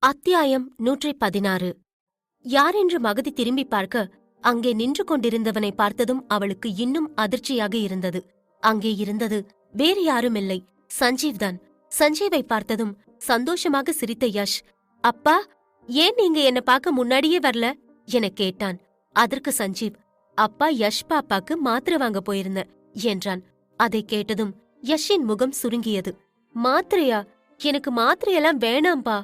அத்தியாயம் 116. யாரென்று மகதி திரும்பி பார்க்க அங்கே நின்று கொண்டிருந்தவனை பார்த்ததும் அவளுக்கு இன்னும் அதிர்ச்சியாக இருந்தது. அங்கே இருந்தது வேறு யாருமில்லை, சஞ்சீவ்தான். சஞ்சீவை பார்த்ததும் சந்தோஷமாக சிரித்த யஷ், அப்பா, ஏன் நீங்க என்ன பார்க்க முன்னாடியே வரல எனக் கேட்டான். அதற்கு சஞ்சீவ், அப்பா யஷ் பாப்பாக்கு மாத்திரை வாங்க போயிருந்த என்றான். அதை கேட்டதும் யஷின் முகம் சுருங்கியது. மாத்திரையா? எனக்கு மாத்திரையெல்லாம் வேணாம்பா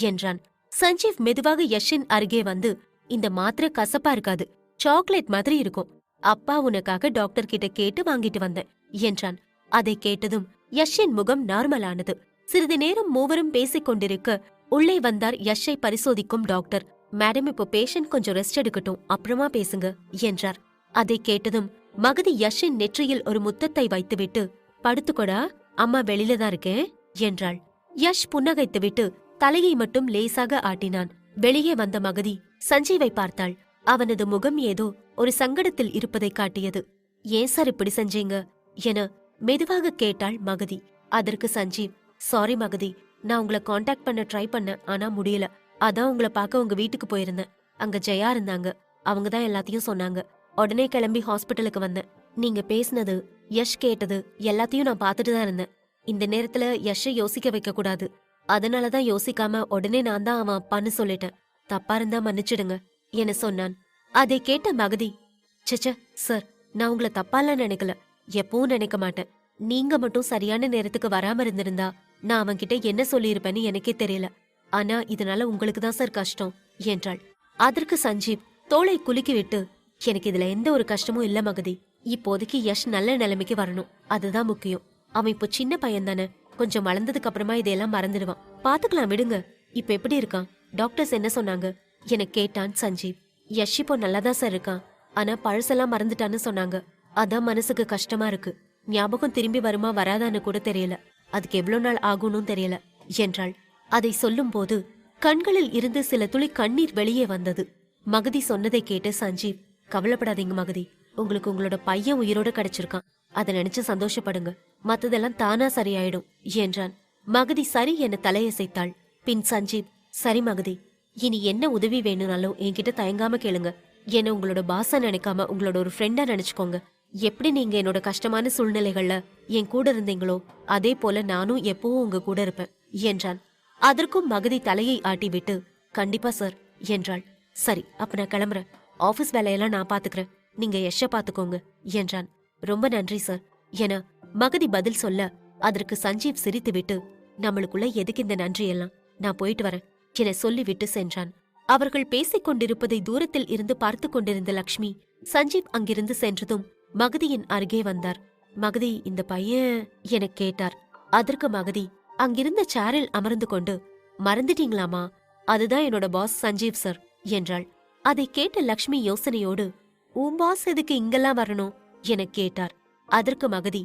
என்றான். சஞ்சீவ் மெதுவாக யஷின் அருகே வந்து, இந்த மாத்திரை கசப்பா இருக்காது, சாக்லேட் மாதிரி இருக்கும். அப்பா உனக்காக டாக்டர் கிட்ட கேட்டு வாங்கிட்டு வந்தேன் என்றான். அதை கேட்டதும் யஷின் முகம் நார்மலானது. சிறிது நேரம் மூவரும் பேசிக் கொண்டிருக்க உள்ளே வந்தார் யஷை பரிசோதிக்கும் டாக்டர். மேடம், இப்போ பேஷண்ட் கொஞ்சம் ரெஸ்ட் எடுக்கட்டும், அப்புறமா பேசுங்க என்றார். அதை கேட்டதும் மகதி யஷின் நெற்றியில் ஒரு முத்தத்தை வைத்துவிட்டு, படுத்துக்கொடா, அம்மா வெளியில தான் இருக்கேன் என்றாள். யஷ் புன்னகைத்துவிட்டு தலையை மட்டும் லேசாக ஆட்டினான். வெளியே வந்த மகதி சஞ்சீவை பார்த்தாள். அவனது முகம் ஏதோ ஒரு சங்கடத்தில் இருப்பதை காட்டியது. ஏன் சார் இப்படி செஞ்சீங்க என மெதுவாக கேட்டாள் மகதி. அதற்கு சஞ்சீவ், சாரி மகதி, நான் உங்களை காண்டாக்ட் பண்ண ட்ரை பண்ணேன், ஆனா முடியல. அதான் உங்களை பார்க்க உங்க வீட்டுக்கு போயிருந்தேன். அங்க ஜெயா இருந்தாங்க, அவங்கதான் எல்லாத்தையும் சொன்னாங்க. உடனே கிளம்பி ஹாஸ்பிட்டலுக்கு வந்தேன். நீங்க பேசினது, யஷ் கேட்டது எல்லாத்தையும் நான் பார்த்துட்டு தான் இருந்தேன். இந்த நேரத்துல யஷை யோசிக்க வைக்க கூடாது, அதனாலதான் யோசிக்காம உடனே நான் தான் அவன் அப்பான்னு சொல்லிட்டேன். தப்பா இருந்தா மன்னிச்சிடுங்க என சொன்னான். அதை கேட்ட மகதி, சச்ச சார், நான் உங்களை தப்பாலாம் நினைக்கல, எப்பவும் நினைக்க மாட்டேன். நீங்க மட்டும் சரியான நேரத்துக்கு வராம இருந்திருந்தா நான் அவன்கிட்ட என்ன சொல்லியிருப்பேன்னு எனக்கே தெரியல. ஆனா இதனால உங்களுக்கு தான் சார் கஷ்டம் என்றாள். அதற்கு சஞ்சீவ் தோளை குலுக்கி விட்டு, எனக்கு இதுல எந்த ஒரு கஷ்டமும் இல்ல மகதி. இப்போதைக்கு யஷ் நல்ல நிலைமைக்கு வரணும், அதுதான் முக்கியம். அவன் இப்போ சின்ன பையன் தானே, கொஞ்சம் வளர்ந்ததுக்கு அப்புறமா இதையெல்லாம் மறந்துடுவான். பாத்துக்கலாம், விடுங்க. இப்ப எப்படி இருக்கான்? டாக்டர்ஸ் என்ன சொன்னாங்க என கேட்டான் சஞ்சீவ். யஷ் இப்போ நல்லாதான் சார் இருக்கான், ஆனா பழசெல்லாம் மறந்துட்டான்னு சொன்னாங்க. அதான் மனசுக்கு கஷ்டமா இருக்கு. ஞாபகம் திரும்பி வருமா வராதான்னு கூட தெரியல. அதுக்கு எவ்வளவு நாள் ஆகும்னு தெரியல என்றாள். அதை சொல்லும் போது கண்களில் இருந்து சில துளி கண்ணீர் வெளியே வந்தது. மகதி சொன்னதை கேட்டு சஞ்சீவ், கவலைப்படாதீங்க மகதி, உங்களுக்கு உங்களோட பையன் உயிரோட கிடைச்சிருக்கான், அதை நினைச்சு சந்தோஷப்படுங்க, மத்ததெல்லாம் தானா சரியாயிடும் என்றான். மகதி சரி என தலையசைத்தாள். பின் சஞ்சீவ், சரி மகதி, இனி என்ன உதவி வேணும்னாலும் என்கிட்ட தயங்காம கேளுங்க. என்ன உங்களோட பாசா நினைக்காம உங்களோட ஒரு ஃப்ரெண்டா நினைச்சுக்கோங்க. எப்படி நீங்க என்னோட கஷ்டமான சூழ்நிலைகள்ல என் கூட இருந்தீங்களோ அதே போல நானும் எப்பவும் உங்க கூட இருப்பேன் என்றான். அதற்கும் மகதி தலையை ஆட்டிவிட்டு, கண்டிப்பா சார் என்றாள். சரி, அப்ப நான் கிளம்புறேன். ஆபீஸ் வேலையெல்லாம் நான் பாத்துக்கிறேன், நீங்க யஷ பாத்துக்கோங்க என்றான். ரொம்ப நன்றி சார் என மகதி பதில் சொல்ல, அதற்கு சஞ்சீவ் சிரித்துவிட்டு, நம்மளுக்குள்ள எதுக்கு இந்த நன்றி எல்லாம், நான் போயிட்டு வரேன் என சொல்லிவிட்டு சென்றான். அவர்கள் பேசிக் கொண்டிருப்பதை தூரத்தில் இருந்து பார்த்து கொண்டிருந்த லக்ஷ்மி சஞ்சீவ் அங்கிருந்து சென்றதும் மகதியின் அருகே வந்தார். மகதி, இந்த பையன் என கேட்டார். அதற்கு மகதி அங்கிருந்த சேரில் அமர்ந்து கொண்டு, மறந்துட்டீங்களாமா, அதுதான் என்னோட பாஸ் சஞ்சீவ் சார் என்றாள். அதை கேட்ட லக்ஷ்மி யோசனையோடு, உன் பாஸ் எதுக்கு இங்கெல்லாம் வரணும் என கேட்டார். அதற்கு மகதி,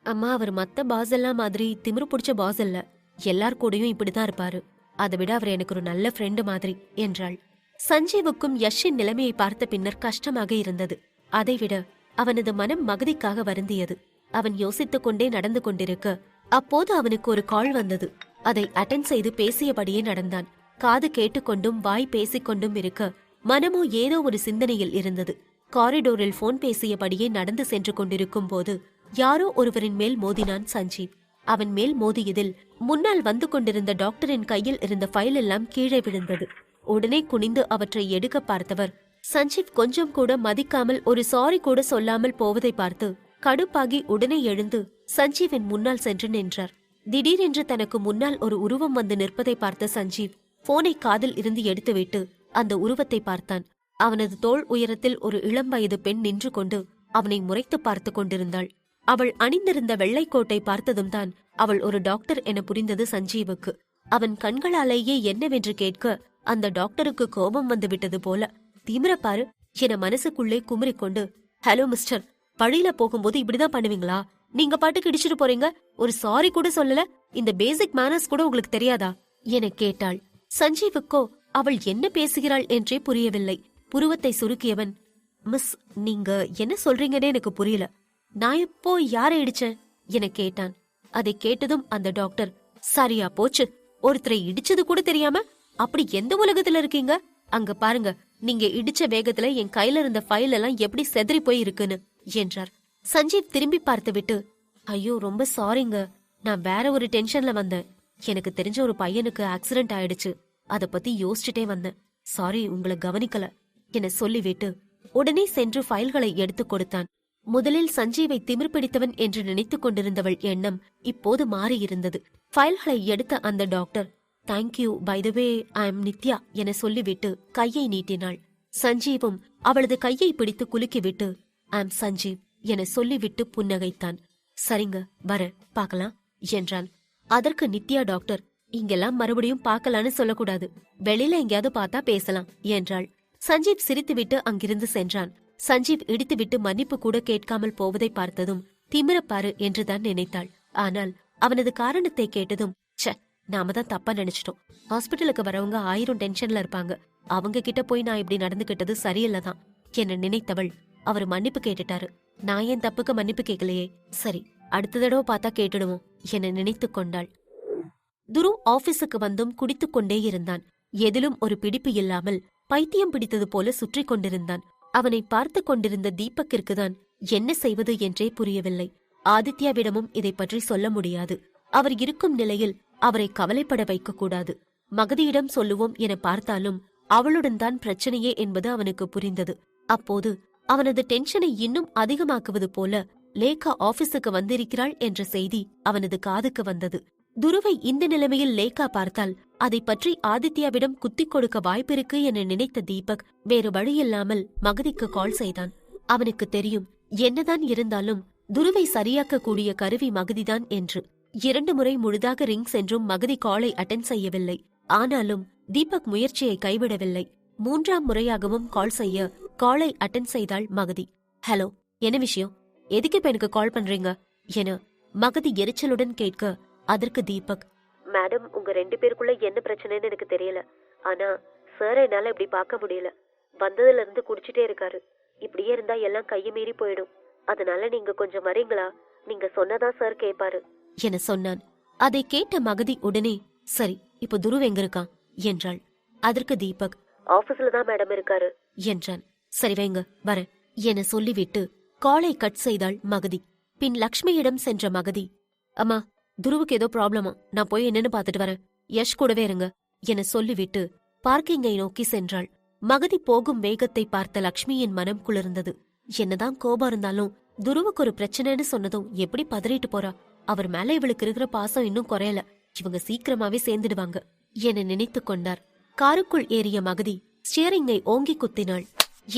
அம்மா, அவர் மத்த பாஸ் எல்லாம் மாதிரி திமிரு பிடிச்ச பாஸ் இல்ல, எல்லார் கூடயும் இப்படிதான் இருப்பாரு. அதை விட அவர் எனக்கு ஒரு நல்ல ஃப்ரெண்டு மாதிரி என்றாள். சஞ்சீவுக்கும் யஷின் நிலைமையை பார்த்த பின்னர் கஷ்டமாக இருந்தது. அதைவிட அவனது மனம் மகதிக்காக வருந்தியது. அவன் யோசித்துக் கொண்டே நடந்து கொண்டிருக்க அப்போது அவனுக்கு ஒரு கால் வந்தது. அதை அட்டென்ட் செய்து பேசியபடியே நடந்தான். காது கேட்டுக்கொண்டும் வாய் பேசிக்கொண்டும் இருக்க மனமோ ஏதோ ஒரு சிந்தனையில் இருந்தது. காரிடோரில் போன் பேசியபடியே நடந்து சென்று கொண்டிருக்கும் போது யாரோ ஒருவரின் மேல் மோதினான் சஞ்சீவ். அவன் மேல் மோதியதில் முன்னால் வந்து கொண்டிருந்த டாக்டரின் கையில் இருந்த ஃபைல் எல்லாம் கீழே விழுந்தது. உடனே குனிந்து அவற்றை எடுக்க பார்த்தவர் சஞ்சீவ் கொஞ்சம் கூட மதிக்காமல் ஒரு சாரி கூட சொல்லாமல் போவதை பார்த்து கடுப்பாகி உடனே எழுந்து சஞ்சீவின் முன்னால் சென்று நின்றார். திடீரென்று தனக்கு முன்னால் ஒரு உருவம் வந்து நிற்பதை பார்த்த சஞ்சீவ் போனை காதில் இருந்து எடுத்துவிட்டு அந்த உருவத்தை பார்த்தான். அவனது தோள் உயரத்தில் ஒரு இளம் வயது பெண் நின்று கொண்டு அவனை முறைத்து பார்த்து கொண்டிருந்தாள். அவள் அணிந்திருந்த வெள்ளைக்கோட்டை பார்த்ததும் தான் அவள் ஒரு டாக்டர் என புரிந்தது சஞ்சீவுக்கு. அவன் கண்களாலேயே என்னவென்று கேட்க அந்த டாக்டருக்கு கோபம் வந்து விட்டது போல, திமிரப்பாரு என மனசுக்குள்ளே குமுறிக்கொண்டு, ஹலோ மிஸ்டர், வழியில போகும்போது இப்படிதான் பண்ணுவீங்களா? நீங்க பாட்டுக்கு இடிச்சிட்டு போறீங்க, ஒரு சாரி கூட சொல்லல, இந்த பேசிக் மேனர்ஸ் கூட உங்களுக்கு தெரியாதா என கேட்டாள். சஞ்சீவுக்கோ அவள் என்ன பேசுகிறாள் என்றே புரியவில்லை. புருவத்தை சுருக்கியவன், மிஸ், நீங்க என்ன சொல்றீங்கன்னு எனக்கு புரியல. நான் இப்போ யாரை இடிச்சேன் என கேட்டான். அதை கேட்டதும் அந்த டாக்டர், சரியா போச்சு, ஒருத்தரை இடிச்சது கூட தெரியாம அப்படி எந்த உலகத்துல இருக்கீங்க? அங்க பாருங்க, நீங்க இடிச்ச வேகத்துல என் கையில இருந்த ஃபைல் எல்லாம் எப்படி செதறி போய் இருக்குன்னு என்றார். சஞ்சீவ் திரும்பி பார்த்துவிட்டு, ஐயோ ரொம்ப சாரிங்க, நான் வேற ஒரு டென்ஷன்ல வந்தேன். எனக்கு தெரிஞ்ச ஒரு பையனுக்கு ஆக்சிடென்ட் ஆயிடுச்சு, அத பத்தி யோசிச்சுட்டே வந்தேன். சாரி, உங்களை கவனிக்கல என சொல்லிவிட்டு உடனே சென்று ஃபைல்களை எடுத்துக் கொடுத்தான். முதலில் சஞ்சீவை திமிர் பிடித்தவன் என்று நினைத்துக் கொண்டிருந்தவள் எண்ணம் இப்போது மாறியிருந்தது. ஃபைல்களை எடுத்த அந்த doctor, thank you, by the way I am Nithya என சொல்லிவிட்டு கையை நீட்டினாள். சஞ்சீவும் அவளது கையை பிடித்து குலுக்கிவிட்டு, ஐ எம் சஞ்சீவ் என சொல்லிவிட்டு புன்னகைத்தான். சரிங்க, வர பாக்கலாம் என்றான். அதற்கு நித்யா டாக்டர், இங்கெல்லாம் மறுபடியும் பார்க்கலான்னு சொல்லக்கூடாது, வெளியில எங்கேயாவது பார்த்தா பேசலாம் என்றாள். சஞ்சீவ் சிரித்துவிட்டு அங்கிருந்து சென்றான். சஞ்சீவ் இடித்துவிட்டு மன்னிப்பு கூட கேட்காமல் போவதை பார்த்ததும் திமிரப்பாரு என்றுதான் நினைத்தாள். ஆனால் அவனது காரணத்தை கேட்டதும், ச்ச, நாம தான் தப்பா நினைச்சிட்டோம். ஹாஸ்பிட்டலுக்கு வரவங்க 1000 டென்ஷன்ல இருப்பாங்க, அவங்க கிட்ட போய் நான் இப்படி நடந்துகிட்டது சரியில்லதான் என நினைத்தவள், அவர் மன்னிப்பு கேட்டுட்டாரு, நான் என் தப்புக்கு மன்னிப்பு கேட்கலையே, சரி அடுத்த தடவை பார்த்தா கேட்டுடுவோம் என நினைத்து கொண்டாள். துரு ஆபீஸுக்கு வந்தும் குடித்துக் கொண்டே இருந்தான். எதிலும் ஒரு பிடிப்பு இல்லாமல் பைத்தியம் பிடித்தது போல சுற்றி கொண்டிருந்தான். அவனை பார்த்து கொண்டிருந்த தீபக்கிற்குதான் என்ன செய்வது என்றே புரியவில்லை. ஆதித்யாவிடமும் இதை பற்றி சொல்ல முடியாது. அவர் இருக்கும் நிலையில் அவரை கவலைப்பட வைக்க கூடாது. மகதியிடம் சொல்லுவோம் என பார்த்தாலும் அவளுடன் தான் பிரச்சனையே என்பது அவனுக்கு புரிந்தது. அப்போது அவனது டென்ஷனை இன்னும் அதிகமாக்குவது போல லேகா ஆபீஸுக்கு வந்திருக்கிறாள் என்ற செய்தி அவனது காதுக்கு வந்தது. துருவை இந்த நிலைமையில் லேகா பார்த்தால் அதை பற்றி ஆதித்யாவிடம் குத்திக் கொடுக்க வாய்ப்பிருக்கு என நினைத்த தீபக் வேறு வழியில்லாமல் மகதிக்கு கால் செய்தான். அவனுக்கு தெரியும், என்னதான் இருந்தாலும் துருவை சரியாக்க கூடிய கருவி மகதிதான் என்று. 2 முறை முழுதாக ரிங் சென்றும் மகதி காலை அட்டென்ட் செய்யவில்லை. ஆனாலும் தீபக் முயற்சியை கைவிடவில்லை. 3ஆம் முறையாகவும் கால் செய்ய காலை அட்டென்ட் செய்தாள் மகதி. ஹலோ, என்ன விஷயம்? எதுக்கு இப்ப எனக்கு கால் பண்றீங்க என மகதி எரிச்சலுடன் கேட்க, அதற்கு தீபக், மேடம், உங்க 2 பேருக்குள்ள என்ன பிரச்சனைன்னு எனக்கு தெரியல. ஆனா சார் என்னால இப்படி பார்க்க முடியல. வந்ததுல இருந்து குடிச்சிட்டே இருக்காரு. இப்படியே இருந்தா எல்லாம் கையை மீறி போயிடும். அதனால நீங்க கொஞ்சம் வரீங்களா? நீங்க சொன்னதான் சார் கேட்பாரு என சொன்னான். அதை கேட்ட மகதி உடனே, சரி, இப்ப துருவ் எங்க இருக்கான் என்றாள். அதற்கு தீபக், ஆபீஸ்ல தான் மேடம் இருக்காரு என்றான். சரி வைங்க, வரேன் என சொல்லிவிட்டு காலை கட் செய்தாள் மகதி. பின் லக்ஷ்மியிடம் சென்ற மகதி, அம்மா, துருவுக்கு ஏதோ ப்ராப்ளமா, நான் போய் என்னன்னு பாத்துட்டு வரேன், யஷ் கூடவே இருங்க என சொல்லிவிட்டு பார்க்கிங்கை நோக்கி சென்றாள். மகதி போகும் வேகத்தை பார்த்த லக்ஷ்மியின் மனம் குளிர்ந்தது. என்னதான் கோபம் இருந்தாலும் துருவுக்கு ஒரு பிரச்சனைன்னு சொன்னதும் எப்படி பதறிட்டு போறா. அவர் மேல இவளுக்கு இருக்கிற பாசம் இன்னும் குறையல, இவங்க சீக்கிரமாவே சேர்ந்துடுவாங்க என நினைத்து கொண்டார். காருக்குள் ஏறிய மகதி ஸ்டியரிங்கை ஓங்கி குத்தினாள்.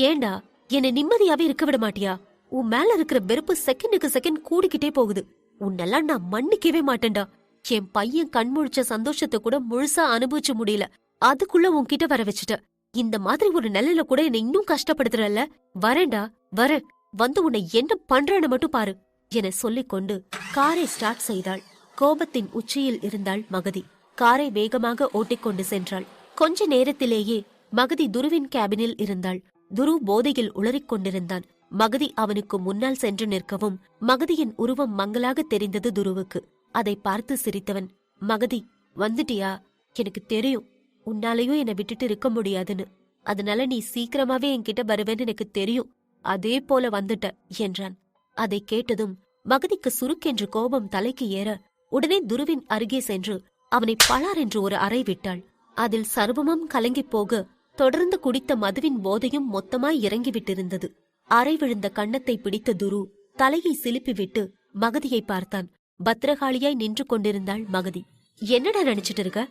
ஏண்டா, என்னை நிம்மதியாவே இருக்க விட மாட்டியா? உன் மேல இருக்கிற வெறுப்பு செகண்டுக்கு செகண்ட் கூடிக்கிட்டே போகுது. உன்னெல்லாம் நான் மன்னிக்கவே மாட்டேன்டா. என் பையன் கண்முழிச்ச சந்தோஷத்தை கூட முழுசா அனுபவிச்சு முடியல, அதுக்குள்ள உன்கிட்ட வர வச்சுட்ட. இந்த மாதிரி ஒரு நிலையில கூட என்னை இன்னும் கஷ்டப்படுத்துறல்ல. வரேன்டா, வரேன், வந்து உன்னை என்ன பண்றேன்னு மட்டும் பாரு என சொல்லிக்கொண்டு காரை ஸ்டார்ட் செய்தாள். கோபத்தின் உச்சியில் இருந்தாள் மகதி. காரை வேகமாக ஓட்டிக்கொண்டு சென்றாள். கொஞ்ச நேரத்திலேயே மகதி துருவின் கேபினில் இருந்தாள். துரு போதையில் உளறிக் கொண்டிருந்தான். மகதி அவனுக்கு முன்னால் சென்று நிற்கவும் மகதியின் உருவம் மங்கலாக தெரிந்தது துருவுக்கு. அதை பார்த்து சிரித்தவன், மகதி, வந்துட்டியா? எனக்கு தெரியும் உன்னாலையும் என்னை விட்டுட்டு இருக்க முடியாதுன்னு. அதனால நீ சீக்கிரமாவே என்கிட்ட வருவேன்னு எனக்கு தெரியும். அதே போல வந்துட்ட என்றான். அதை கேட்டதும் மகதிக்கு சுருக்கென்று கோபம் தலைக்கு ஏற உடனே துருவின் அருகே சென்று அவனை பளார் என்று ஒரு அறை விட்டாள். அதில் சர்வமும் கலங்கிப் போக தொடர்ந்து குடித்த மதுவின் போதையும் மொத்தமாய் இறங்கிவிட்டிருந்தது. அறை விழுந்த கன்னத்தை பிடித்த துரு தலையை சிலுப்பிவிட்டு மகதியை பார்த்தான். பத்திரகாளியாய் நின்று கொண்டிருந்தாள் மகதி. என்னடா நினைச்சிட்டு இருக்க?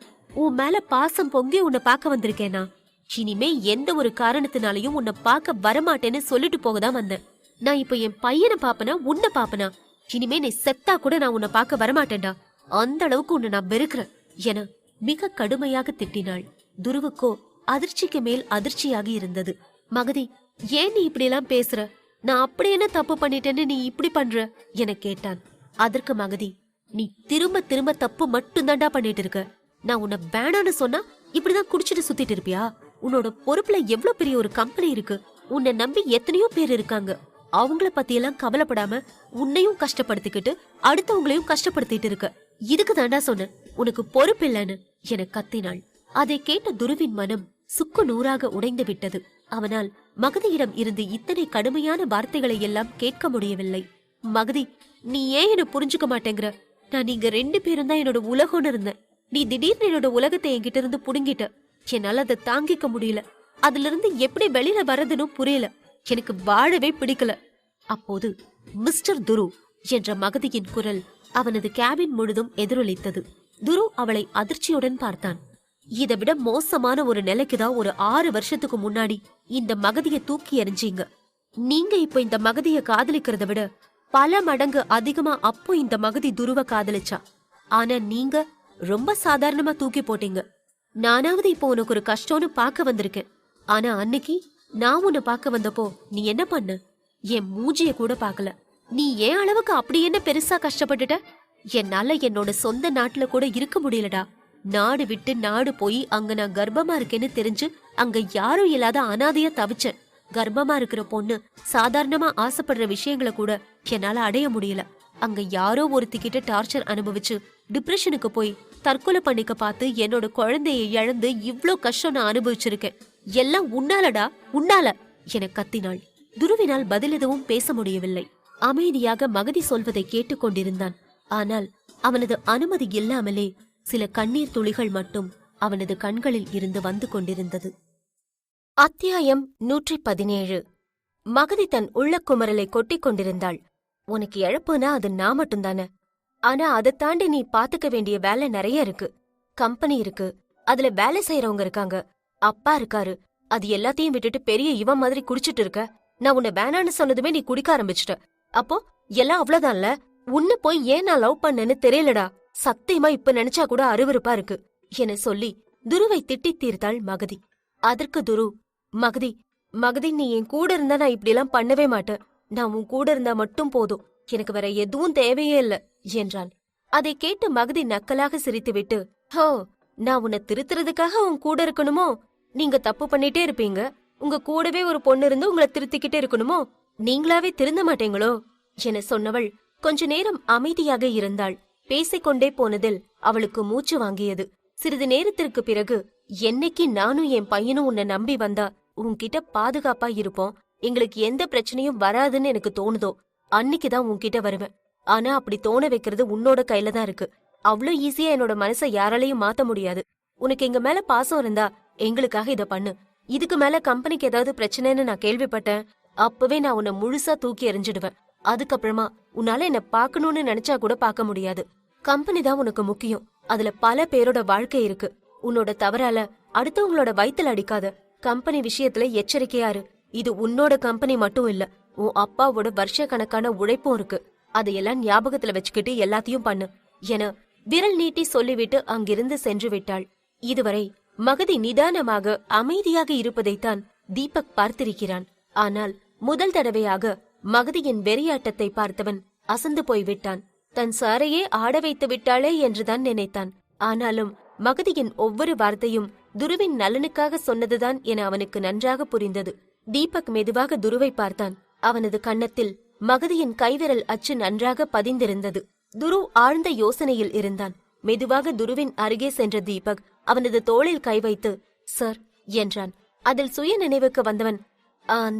உன் மேல பாசம் பொங்கி உன்னை பார்க்க வந்திருக்கேனா? இனிமே எந்த ஒரு காரணத்தினாலையும் உன்னை பார்க்க வரமாட்டேன்னு சொல்லிட்டு போகதான் வந்தேன். நான் இப்ப என் பையனை பாப்பனா உன்னை பாப்பனா? இனிமே நீ செத்தா கூட நான் உன்னை பார்க்க வரமாட்டேன்டா. அந்த அளவுக்கு உன்னை நான் வெறுக்கிறேன் என மிக கடுமையாக திட்டினாள். துருவுக்கோ அதிர்ச்சிக்கு மேல் அதிர்ச்சியாக இருந்தது. மகதி, ஏன் நீ இப்படி எல்லாம் பேசுற? நான் அப்படி என்ன தப்பு பண்ணிட்டேன்னு நீ இப்படி பண்ற என கேட்டான். அதற்கு மகதி, நீ திரும்ப திரும்ப தப்பு மட்டும்தான்டா பண்ணிட்டு இருக்க. நான் உன்னை வேணான்னு சொன்னா இப்படிதான் குடிச்சிட்டு சுத்திட்டு இருப்பியா? உன்னோட பொறுப்புல எவ்வளவு பெரிய ஒரு கம்பெனி இருக்கு. உன்னை நம்பி எத்தனையோ பேர் இருக்காங்க. அவங்கள பத்தி எல்லாம் கவலைப்படாம உன்னையும் கஷ்டப்படுத்திக்கிட்டு அடுத்தவங்களையும் கஷ்டப்படுத்திட்டு இருக்க. இதுக்கு தாண்டா சொன்ன உனக்கு பொறுப்பு இல்லைன்னு என கத்தினாள். அதை கேட்ட துருவின் மனம் சுக்கு நூறாக உடைந்து விட்டது. அவனால் மகதியிடம் இருந்து இத்தனை கடுமையான வார்த்தைகளை எல்லாம் கேட்க முடியவில்லை. மகதி, நீ ஏன் என்ன புரிஞ்சுக்க மாட்டேங்கிற? நான் நீங்க 2 பேரும் தான் என்னோட உலகம்னு இருந்தேன். நீ திடீர்னு என்னோட உலகத்தை என்கிட்ட இருந்து புடுங்கிட்ட. என்னால அதை தாங்கிக்க முடியல. அதுல இருந்து எப்படி வெளியில வர்றதுன்னு புரியல. எனக்கு வாழவே பிடிக்கல. அப்போது மிஸ்டர் துரு என்ற மகதியின் குரல் அவனது கேபின் முழுதும் எதிரொலித்தது. துரு அவளை அதிர்ச்சியுடன் பார்த்தான். இதை விட மோசமான ஒரு நிலைக்குதான் ஒரு 6 வருஷத்துக்கு முன்னாடி இந்த மகதிய தூக்கி எறிஞ்சீங்க. நீங்க இப்ப இந்த மகதிய காதலிக்கிறத விட பல மடங்கு அதிகமா அப்போ இந்த மகதி துருவ காதலிச்சா. ஆனா நீங்க ரொம்ப சாதாரணமா தூக்கி போட்டீங்க. நானாவது இப்போ உனக்கு ஒரு கஷ்டம்னு பார்க்க வந்திருக்கேன். ஆனா அன்னைக்கு நான் உன்னை பார்க்க வந்தப்போ நீ என்ன பண்ண? என் மூஞ்சிய கூட பார்க்கல. நீ ஏன் அளவுக்கு அப்படி என்ன பெருசா கஷ்டப்பட்டுட்ட? என்னால என்னோட சொந்த நாட்டுல கூட இருக்க முடியலடா. நாடு விட்டு நாடு போய் அங்க நான் கர்ப்பமா இருக்கேன்னு தெரிஞ்சு அங்க யாரும் இல்லாத அனாதையா தவிச்சேன். கர்ப்பமா இருக்கிற பொண்ணு சாதாரணமா ஆசைப்படுற விஷயங்களை கூட என்னால அடைய முடியல. அங்க யாரோ ஒருத்திக்கிட்ட டார்ச்சர் அனுபவிச்சு டிப்ரெஷனுக்கு போய் தற்கொலை பண்ணிக்க பார்த்து என்னோட குழந்தைய இழந்து இவ்ளோ கஷ்டம் நான் அனுபவிச்சிருக்கேன். எல்லாம் உன்னாலடா, உன்னால என கத்தினாள். துருவினால் பதில் எதுவும் பேச முடியவில்லை. அமைதியாக மகதி சொல்வதை கேட்டுக்கொண்டிருந்தான். ஆனால் அவனது அனுமதி இல்லாமலே சில கண்ணீர் துளிகள் மட்டும் அவனது கண்களில் இருந்து வந்து கொண்டிருந்தது. அத்தியாயம் 117. மகதி தன் உள்ள குமரலை கொட்டிக் கொண்டிருந்தாள். உனக்கு இழப்புனா அது நான் மட்டும்தானே. ஆனா அதை தாண்டி நீ பாத்துக்க வேண்டிய வேலை நிறைய இருக்கு. கம்பெனி இருக்கு, அதுல வேலை செய்யறவங்க இருக்காங்க, அப்பா இருக்காரு. அது எல்லாத்தையும் விட்டுட்டு பெரிய இவன் மாதிரி குடிச்சிட்டு இருக்க. நான் உன்னை வேணான்னு சொன்னதுமே நீ குடிக்க ஆரம்பிச்சிட்ட. அப்போ எல்லாம் அவ்வளவுதான்ல. உன்னை போய் ஏன் நான் லவ் பண்ணேன்னு தெரியலடா. சத்தியமா இப்ப நினைச்சா கூட அருவருப்பா இருக்கு என சொல்லி துருவை திட்டி தீர்த்தாள் மகதி. அதற்கு துரு, மகதி மகதி நீ என் கூட இருந்தா நான் இப்படி எல்லாம் பண்ணவே மாட்டேன். நான் உன் கூட இருந்தா மட்டும் போதும், எனக்கு வேற எதுவும் தேவையே இல்ல என்றான். அதை கேட்டு மகதி நக்கலாக சிரித்துவிட்டு, ஹோ, நான் உன்னை திருத்துறதுக்காக உன் கூட இருக்கணுமோ? நீங்க தப்பு பண்ணிட்டே இருப்பீங்க, உங்க கூடவே ஒரு பொண்ணு இருந்து உங்களை திருத்திக்கிட்டே இருக்கணுமோ? நீங்களாவே திருந்த மாட்டீங்களோ என சொன்னவள் கொஞ்ச நேரம் அமைதியாக இருந்தாள். பேசிக்கொண்டே போனதில் அவளுக்கு மூச்சு வாங்கியது. சிறிது நேரத்திற்கு பிறகு, என்னைக்கு நானும் என் பையனும் உன்னை நம்பி வந்தா உன்கிட்ட பாதுகாப்பா இருப்போம், எங்களுக்கு எந்த பிரச்சனையும் வராதுன்னு எனக்கு தோணுதோ அன்னைக்குதான் உன்கிட்ட வருவேன். ஆனா அப்படி தோண வைக்கிறது உன்னோட கையில தான் இருக்கு. அவ்வளோ ஈஸியா என்னோட மனசை யாராலையும் மாத்த முடியாது. உனக்கு எங்க மேல பாசம் இருந்தா எங்களுக்காக இத பண்ணு. இதுக்கு மேல கம்பெனிக்கு ஏதாவது பிரச்சனைன்னு நான் கேள்விப்பட்டேன், அப்பவே நான் உன்னை முழுசா தூக்கி எறிஞ்சிடுவேன். அதுக்கப்புறமா உன்னால என்ன பாக்கணும்னு நினைச்சா கூட பாக்க முடியாது. கம்பெனி தான் உனக்கு முக்கியம். அதுல பல பேரோட வாழ்க்கை இருக்கு. உன்னோட தவறால அடுத்தவங்களோட வயித்துல அடிக்காத. கம்பெனி விஷயத்துல எச்சரிக்கையாரு. இது உன்னோட கம்பெனி மட்டும் இல்ல, உன் அப்பாவோட வருஷ கணக்கான உழைப்பும் இருக்கு. அதையெல்லாம் ஞாபகத்துல வச்சுக்கிட்டு எல்லாத்தையும் பண்ணு என விரல் நீட்டி சொல்லிவிட்டு அங்கிருந்து சென்று விட்டாள். இதுவரை மகதி நிதானமாக அமைதியாக இருப்பதைத்தான் தீபக் பார்த்திருக்கிறான். ஆனால் முதல் தடவையாக மகதியின் வெறியாட்டத்தை பார்த்தவன் அசந்து போய்விட்டான். தன் சாரையே ஆட வைத்து விட்டாளே என்றுதான் நினைத்தான். ஆனாலும் மகதியின் ஒவ்வொரு வார்த்தையும் துருவின் நலனுக்காக சொன்னதுதான் என அவனுக்கு நன்றாக புரிந்தது. தீபக் மெதுவாக துருவை பார்த்தான். அவனது கன்னத்தில் மகதியின் கைவிரல் அச்சு நன்றாக பதிந்திருந்தது. துரு ஆழ்ந்த யோசனையில் இருந்தான். மெதுவாக துருவின் அருகே சென்ற தீபக் அவனது தோளில் கை வைத்து, சார் என்றான். அதில் சுய நினைவுக்கு வந்தவன்,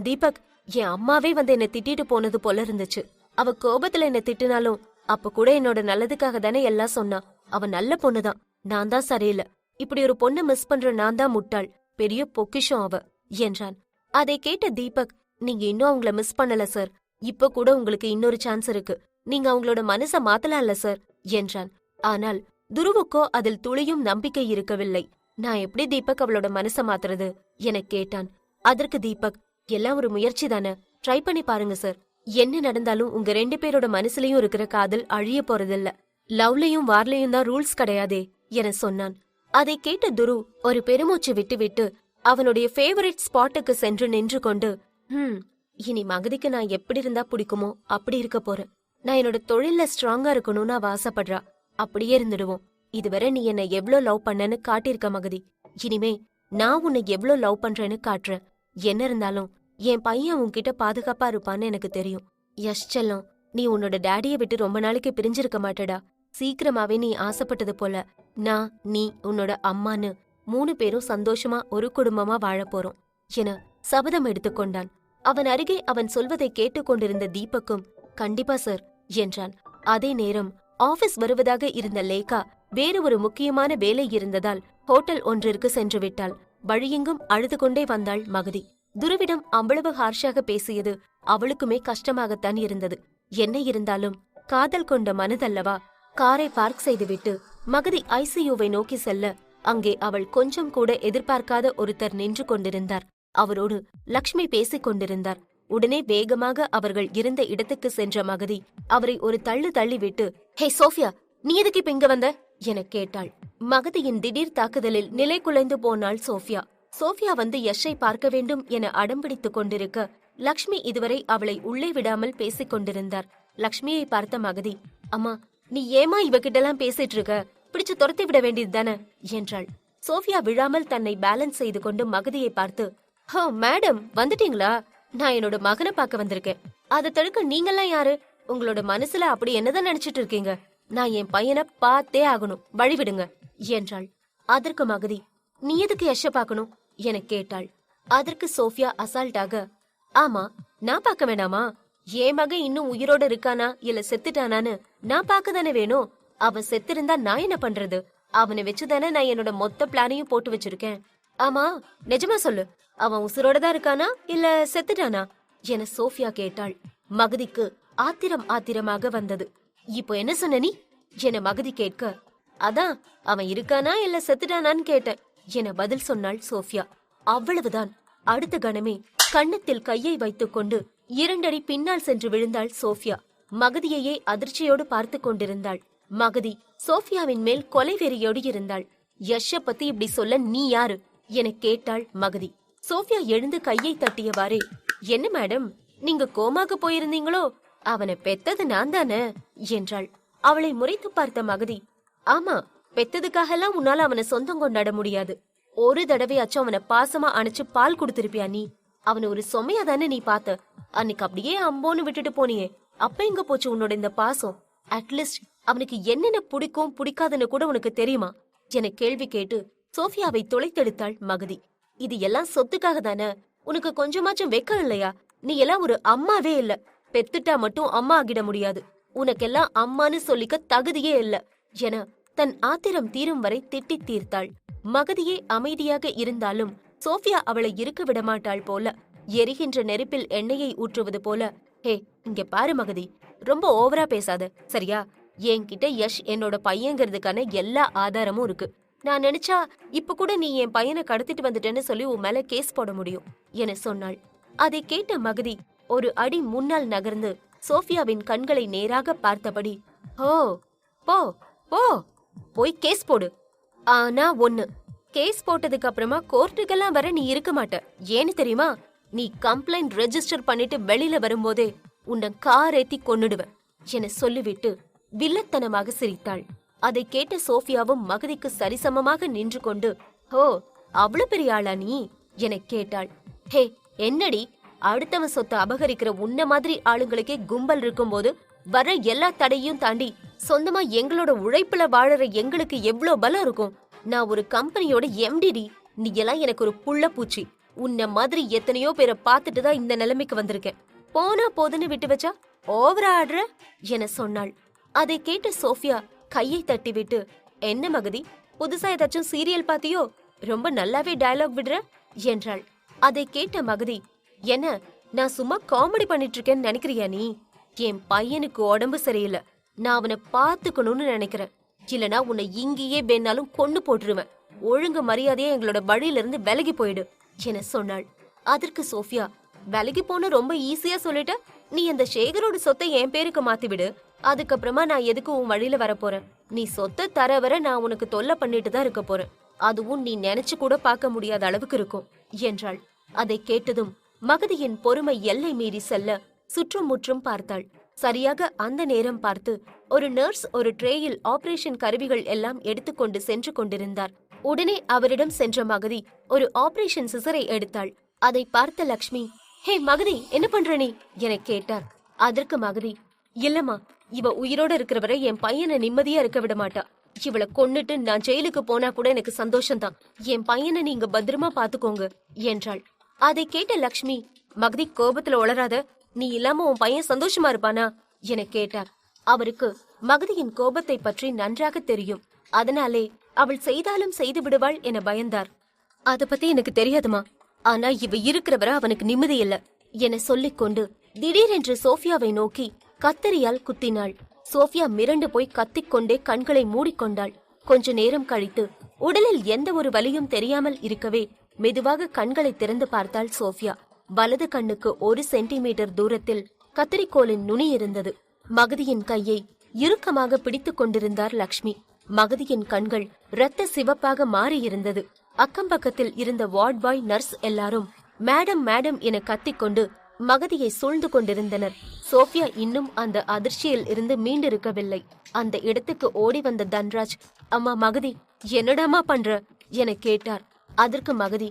தீபக், என் அம்மாவே வந்து என்னை திட்டிட்டு போனது போல இருந்துச்சு. அவ கோபத்துல என்ன திட்டினாலும் அப்ப கூட என்னோட நல்லதுக்காக தானே எல்லாம் சொன்னா. அவ நல்ல பொண்ணுதான், நான் தான் சரியில்லை. இப்படி ஒரு பொண்ணை மிஸ் பண்ற நான் தான் முட்டாள். பெரிய பொக்கிஷம் அவ என்றான். அதை கேட்ட தீபக், நீங்க இன்னும் அவங்கள மிஸ் பண்ணல சார். இப்ப கூட உங்களுக்கு இன்னொரு சான்ஸ் இருக்கு. நீங்க அவங்களோட மனச மாத்தலாம்ல சார் என்றான். ஆனால் துருவுக்கோ அதில் துளியும் நம்பிக்கை இருக்கவில்லை. நான் எப்படி தீபக் அவளோட மனச மாத்துறது என கேட்டான். அதற்கு தீபக், எல்லாம் ஒரு முயற்சி தானே, ட்ரை பண்ணி பாருங்க சார். என்ன நடந்தாலும் உங்க 2 பேரோட மனசுலயும் இருக்கிற காதல் அழிய போறதில்ல. லவ்லயும் வார்லயும் தான் ரூல்ஸ் கிடையாதே என சொன்னான். அதை கேட்ட துரு ஒரு பெருமூச்சு விட்டுவிட்டு அவனுடைய ஃபேவரட் ஸ்பாட்டுக்கு சென்று நின்று கொண்டு, இனி மகதிக்கு நான் எப்படி இருந்தா பிடிக்குமோ அப்படி இருக்க போறேன். நான் என்னோட தொழில்ல ஸ்ட்ராங்கா இருக்கணும்னு அவ ஆசைப்படுறா. அப்படியே இருந்துடுவோம். இதுவரை நீ என்னை எவ்ளோ லவ் பண்ணன்னு காட்டியிருக்க மகதி. இனிமே நான் உன்னை எவ்ளோ லவ் பண்றேன்னு காட்டுறேன். என்ன இருந்தாலும் என் பையன் உன்கிட்ட பாதுகாப்பா இருப்பான்னு எனக்கு தெரியும். யஷ் செல்லம், நீ உன்னோட டேடியை விட்டு ரொம்ப நாளைக்கு பிரிஞ்சிருக்க மாட்டடா. சீக்கிரமாவே நீ ஆசைப்பட்டது போல நான், நீ, உன்னோட அம்மான்னு 3 பேரும் சந்தோஷமா ஒரு குடும்பமா வாழப் போறோம் என சபதம் எடுத்துக்கொண்டான். அவன் அருகே அவன் சொல்வதை கேட்டுக்கொண்டிருந்த தீபக்கும் கண்டிப்பா சார் என்றான். அதே நேரம் ஆபீஸ் வருவதாக இருந்த லேகா வேறு ஒரு முக்கியமான வேலை இருந்ததால் ஹோட்டல் ஒன்றிற்கு சென்று விட்டாள். வழியெங்கும் அழுது கொண்டே வந்தாள் மகதி. துருவிடம் அவ்வளவு ஹார்ஷாக பேசியது அவளுக்குமே கஷ்டமாகத்தான் இருந்தது. என்ன இருந்தாலும் காதல் கொண்ட மனதல்லவா. காரை பார்க் செய்துவிட்டு மகதி ஐசியூவை நோக்கி செல்ல அங்கே அவள் கொஞ்சம் கூட எதிர்பார்க்காத ஒருத்தர் நின்று கொண்டிருந்தார். அவரோடு லக்ஷ்மி பேசிக் கொண்டிருந்தார். உடனே வேகமாக அவர்கள் இருந்த இடத்துக்கு சென்ற மகதி அவரை ஒரு தள்ளு தள்ளிவிட்டு, ஹே சோஃபியா, நீ எதுக்கு இப்ப இங்க வந்த என கேட்டாள். மகதியின் திடீர் தாக்குதலில் நிலை குலைந்து போனாள் சோஃபியா. சோஃபியா வந்து யஷை பார்க்க வேண்டும் என அடம்பிடித்துக் கொண்டிருக்க லக்ஷ்மி இதுவரை அவளை உள்ளே விடாமல் பேசிக் கொண்டிருந்தார். லக்ஷ்மியை பார்த்த மகதி, அம்மா, நீ ஏமா இவகிட்டெல்லாம் பேசிட்டு இருக்க? பிடிச்சு துரத்தி விட வேண்டியது தானே என்றாள். சோஃபியா விழாமல் தன்னை பேலன்ஸ் செய்து கொண்டு மகதியை பார்த்து, ஹோ மேடம், வந்துட்டீங்களா? நான் என்னோட மகனை பார்க்க வந்திருக்கேன். அதை தடுக்க நீங்கெல்லாம் யாரு? உங்களோட மனசுல அப்படி என்னதான் நினைச்சிட்டு இருக்கீங்க? நான் என் பையனை பார்த்தே ஆகணும், வழிவிடுங்க என்றாள். அதற்கு மகதி, நீ எதுக்கு யஷ பார்க்கணும் என கேட்டாள். அதற்கு சோஃபியா அசால்ட்டாக, ஆமா, நான் பார்க்க வேண்டாமா? என் மகன் இன்னும் உயிரோட இருக்கானா இல்ல செத்துட்டானான்னு நான் பார்க்க தானே வேணும். அவன் செத்திருந்தா நான் என்ன பண்றது? அவனை வச்சுதானே நான் என்னோட மொத்த பிளானையும் போட்டு வச்சிருக்கேன். ஆமா, நிஜமா சொல்லு, அவன் உசுரோட தான் இருக்கானா இல்ல செத்துட்டானா என சோஃபியா கேட்டாள். மகதிக்கு ஆத்திரமாக வந்தது. இப்போ என்ன சொன்ன நீ என மகதி கேட்க, அதான் அவன் இருக்கானா இல்ல செத்துட்டானான்னு கேட்டேன் என பதில் சொன்னாள் சோஃபியா. அவ்வளவுதான். அடுத்த கணமே கன்னத்தில் கையை வைத்துக் கொண்டு 2 அடி பின்னால் சென்று விழுந்தாள் சோஃபியா. மகதியையே அதிர்ச்சியோடு பார்த்து கொண்டிருந்தாள். மகதி சோஃபியாவின் மேல் கொலை வெறியோடு இருந்தாள். யஷ பத்தி இப்படி சொல்ல நீ யாரு என கேட்டாள் மகதி. சோஃபியா எழுந்து கையை தட்டியவாறே, என்ன மேடம், நீங்க கோமாக்கு போயிருந்தீங்களோ? அவனை பெத்தது நான் தானே என்றாள். அவளை முறைத்து பார்த்த மகதி, ஆமா, பெத்ததுக்காகலாம் உன்னால அவனை சொந்தம் கொண்டாட முடியாது. ஒரு தடவையாச்சும் அவனை பாசமா அணைச்சு பால் கொடுத்திருப்பியா நீ? அவனை ஒரு சொமையா தானே நீ பார்த்த. அன்னைக்கு அப்படியே அம்போன்னு விட்டுட்டு போனியே, அப்ப எங்க போச்சு உன்னோட இந்த பாசம்? அட்லீஸ்ட் அவனுக்கு என்னென்ன பிடிக்கும் பிடிக்காதுன்னு கூட உனக்கு தெரியுமா என கேள்வி கேட்டு சோஃபியாவை தொலைத்தெடுத்தாள் மகதி. இது எல்லாம் சொத்துக்காக தானே? உனக்கு கொஞ்சமாச்சும் வெக்கம் இல்லையா? நீ எல்லாம் ஒரு அம்மாவே இல்ல. பெத்துட்டா மட்டும் அம்மா ஆகிட முடியாது. உனக்கெல்லாம் அம்மான்னு சொல்லிக்க தகுதியே இல்ல என தன் ஆத்திரம் தீரும் வரை திட்டி தீர்த்தாள். மகதியே அமைதியாக இருந்தாலும் சோஃபியா அவளை இருக்க விடமாட்டாள் போல. எரிகின்ற நெருப்பில் எண்ணெயை ஊற்றுவது போல, ஹே, இங்க பாரு மகதி, ரொம்ப ஓவரா பேசாத சரியா? என்கிட்ட யஷ் என்னோட பையங்கிறதுக்கான எல்லா ஆதாரமும் இருக்கு. நான் நினைச்சா இப்ப கூட நீ என் பையனை கடத்திட்டு வந்துட்டேன்னு சொல்லி உன் மேல கேஸ் போட முடியும் என சொன்னாள். அதை கேட்ட மகதி ஒரு அடி முன்னால் நகர்ந்து சோஃபியாவின் கண்களை நேராக பார்த்தபடி, ஓ, போ போ, போய் கேஸ் போடு. ஆனா ஒண்ணு, கேஸ் போட்டதுக்கு அப்புறமா கோர்ட்டுக்கெல்லாம் வர நீ இருக்க மாட்ட. ஏன்னு தெரியுமா? நீ கம்ப்ளைண்ட் ரெஜிஸ்டர் பண்ணிட்டு வெளியில வரும்போதே உன்னை கார் ஏத்தி கொன்னுடுவ என சொல்லிவிட்டு வில்லத்தனமாக சிரித்தாள். அதை கேட்ட சோஃபியாவும் மகதிக்கு சரிசமமாக நின்று கொண்டு, ஓ, அவ்வளவு பெரிய ஆளா நீ என கேட்டாள். ஹே, என்னடி, அடுத்தவன் சொத்தை அபகரிக்கிற உன்ன மாதிரி ஆளுங்களுக்கே கும்பல் இருக்கும்போது வர எல்லா தடையும் தாண்டி சொந்தமா எங்களோட உழைப்புல வாழற எங்களுக்கு எவ்வளவு பலம் இருக்கும். நான் ஒரு கம்பெனியோட எம்டிடி. நீ எல்லாம் எனக்கு ஒரு புள்ள பூச்சி. உன்ன மாதிரி எத்தனையோ பேரை பார்த்துட்டு தான் இந்த நிலைமைக்கு வந்திருக்கேன். போனா போதுன்னு விட்டு வச்சா ஓவரா ஆடுற என சொன்னாள். அதை கேட்ட சோஃபியா கையை தட்டிவிட்டு, என்ன மகதி, புதுசா ஏதாச்சும் சீரியல் பாத்தியோ? ரொம்ப நல்லாவே டயலாக் விடுற என்றாள். அதை கேட்ட மகதி, என்ன, நான் சும்மா காமெடி பண்ணிட்டு இருக்கேன்னு நினைக்கிறியா நீ? என் பையனுக்கு உடம்பு சரியில்லை, நான் அவனை பாத்துக்கணும்னு நினைக்கிறேன். இல்லனா உன்னை இங்கேயே வேணாலும் கொண்டு போட்டுருவேன். ஒழுங்கு மரியாதையா எங்களோட வழியில இருந்து விலகி போயிடு என சொன்னாள். அதற்கு சோஃபியா, விலகி போன ரொம்ப ஈஸியா சொல்லிட்ட. நீ அந்த சேகரோட சொத்தை என் பேருக்கு மாத்தி விடு. அதுக்கப்புறமா நான் எதுக்கு உன் வழியில வரப்போறேன்? நீ சொத்தை தர வர நான் உனக்கு தொல்லை பண்ணிட்டு தான் இருக்க போறேன். அதுவும் நீ நினைச்சு கூட பார்க்க முடியாத அளவுக்கு இருக்கும் என்றாள். அதை கேட்டதும் மகதியின் பொறுமை எல்லை மீறி செல்ல சுற்றும் முற்றும் பார்த்தாள். சரியாக அந்த நேரம் பார்த்து ஒரு நர்ஸ் ஒரு ட்ரேயில் ஆபரேஷன் கருவிகள் எல்லாம் எடுத்துக்கொண்டு சென்று கொண்டிருந்தார். உடனே அவரிடம் சென்ற மகதி ஒரு ஆபரேஷன் சிசரை எடுத்தாள். அதை பார்த்த லக்ஷ்மி, ஹே மகதி, என்ன பண்ற நீ என கேட்டார். அதற்கு மகதி, இல்லம்மா, இவ உயிரோட இருக்கிறவரை என் பையனை நிம்மதியா இருக்க விட மாட்டா. இவளை கொன்னுட்டு நான் ஜெயிலுக்கு போனா கூட எனக்கு சந்தோஷம்தான். என் பையனை நீங்க பத்திரமா பாத்துக்கோங்க என்றாள். அதை கேட்ட லக்ஷ்மி, மகதி கோபத்துல உளராத, நீ இல்லாம உன் பையன் சந்தோஷமா இருப்பானா என கேட்டார். அவருக்கு மகதியின் கோபத்தை பற்றி நன்றாக தெரியும். அதனாலே அவள் செய்தாலும் செய்து விடுவாள் என பயந்தார். அத பத்தி எனக்கு தெரியாதுமா, ஆனா இவ இருக்கிறவரை அவனுக்கு நிம்மதி இல்ல என சொல்லிக்கொண்டு திடீரென்று சோஃபியாவை நோக்கி கத்தரியால் குத்தினாள். சோஃபியா மிரண்டு போய் கத்திக்கொண்டே கண்களை மூடிக்கொண்டாள். கொஞ்ச நேரம் கழித்து உடலில் எந்த ஒரு வலியும் தெரியாமல் இருக்கவே மெதுவாக கண்களை திறந்து பார்த்தாள் சோஃபியா. வலது கண்ணுக்கு 1 சென்டிமீட்டர் தூரத்தில் கத்தரிக்கோலின் நுனி இருந்தது. மகதியின் கையை இறுக்கமாக பிடித்துக் கொண்டிருந்தார் லக்ஷ்மி. மகதியின் கண்கள் இரத்த சிவப்பாக மாறியிருந்தது. அக்கம் பக்கத்தில் இருந்த வார்ட் பாய், நர்ஸ் எல்லாரும் மேடம் மேடம் என கத்திக்கொண்டு மகதியை சூழ்ந்து கொண்டிருந்தனர். சோஃபியா இன்னும் அந்த அதிர்ச்சியில் இருந்து மீண்டிருக்கவில்லை. அந்த இடத்துக்கு ஓடி வந்த தன்ராஜ், அம்மா மகதி, என்னடாமா பண்ற என கேட்டார். அதற்கு மகதி,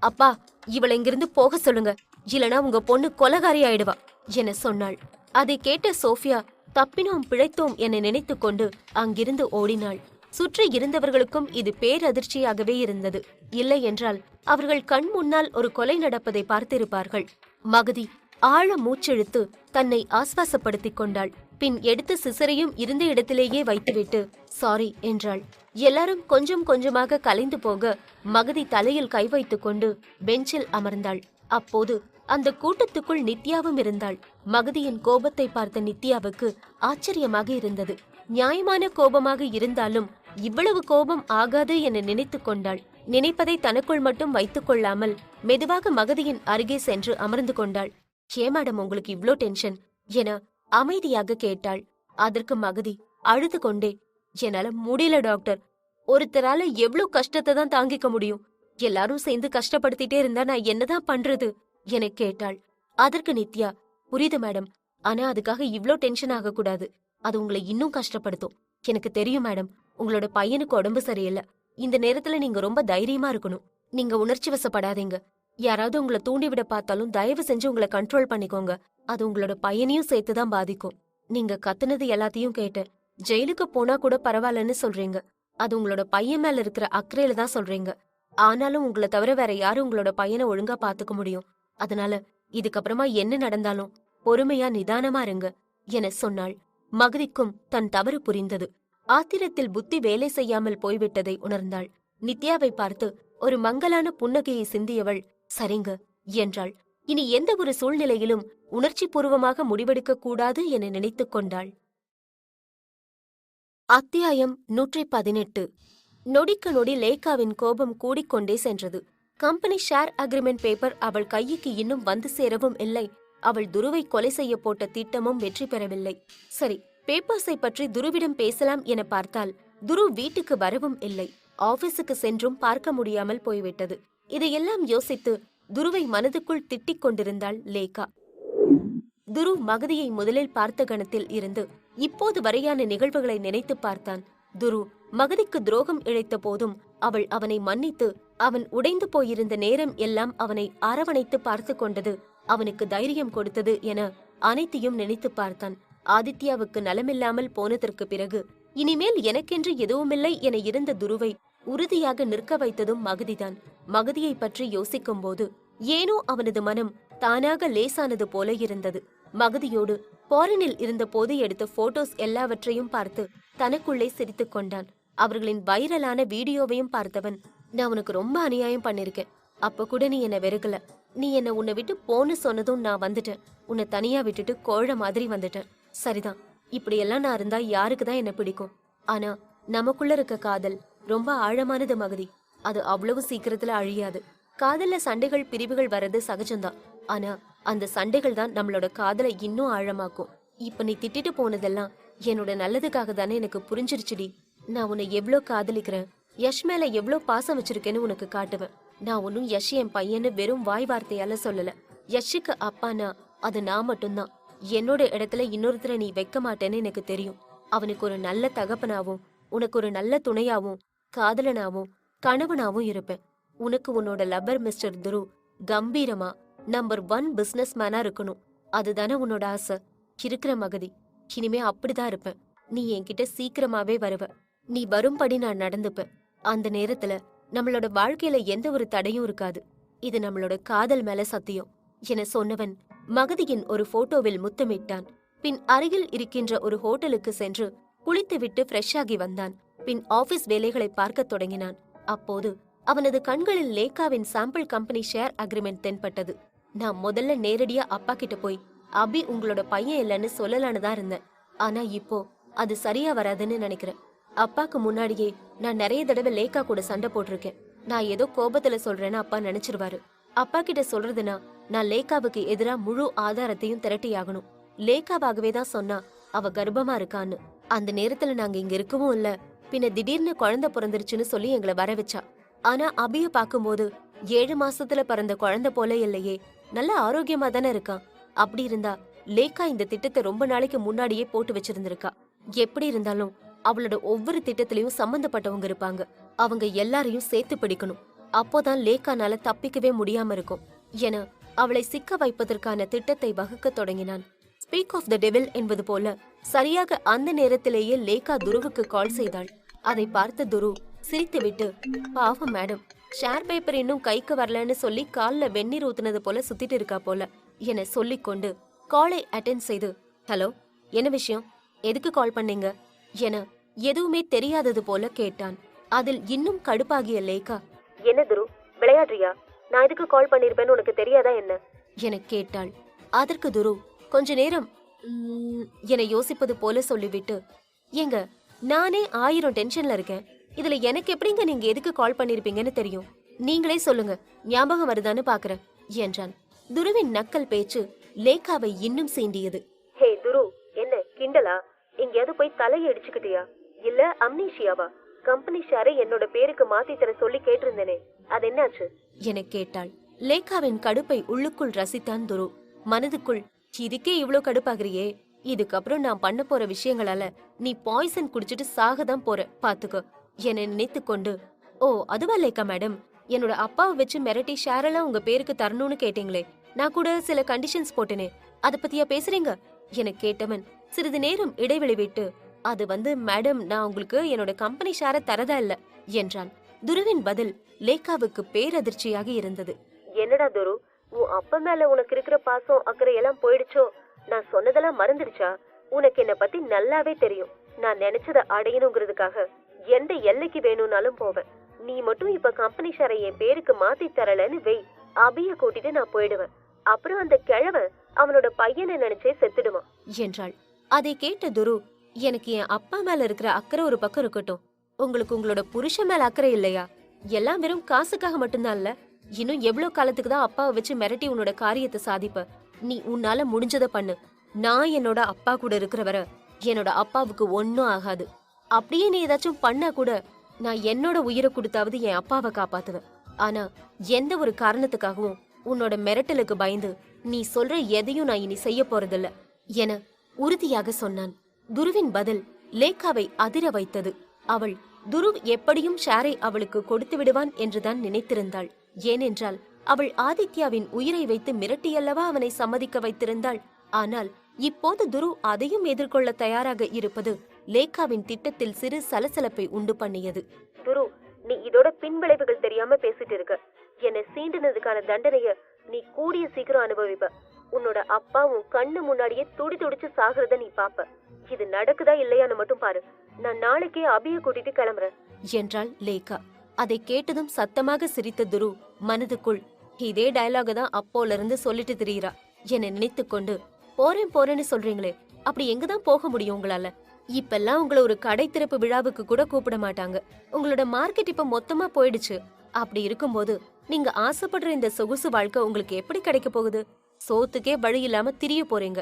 அப்பா, இவளை இங்கிருந்து போக சொல்லுங்க, இல்லனா உங்க பொண்ணு கொலகாரி ஆயிடுவா என சொன்னாள். அதை கேட்ட சோஃபியா தப்பினோம் பிழைத்தோம் என நினைத்து கொண்டு அங்கிருந்து ஓடினாள். சுற்றி இருந்தவர்களுக்கும் இது பேரதிர்ச்சியாகவே இருந்தது. இல்லை என்றால் அவர்கள் கண் முன்னால் ஒரு கொலை நடப்பதை பார்த்திருப்பார்கள். மகதி ஆழ மூச்செழுத்து தன்னை ஆஸ்வாசப்படுத்திக் கொண்டாள். பின் எடுத்து சிசரையும் இருந்த இடத்திலேயே வைத்துவிட்டு சாரி என்றாள். எல்லாரும் கொஞ்சம் கொஞ்சமாக கலைந்து போக மகதி தலையில் கை வைத்துக் கொண்டு பெஞ்சில் அமர்ந்தாள். அப்போது அந்த கூட்டத்துக்குள் நித்யாவும் இருந்தாள். மகதியின் கோபத்தை பார்த்த நித்யாவுக்கு ஆச்சரியமாக இருந்தது. நியாயமான கோபமாக இருந்தாலும் இவ்வளவு கோபம் ஆகாது என நினைத்து கொண்டாள். நினைப்பதை தனக்குள் மட்டும் வைத்துக் கொள்ளாமல் மெதுவாக மகதியின் அருகே சென்று அமர்ந்து கொண்டாள். ஏ மேடம், உங்களுக்கு இவ்ளோ டென்ஷன் என அமைதியாக கேட்டாள். அதற்கு மகதி அழுது கொண்டே, என்னால முடியல டாக்டர், ஒருத்தரால எவ்வளவு கஷ்டத்தை தான் தாங்கிக்க முடியும், எல்லாரும் சேர்ந்து கஷ்டப்படுத்திட்டே இருந்தா நான் என்னதான் பண்றது என கேட்டாள். அதற்கு நித்யா, புரியுது மேடம், ஆனா அதுக்காக இவ்ளோ டென்ஷன் ஆக கூடாது, அது உங்களை இன்னும் கஷ்டப்படுத்தும். எனக்கு தெரியும் மேடம், உங்களோட பையனுக்கு உடம்பு சரியில்லை, இந்த நேரத்துல நீங்க ரொம்ப தைரியமா இருக்கணும். நீங்க உணர்ச்சி வசப்படாதீங்க. யாராவது உங்களை தூண்டிவிட பார்த்தாலும் தயவு செஞ்சு உங்களை கண்ட்ரோல் பண்ணிக்கோங்க. அது உங்களோட பையனையும் சேர்த்துதான் பாதிக்கும். நீங்க கத்துனது எல்லாத்தையும் கேட்டு ஜெயிலுக்கு போனா கூட பரவாயில்லன்னு சொல்றீங்க. அது உங்களோட பையன் மேல இருக்கிற அக்கறையில தான் சொல்றீங்க. ஆனாலும் உங்களை தவிர வேற யாரும் உங்களோட பையனை ஒழுங்கா பாத்துக்க முடியும். அதனால இதுக்கப்புறமா என்ன நடந்தாலும் பொறுமையா நிதானமா இருங்க என சொன்னாள். மகதிக்கும் தன் தவறு புரிந்தது. ஆத்திரத்தில் புத்தி வேலை செய்யாமல் போய்விட்டதை உணர்ந்தாள். நித்யாவை பார்த்து ஒரு மங்கலான புன்னகையை சிந்தியவள் சரிங்க என்றாள். இனி எந்த ஒரு சூழ்நிலையிலும் உணர்ச்சி பூர்வமாக முடிவெடுக்க கூடாது என நினைத்துக் கொண்டாள். அத்தியாயம் 118. நொடிக்கு நொடி லேகாவின் கோபம் கூடிக்கொண்டே சென்றது. கம்பெனி ஷேர் அக்ரிமெண்ட் பேப்பர் அவள் கைக்கு இன்னும் வந்து சேரவும் இல்லை. அவள் துருவை கொலை செய்ய போட்ட திட்டமும் வெற்றி பெறவில்லை. சரி, பேப்பர்ஸை பற்றி துருவிடம் பேசலாம் என பார்த்தால் துரு வீட்டுக்கு வரவும் இல்லை. ஆபீஸுக்கு சென்றும் பார்க்க முடியாமல் போய்விட்டது. இதையெல்லாம் யோசித்து துருவை மனதுக்குள் திட்டிக் கொண்டிருந்தாள் லேகா. துரு மகதியை முதலில் பார்த்த கணத்தில் இருந்து இப்போது வரையான நிகழ்வுகளை நினைத்து பார்த்தான். துரு மகதிக்கு துரோகம் இழைத்த போதும் அவள் அவனை மன்னித்து அவன் உடைந்து போயிருந்த நேரம் எல்லாம் அவனை அரவணைத்து பார்த்து கொண்டது அவனுக்கு தைரியம் கொடுத்தது என அனைத்தையும் நினைத்து பார்த்தான். ஆதித்யாவுக்கு நலமில்லாமல் போனதற்கு பிறகு இனிமேல் எனக்கென்று எதுவுமில்லை என இருந்த துருவை உறுதியாக நிற்க வைத்ததும் மகதிதான். மகதியை பற்றி யோசிக்கும் போது ஏனோ அவனது மனம் தானாக லேசானது போல இருந்தது. மகதியோடு ஃபாரினில் இருந்த போது எடுத்த போட்டோஸ் எல்லாவற்றையும் பார்த்து தனக்குள்ளே சிரித்துக் கொண்டான். அவர்களின் வைரலான வீடியோவையும் பார்த்தவன், நான் உனக்கு ரொம்ப அநியாயம் பண்ணிருக்கேன், அப்ப கூட நீ என்ன வெறுக்கல, நீ என்ன உன்னை விட்டு போன்னு சொன்னதும் நான் வந்துட்டேன், உன்னை தனியா விட்டுட்டு கோழ மாதிரி வந்துட்டேன். சரிதான், இப்படியெல்லாம் நான் இருந்தா யாருக்குதான் என்ன பிடிக்கும்? ஆனா நமக்குள்ள இருக்க காதல் ரொம்ப ஆழமானது மகதி, அது அவ்வளவு சீக்கிரத்துல அழியாது. காதல்ல சண்டைகள் பிரிவுகள் வர்றது சகஜம்தான், ஆனா அந்த சண்டைகள் தான் நம்மளோட காதலை இன்னும் ஆழமாக்கும். இப்ப நீ திட்டிட்டு போனதெல்லாம் என்னோட நல்லதுக்காக தானே எனக்கு புரிஞ்சிருச்சுடி. நான் உன்னை எவ்வளோ காதலிக்கிறேன், யஷ் மேல எவ்வளோ பாசம் வச்சிருக்கேன்னு உனக்கு காட்டுவேன். நான் ஒன்னும் யஷ் என் பையன்னு வெறும் வாய் வார்த்தையால சொல்லல. யஷுக்கு அப்பானா அது நான் மட்டும்தான். என்னோட இடத்துல இன்னொருத்தரை நீ வைக்க மாட்டேன்னு எனக்கு தெரியும். அவனுக்கு ஒரு நல்ல தகப்பனாவும் உனக்கு ஒரு நல்ல துணையாவும் காதலனாவும் கணவனாவும் இருப்பேன். உனக்கு உன்னோட லவ்வர் மிஸ்டர் துரு கம்பீரமா நம்பர் 1 பிசினஸ் மேனா இருக்கணும், அதுதானே உன்னோட ஆசை? இருக்கிற மகதி, இனிமே அப்படிதான் இருப்பேன். நீ என்கிட்ட சீக்கிரமாவே வருவ. நீ வரும்படி நான் நடந்துப்பேன். அந்த நேரத்துல நம்மளோட வாழ்க்கையில எந்த ஒரு தடையும் இருக்காது. இது நம்மளோட காதல் மேல சத்தியம் என சொன்னவன் மகதியின் ஒரு போட்டோவில் முத்தமிட்டான். பின் அருகில் இருக்கின்ற ஒரு ஹோட்டலுக்கு சென்று குளித்துவிட்டு ஃப்ரெஷ் ஆகி வந்தான். பின் ஆபீஸ் வேலைகளை பார்க்கத் தொடங்கினான். அப்போது அவனது கண்களில் லேகாவின் சாம்பிள் கம்பெனி ஷேர் அக்ரிமெண்ட் தென்பட்டது. நான் முதல்ல நேரடியா அப்பா கிட்ட போய் அபி உங்களோட பையன் இல்லைன்னு சொல்லலான்னு தான் இருந்தேன். ஆனா இப்போ அது சரியா வராதுன்னு நினைக்கிறேன். அப்பாக்கு முன்னாடியே நான் நிறைய தடவை லேகா கூட சண்டை போட்டிருக்கேன். நான் ஏதோ கோபத்துல சொல்றேன்னு அப்பா நினைச்சிருவாரு. அப்பா கிட்ட சொல்றதுன்னா நான் லேகாவுக்கு எதிரா முழு ஆதாரத்தையும் திரட்டியாகணும். லேகாவாகவே தான் சொன்னா அவ கர்ப்பமா இருக்கான்னு. அந்த நேரத்துல நாங்க இங்க இருக்கவும் இல்ல. பின்ன திடீர்னு குழந்தை பிறந்துருச்சுன்னு சொல்லி எங்களை வர வச்சா. ஆனா அபிய பாக்கும்போது 7 மாசத்துல பிறந்த குழந்தை போல இல்லையே, நல்ல ஆரோக்கியமா தானே இருக்கான். அப்படி இருந்தா லேகா இந்த திட்டத்தை ரொம்ப நாளைக்கு முன்னாடியே போட்டு வச்சிருந்திருக்கா. எப்படி இருந்தாலும் அவளோட ஒவ்வொரு திட்டத்திலயும் சம்பந்தப்பட்டவங்க இருப்பாங்க. அவங்க எல்லாரையும் சேர்த்து பிடிக்கணும். அப்போதான் லேகானால தப்பிக்கவே முடியாம இருக்கும் என அவளை சிக்க வைப்பதற்கான திட்டத்தை வகுக்க தொடங்கினான். ஸ்பீக் ஆஃப் த டெவில் என்பது போல சரியாக அந்த நேரத்திலேயே லேகா துருவுக்கு கால் செய்தாள். அதை பார்த்த துரு சிரித்துவிட்டு, பாவம் மேடம், ஷேர் பேப்பர் இன்னும் கைக்கு வரலன்னு சொல்லி கால்ல வெந்நீர் ஊத்துனது போல சுத்திட்டு இருக்கா போல என சொல்லிக்கொண்டு காலை அட்டென்ட் செய்து, ஹலோ, என்ன விஷயம், எதுக்கு கால் பண்ணீங்க என எதுவுமே தெரியாதது போல கேட்டான். அதில் இன்னும் கடுப்பாகிய லேகா, என்ன துரு, விளையாடுறியா? நான் எதுக்கு கால் பண்ணிருப்பேன்னு உனக்கு தெரியாதா என்ன என கேட்டாள். அதற்கு துரு கொஞ்ச நேரம் என யோசிப்பது போல சொல்லிவிட்டு, ஏங்க, நானே 1000 டென்ஷன்ல இருக்கேன். இதுல எனக்கு எப்படிங்க நீங்க எதுக்கு கால் பண்ணிருப்பீங்கன்னு தெரியும்? நீங்களே சொல்லுங்க, ஞாபகம் வருதான்னு பாக்குறேன் என்றான். துருவின் நக்கல் பேச்சு லேகாவை இன்னும் சீண்டியது. ஹே துரு, என்ன கிண்டலா? எங்கேயாவது போய் தலையை அடிச்சுக்கிட்டியா? இல்ல அம்னீஷியாவா? கம்பெனி ஷேரை என்னோட பேருக்கு மாத்தி தர சொல்லி கேட்டிருந்தேனே, அது என்னாச்சு என கேட்டாள். லேகாவின் கடுப்பை உள்ளுக்குள் ரசித்தான் துரு. மனதுக்குள், இதுக்கே இவ்ளோ கடுப்பாகிறியே, இதுக்கப்புறம் நான் பண்ண போற விஷயங்களால நீ பாய்சன் குடிச்சிட்டு சாகதான் போற பாத்துக்க என நினைத்து கொண்டு, ஓ அதுவா லேகா மேடம், என்னோட அப்பாவை வச்சு மிரட்டி ஷேரெல்லாம் உங்க பேருக்கு தரணும்னு கேட்டீங்களே, நான் கூட சில கண்டிஷன்ஸ் போட்டேனே, அத பத்தியா பேசுறீங்க என கேட்டவன் சிறிது நேரம் இடைவெளி விட்டு, அது மேடம், நான் உங்களுக்கு என்னோட கம்பெனி ஷேரை தரதா இல்ல என்றான். துருவின் பதில் லேகாவுக்கு பேரதிர்ச்சியாக இருந்தது. என்னடா துரு, உன் அப்பா மேல உனக்கு இருக்கிற பாசம் அக்கறை எல்லாம் போயிடுச்சோ? நான் சொன்னதெல்லாம் மறந்துடுச்சா? உனக்கு என்ன பத்தி நல்லாவே தெரியும். நான் நினைச்சத அடையணுங்கிறதுக்காக எந்த எல்லைக்கு வேணும்னாலும் போவேன். நீ மட்டும் இப்ப கம்பெனி ஷேரை என் பேருக்கு மாத்தி தரலன்னு வெய், அபிய கூட்டிட்டு நான் போயிடுவேன். அப்புறம் அந்த கிழவன் அவனோட பையனை நினைச்சே செத்துடுவான் என்றாள். அதை கேட்ட துரு, எனக்கு என் அப்பா மேல இருக்கிற அக்கறை ஒரு பக்கம் இருக்கட்டும், உங்களுக்கு உங்களோட புருஷன் மேல அக்கறை இல்லையா? எல்லாம் வெறும் காசுக்காக மட்டும்தான்ல. இன்னும் எவ்வளவு காலத்துக்கு தான் அப்பாவை வச்சு மிரட்டி உன்னோட காரியத்தை சாதிப்ப? நீ உன்னால முடிஞ்சத பண்ணு. நான் என்னோட அப்பா கூட இருக்கிறவரை என்னோட அப்பாவுக்கு ஒன்னும் ஆகாது. அப்படியே நீ ஏதாச்சும் பண்ணா கூட நான் என்னோட உயிரை கொடுத்தாவது என் அப்பாவை காப்பாத்துவேன். ஆனா எந்த ஒரு காரணத்துக்காகவும் உன்னோட மிரட்டலுக்கு பயந்து நீ சொல்ற எதையும் நான் இனி செய்ய போறதில்ல என உறுதியாக சொன்னான். துருவின் பதில் லேகாவை அதிர வைத்தது. அவள் துருவ் எப்படியும் ஷேரை அவளுக்கு கொடுத்து விடுவான் என்றுதான் நினைத்திருந்தாள். ஏனென்றால் அவள் ஆதித்யாவின் உயிரை வைத்து மிரட்டியல்லவா அவனை சம்மதிக்க வைத்திருந்தாள். ஆனால் இப்போது துரு அதையும் எதிர்கொள்ள தயாராக இருப்பது லேகாவின் திட்டத்தில் சிறு சலசலப்பை உண்டு பண்ணியது. துரு, நீ இதோட பின்விளைவுகள் தெரியாம பேசிட்டு இருக்க. என்னை சீண்டினதுக்கான தண்டனைய நீ கூடிய சீக்கிரம் அனுபவிப்ப. உன்னோட அப்பா உன் கண்ணு முன்னாடியே துடி துடிச்சு சாகிறத நீ பாப்ப. இது நடக்குதா இல்லையான்னு மட்டும் பாரு. நான் நாளைக்கே அபிய கூட்டிட்டு கிளம்புறேன் என்றாள் லேகா. அதை கேட்டதும் சத்தமாக சிரித்த துரு மனதுக்குள், இதே டயலாக தான் அப்போல இருந்து சொல்லிட்டு திரியிறா என நினைத்து கொண்டு, போறேன் போறேன்னு சொல்றீங்களே, அப்படி எங்கதான் போக முடியும் உங்களால? இப்பெல்லாம் உங்களை ஒரு கடை திறப்பு விழாவுக்கு கூட கூப்பிட மாட்டாங்க. உங்களோட மார்க்கெட் இப்ப மொத்தமா போயிடுச்சு. அப்படி இருக்கும்போது நீங்க ஆசைப்படுற இந்த சொகுசு வாழ்க்கை உங்களுக்கு எப்படி கிடைக்க போகுது? சோத்துக்கே வழி இல்லாம திரிய போறீங்க.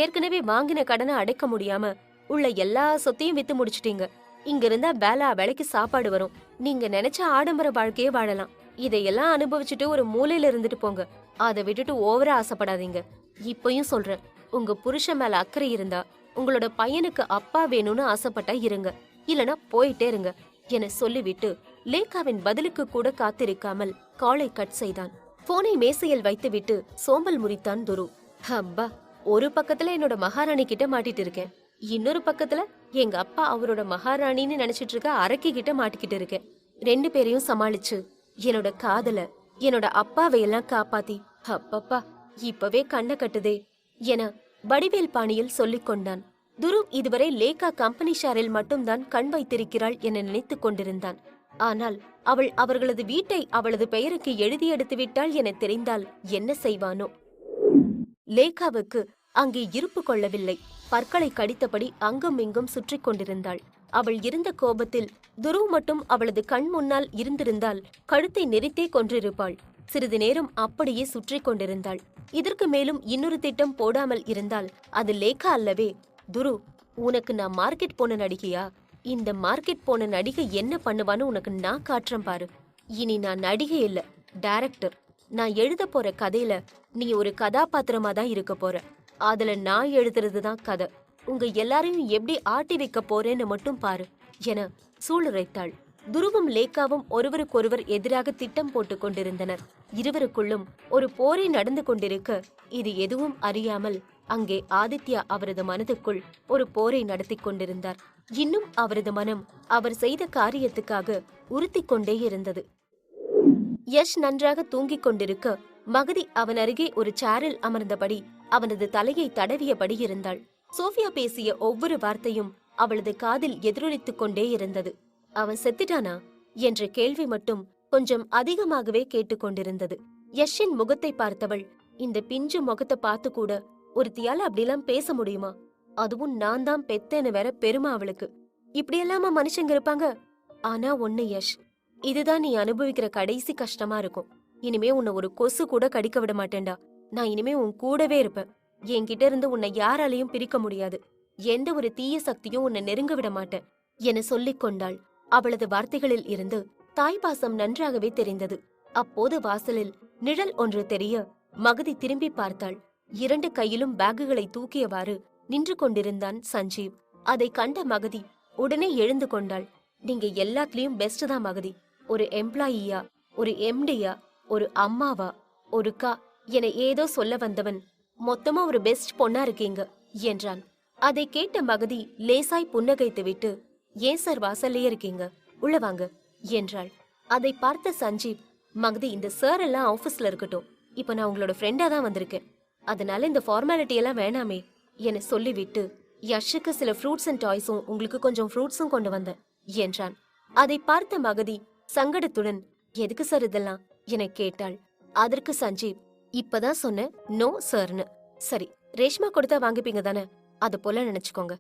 ஏற்கனவே வாங்கின கடனை அடைக்க முடியாம உள்ள எல்லா சொத்தையும் வித்து முடிச்சிட்டீங்க. இங்க இருந்தா வேலை வேலைக்கு சாப்பாடு வரும். நீங்க நினைச்ச ஆடம்பர வாழ்க்கையே வாழலாம். இதையெல்லாம் அனுபவிச்சுட்டு ஒரு மூலையில இருந்துட்டு போங்க. அதை விட்டுட்டு ஓவரா ஆசைப்படாதீங்க. இப்பயும் சொல்றேன், உங்க புருஷன் மேல அக்கறை இருந்தா உங்களோட பையனுக்கு அப்பா வேணும்னு ஆசைப்பட்டா இருங்க, இல்லனா போயிட்டே இருங்க என சொல்லிவிட்டு லேகாவின் பதிலுக்கு கூட காத்திருக்காமல் காலை கட் செய்தான். போனை மேசையில் வைத்துவிட்டு சோம்பல் முறித்தான் துரு. அப்பா, ஒரு பக்கத்துல என்னோட மகாராணி கிட்ட மாட்டிட்டு இருக்கேன், இன்னொரு பக்கத்துல எங்க அப்பா அவரோட மகாராணின்னு நினைச்சிட்டு இருக்க அரக்கி கிட்ட மாட்டிக்கிட்டு இருக்கேன். 2 பேரையும் சமாளிச்சு என்னோட காதல, என்னோட அப்பாவையெல்லாம் காப்பாத்தி, அப்பப்பா இப்பவே கண்ண கட்டுதே என வடிவேல் பாணியில் சொல்லிக் கொண்டான். துருவ் இதுவரை லேகா கம்பெனி ஷேரில் மட்டும்தான் கண் வைத்திருக்கிறாள் என நினைத்துக் கொண்டிருந்தான். ஆனால் அவள் அவர்களது வீட்டை அவளது பெயருக்கு எழுதி எடுத்து விட்டாள் என தெரிந்தால் என்ன செய்வானோ? லேகாவுக்கு அங்கே இருப்பு கொள்ளவில்லை. பற்களை கடித்தபடி அங்கும் இங்கும் சுற்றி கொண்டிருந்தாள். அவள் இருந்த கோபத்தில் துருவ் மட்டும் அவளது கண் முன்னால் இருந்திருந்தால் கழுத்தை நெரித்தே கொன்றிருப்பாள். சிறிது நேரம் அப்படியே சுற்றி கொண்டிருந்தாள். இதற்கு மேலும் இன்னொரு திட்டம் போடாமல் இருந்தால் அது லேகா அல்லவே. துருவ், உனக்கு நான் மார்க்கெட் போன நடிகையா? இந்த மார்க்கெட் போன நடிகை என்ன பண்ணுவான்னு உனக்கு நான் காட்டுறேன் பாரு. இனி நான் நடிகை இல்ல, டைரக்டர். நான் எழுத போற கதையில நீ ஒரு கதாபாத்திரமா தான் இருக்க போற. அதுல நான் எழுதுறதுதான் கதை. உங்க எல்லாரையும் எப்படி ஆட்டி வைக்க போறேன்னு மட்டும் பாரு என சூளுரைத்தாள். துருவும் லேகாவும் ஒருவருக்கொருவர் எதிராக திட்டம் போட்டுக் கொண்டிருந்தனர். இருவருக்குள்ளும் ஒரு போரே நடந்து கொண்டிருக்க இது எதுவும் அறியாமல் அங்கே ஆதித்யா அவரது மனதுக்குள் ஒரு போரை நடத்தி கொண்டிருந்தார். இன்னும் அவரது மனம் அவர் செய்த காரியத்துக்காக உறுத்திக் கொண்டே இருந்தது. யஷ் நன்றாக தூங்கிக் கொண்டிருக்க மகதி அவன் அருகே ஒரு சேரில் அமர்ந்தபடி அவனது தலையை தடவியபடி இருந்தாள். சோஃபியா பேசிய ஒவ்வொரு வார்த்தையும் அவளது காதில் எதிரொலித்துக் கொண்டே இருந்தது. அவன் செத்துட்டானா என்ற கேள்வி மட்டும் கொஞ்சம் அதிகமாகவே கேட்டுக்கொண்டிருந்தது. யஷின் முகத்தை பார்த்தவள், இந்த பிஞ்சு முகத்தை பார்த்து கூட ஒருத்தியால அப்படிலாம் பேச முடியுமா? அதுவும் நான் தான் பெத்தேன்னு வேற பெருமை அவளுக்கு. இப்படியெல்லாமா மனுஷங்க இருப்பாங்க? ஆனா ஒண்ணு யஷ், இதுதான் நீ அனுபவிக்கிற கடைசி கஷ்டமா இருக்கும். இனிமே உன்னை ஒரு கொசு கூட கடிக்க விட மாட்டேன்டா. நான் இனிமே உன் கூடவே இருப்பேன். என்கிட்ட இருந்து உன்னை யாராலையும் பிரிக்க முடியாது. எந்த ஒரு தீய சக்தியும் உன்னை நெருங்க விட மாட்டேன் என சொல்லிக் கொண்டாள். அவளது வார்த்தைகளில் இருந்து தாய்பாசம் நன்றாகவே தெரிந்தது. அப்போது வாசலில் நிழல் ஒன்று தெரிய மகதி திரும்பி பார்த்தாள். 2 கையிலும் பேக்குகளை தூக்கியவாறு நின்று கொண்டிருந்தான் சஞ்சீவ். அதை கண்ட மகதி உடனே எழுந்து கொண்டாள். நீங்க எல்லாத்துலயும் பெஸ்ட் தான் மகதி. ஒரு எம்ப்ளாயியா, ஒரு எம்டியா, ஒரு அம்மாவா, ஒரு என ஏதோ சொல்ல வந்தவன் மொத்தமா ஒரு பெஸ்ட் பொண்ணா இருக்கீங்க என்றான். அதை கேட்ட மகதி லேசாய் புன்னகைத்துவிட்டு, ஏன் சார் வாசல்லையே இருக்கீங்க, உள்ள வாங்க என்றாள். அதை பார்த்த சஞ்சீவ், மகதி இந்த சார் எல்லாம் ஆபீஸ்ல இருக்கட்டும், இப்ப நான் உங்களோட ஃப்ரெண்டா தான் வந்திருக்கேன், அதனால இந்த ஃபார்மாலிட்டி எல்லாம் வேணாமே என சொல்லிவிட்டு, யஷுக்கு சில ஃப்ரூட்ஸ் அண்ட் டாய்ஸும் உங்களுக்கு கொஞ்சம் ஃப்ரூட்ஸும் கொண்டு வந்தேன் என்றான். அதை பார்த்த மகதி சங்கடத்துடன், எதுக்கு சார் இதெல்லாம் என கேட்டாள். அதற்கு சஞ்சீவ், இப்பதான் சொன்ன நோ சார்னு. சரி, ரேஷ்மா கொடுத்தா வாங்கிப்பீங்க தானே, அது போல நினைச்சுக்கோங்க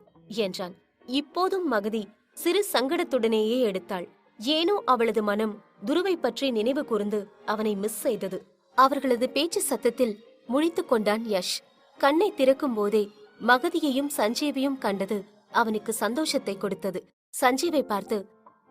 என்றான். இப்போதும் மகதி சிறு சங்கடத்துடனேயே எடுத்தாள். ஏனோ அவளது மனம் துருவை பற்றி நினைவு கூர்ந்து அவனை மிஸ் செய்தது. அவர்களது பேச்சு சத்தத்தில் முழித்துக் கொண்டான் யஷ். கண்ணை திறக்கும் போதே மகதியையும் சஞ்சீவையும் கண்டது அவனுக்கு சந்தோஷத்தை கொடுத்தது. சஞ்சீவை பார்த்து,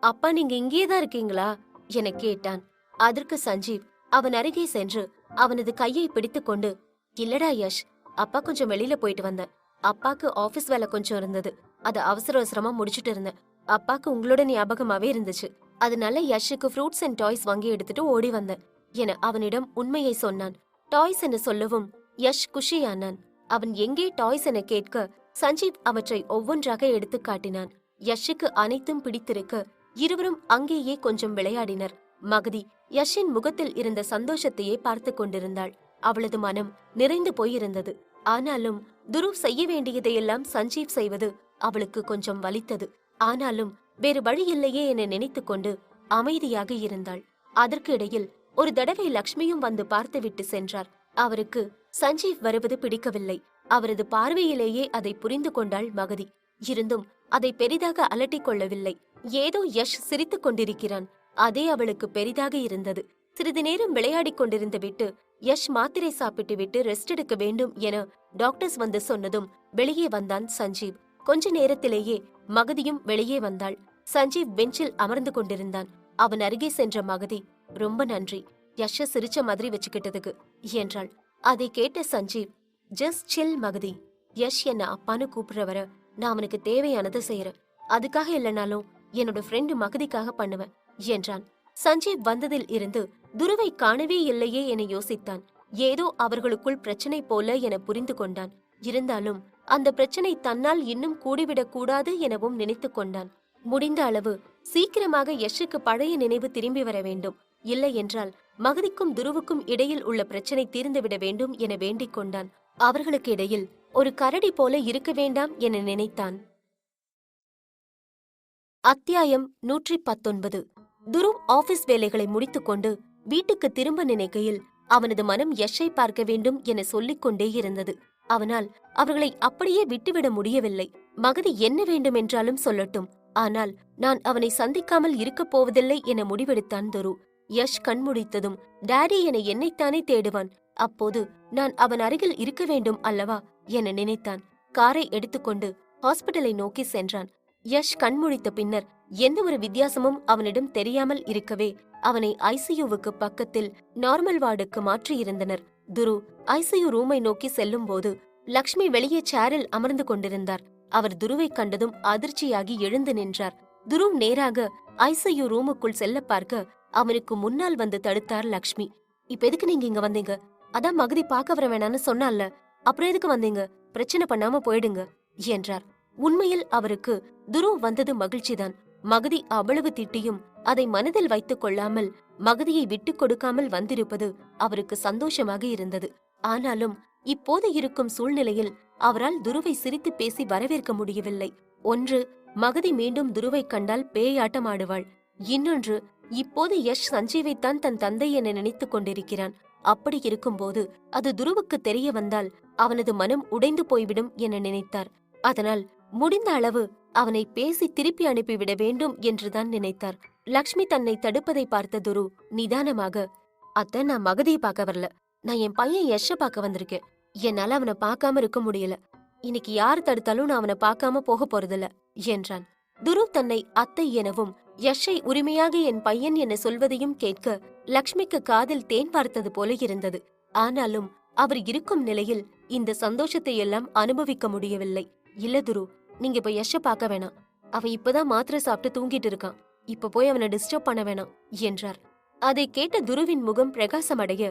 அப்பா நீங்க இங்கேதான் இருக்கீங்களா என கேட்டான். அதற்கு சஞ்சீவ் அவன் அருகே சென்று அவனது கையை பிடித்துக் கொண்டு, இல்லடா யஷ், அப்பா கொஞ்சம் வெளியில போயிட்டு வந்தேன். அப்பாக்கு ஆபீஸ் வேலை கொஞ்சம் இருந்தது, அதை அவசர அவசரமா முடிச்சுட்டு இருந்தேன். அப்பாக்கு உங்களோட ஞாபகமாவே இருந்துச்சு, அதனால யஷுக்கு ஃப்ரூட்ஸ் அண்ட் டாய்ஸ் வாங்கி எடுத்துட்டு ஓடி வந்தேன் என அவனிடம் உண்மையை சொன்னான். டாய்ஸ் என சொல்லவும் யஷ் குஷியானான். அவன் எங்கே டாய்ஸ் என கேட்க சஞ்சீவ் அவற்றை ஒவ்வொன்றாக எடுத்து காட்டினான். யஷுக்கு அனைத்தும் பிடித்திருக்க இருவரும் அங்கேயே கொஞ்சம் விளையாடினர். மகதி யஷின் முகத்தில் இருந்த சந்தோஷத்தையே பார்த்து கொண்டிருந்தாள். அவளது மனம் நிறைந்து போயிருந்தது. ஆனாலும் துருவ் செய்ய வேண்டியதையெல்லாம் சஞ்சீவ் செய்வது அவளுக்கு கொஞ்சம் வலித்தது. ஆனாலும் வேறு வழி இல்லையே என நினைத்து கொண்டு அமைதியாக இருந்தாள். அதற்கு இடையில் ஒரு தடவை லக்ஷ்மியும் வந்து பார்த்துவிட்டு சென்றார். அவருக்கு சஞ்சீவ் வருவது பிடிக்கவில்லை. அவரது பார்வையிலேயே அதை புரிந்து கொண்டாள் மகதி. இருந்தும் அதை பெரிதாக அலட்டிக் கொள்ளவில்லை. ஏதோ யஷ் சிரித்துக் கொண்டிருக்கிறான், அதே அவளுக்கு பெரிதாக இருந்தது. சிறிது நேரம் விளையாடிக் கொண்டிருந்து விட்டு யஷ் மாத்திரை சாப்பிட்டு விட்டு ரெஸ்ட் எடுக்க வேண்டும் என டாக்டர்ஸ் வந்து சொன்னதும் வெளியே வந்தான் சஞ்சீவ். கொஞ்ச நேரத்திலேயே மகதியும் வெளியே வந்தாள். சஞ்சீவ் பெஞ்சில் அமர்ந்து கொண்டிருந்தான். அவன் அருகே சென்ற மகதி, ரொம்ப நன்றி யஷ சிரிச்ச மாதிரி வச்சுக்கிட்டதுக்கு என்றாள். அதை கேட்ட சஞ்சீவ், ஜஸ்ட் சில் மகதி, யஷ் என்ன அப்பான்னு கூப்பிடுறவர நான் அவனுக்கு தேவையானதை செய்யறேன், அதுக்காக இல்லைனாலும் என்னோட ஃப்ரெண்டு மகதிக்காக பண்ணுவேன் என்றான். சஞ்சீவ் வந்ததில் இருந்து துருவை காணவே இல்லையே என யோசித்தான். ஏதோ அவர்களுக்குள் பிரச்சனை போல என புரிந்து கொண்டான். இருந்தாலும் அந்த பிரச்சனை தன்னால் இன்னும் கூடிவிடக் கூடாது எனவும் நினைத்து கொண்டான். முடிந்த அளவு சீக்கிரமாக யஷுக்கு பழைய நினைவு திரும்பி வர வேண்டும். இல்லை என்றால் மகதிக்கும் துருவுக்கும் இடையில் உள்ள பிரச்சனை தீர்ந்துவிட வேண்டும் என வேண்டிக் கொண்டான். அவர்களுக்கு இடையில் ஒரு கரடி போல இருக்க வேண்டாம் என நினைத்தான். அத்தியாயம் 119. துருவ் ஆபீஸ் வேலைகளை முடித்துக்கொண்டு வீட்டுக்கு திரும்ப நினைக்கையில் அவனது மனம் யஷை பார்க்க வேண்டும் என சொல்லிக் கொண்டே இருந்தது. அவனால் அவர்களை அப்படியே விட்டுவிட முடியவில்லை. மகதி என்ன வேண்டுமென்றாலும் சொல்லட்டும், ஆனால் நான் அவனை சந்திக்காமல் இருக்கப் போவதில்லை என முடிவெடுத்தான் துரு. யஷ் கண்முடித்ததும் டாடி என என்னைத்தானே தேடுவான். அப்போது நான் அவன் அருகில் இருக்க வேண்டும் அல்லவா என நினைத்தான். காரை எடுத்துக்கொண்டு ஹாஸ்பிட்டலை நோக்கி சென்றான். யஷ் கண்முழித்த பின்னர் எந்த ஒரு வித்தியாசமும் அவனிடம் தெரியாமல் இருக்கவே அவனை ஐசியூவுக்கு பக்கத்தில் நார்மல் வார்டுக்கு மாற்றியிருந்தனர். துரு ஐசியூ ரூமை நோக்கி செல்லும் போது லக்ஷ்மி வெளியே சேரில் அமர்ந்து கொண்டிருந்தார். அவர் துருவை கண்டதும் அதிர்ச்சியாகி எழுந்து நின்றார். துரு நேராக ஐசியூ ரூமுக்குள் செல்ல பார்க்க அவனுக்கு முன்னால் வந்து தடுத்தார் லக்ஷ்மி. இப்ப எதுக்கு நீங்க இங்க வந்தீங்க? அதான் மகதி பார்க்க வர வேணான்னு சொன்னால, அப்புறம் எதுக்கு வந்தீங்க? பிரச்சனை பண்ணாம போயிடுங்க என்றார். உண்மையில் அவருக்கு துரு வந்தது மகிழ்ச்சிதான். மகதி அவ்வளவு திட்டியும் அதை மனதில் வைத்துக் கொள்ளாமல் மகதியை விட்டுக் கொடுக்காமல் வந்திருப்பது அவருக்கு சந்தோஷமாக இருந்தது. ஆனாலும் இப்போது இருக்கும் சூழ்நிலையில் அவரால் துருவை சிரித்து பேசி வரவேற்க முடியவில்லை. ஒன்று, மகதி மீண்டும் துருவை கண்டால் பேயாட்டம் ஆடுவாள். இன்னொன்று, இப்போது யஷ் சஞ்சீவைத்தான் தன் தந்தை என நினைத்துக் கொண்டிருக்கிறான். அப்படி இருக்கும்போது அது துருவுக்கு தெரிய வந்தால் அவனது மனம் உடைந்து போய்விடும் என நினைத்தார். அதனால் முடிந்த அளவு அவனை பேசி திருப்பி அனுப்பிவிட வேண்டும் என்றுதான் நினைத்தார். லக்ஷ்மி தன்னை தடுப்பதை பார்த்த துரு நிதானமாக, அத்த, நான் மகதியை பார்க்க வரல, நான் என் பையன் யஷ பார்க்க வந்திருக்கேன். என்னால அவனை பார்க்காம இருக்க முடியல. இன்னைக்கு யார் தடுத்தாலும் நான் அவனை பார்க்காம போக போறதில்ல என்றான். துரு தன்னை அத்தை எனவும் யஷை உரிமையாக என் பையன் என சொல்வதையும் கேட்க லக்ஷ்மிக்கு காதில் தேன் பார்த்தது போல இருந்தது. ஆனாலும் அவர் இருக்கும் நிலையில் இந்த சந்தோஷத்தை எல்லாம் அனுபவிக்க முடியவில்லை. இல்ல துரு, நீங்க இப்ப யஷ பார்க்க வேணாம். அவன் இப்பதான் மாத்திரை சாப்பிட்டு தூங்கிட்டு இருக்கான். இப்ப போய் அவனை டிஸ்டர்ப் பண்ண வேணாம் என்றார். அதை கேட்ட துருவின் முகம் பிரகாசம் அடைய,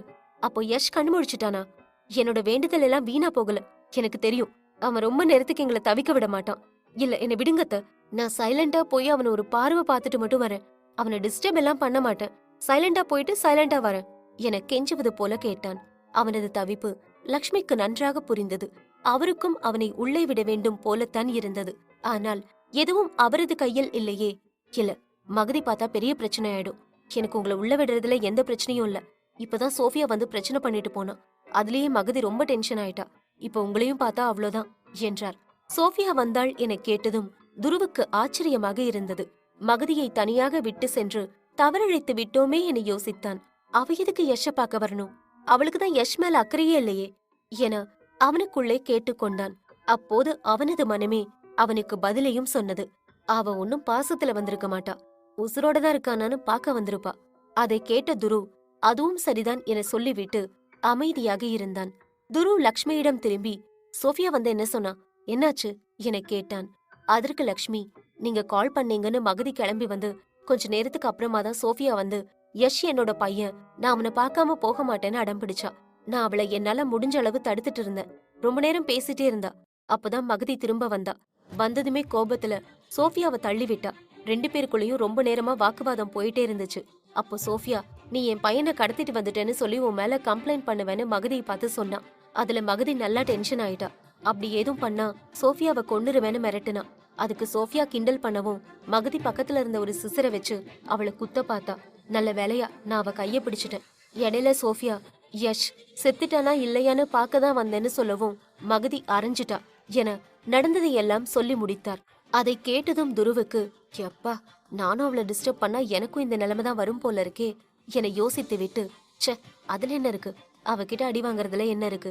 அப்போ யஷ் கண்முழிச்சிட்டானா? என்னோட வேண்டுதல் எல்லாம் வீணா போகல. எனக்கு தெரியும், அவன் ரொம்ப நேரத்துக்கு எங்களை தவிக்க விட மாட்டான். இல்ல, என்னை விடுங்கத்த. நான் சைலண்டா போய் அவனை ஒரு பார்வை பார்த்துட்டு மட்டும் வரேன். அவனை டிஸ்டர்ப் எல்லாம் பண்ண மாட்டேன். சைலண்டா போயிட்டு சைலண்டா வரேன் என கெஞ்சுவது போல கேட்டான். அவனது தவிப்பு லக்ஷ்மிக்கு நன்றாக புரிந்தது. அவருக்கும் அவனை உள்ளே விட வேண்டும் போலத்தான் இருந்தது. ஆனால் எதுவும் அவரது கையில் இல்லையே. இல்ல, மகதி பார்த்தா பெரிய பிரச்சனை ஆயிடும். எனக்கு உங்களை உள்ள விடுறதுல எந்த பிரச்சனையும் இல்ல. இப்பதான் சோஃபியா வந்து பிரச்சனை பண்ணிட்டு போனான். அதுலயே மகதி ரொம்ப டென்ஷன் ஆயிட்டா. இப்ப உங்களையும் பார்த்தா அவ்வளவுதான் என்றார். சோஃபியா வந்தாள் என கேட்டதும் துருவுக்கு ஆச்சரியமாக இருந்தது. மகதியை தனியாக விட்டு சென்று தவறிழைத்து விட்டோமே என யோசித்தான். அவ எதுக்கு யஷ பார்க்க வரணும்? அவளுக்குதான் யஷ் மேல அக்கறையே இல்லையே என அவனுக்குள்ளே கேட்டுக்கொண்டான். அப்போது அவனது மனமே அவனுக்கு பதிலையும் சொன்னது. அவ ஒன்னும் பாசத்துல வந்திருக்க மாட்டா, உசுரோடதான் இருக்கானான்னு பார்க்க வந்திருப்பா. அதை கேட்ட துரு அதுவும் சரிதான் என சொல்லிவிட்டு அமைதியாக இருந்தான். துரு லக்ஷ்மியிடம் திரும்பி, சோஃபியா வந்து என்ன சொன்னா, என்னாச்சு என கேட்டான். அதற்கு லக்ஷ்மி, நீங்க கால் பண்ணீங்கன்னு மகதி கிளம்பி வந்து கொஞ்ச நேரத்துக்கு அப்புறமா தான் சோஃபியா வந்து, யஷ் என்னோட பையன், நான் அவனை பார்க்காம போக மாட்டேன்னு அடம் பிடிச்சா. நான் அவளை என்னால முடிஞ்ச அளவு தடுத்துட்டு இருந்தேன். ரொம்ப நேரம் பேசிட்டே இருந்தா. அப்பதான் மகதி திரும்ப வந்தா. வந்ததுமே கோபத்துல சோஃபியாவை தள்ளிவிட்டா. 2 பேருக்குள்ளயும் ரொம்ப நேரமா வாக்குவாதம் போயிட்டே இருந்துச்சு. அப்போ சோஃபியா, நீ என் பையனை கடத்திட்டு வந்துட்டேன்னு சொல்லி உன் மேல கம்ப்ளைண்ட் பண்ணுவேன்னு மகதியை பார்த்து சொன்னா. அதுல மகதி நல்லா டென்ஷன் ஆயிட்டா. அப்படி ஏதும் பண்ணா சோஃபியாவை கொன்னுருவேன்னு மிரட்டுனா. அதுக்கு சோஃபியா கிண்டல் பண்ணவும் மகதி பக்கத்துல இருந்த ஒரு சிசரை வச்சு அவளை குத்த பார்த்தா. நல்ல வேலையா நான் அவ கைய பிடிச்சிட்டேன். இடையில சோஃபியா, யஷ் செத்துட்டானா இல்லையான்னு பார்க்கதான் வந்தேன்னு சொல்லவும் மகதி அரைஞ்சிட்டா என நடந்ததை எல்லாம் சொல்லி முடித்தார். அதை கேட்டதும் துருவுக்கு, எப்பா, நானும் அவளை டிஸ்டர்ப் பண்ணா எனக்கும் இந்த நிலைமைதான் வரும் போல இருக்கே என யோசித்து விட்டு, ச்சே, அதுல என்ன இருக்கு, அவகிட்ட அடி வாங்கறதுல என்ன இருக்கு,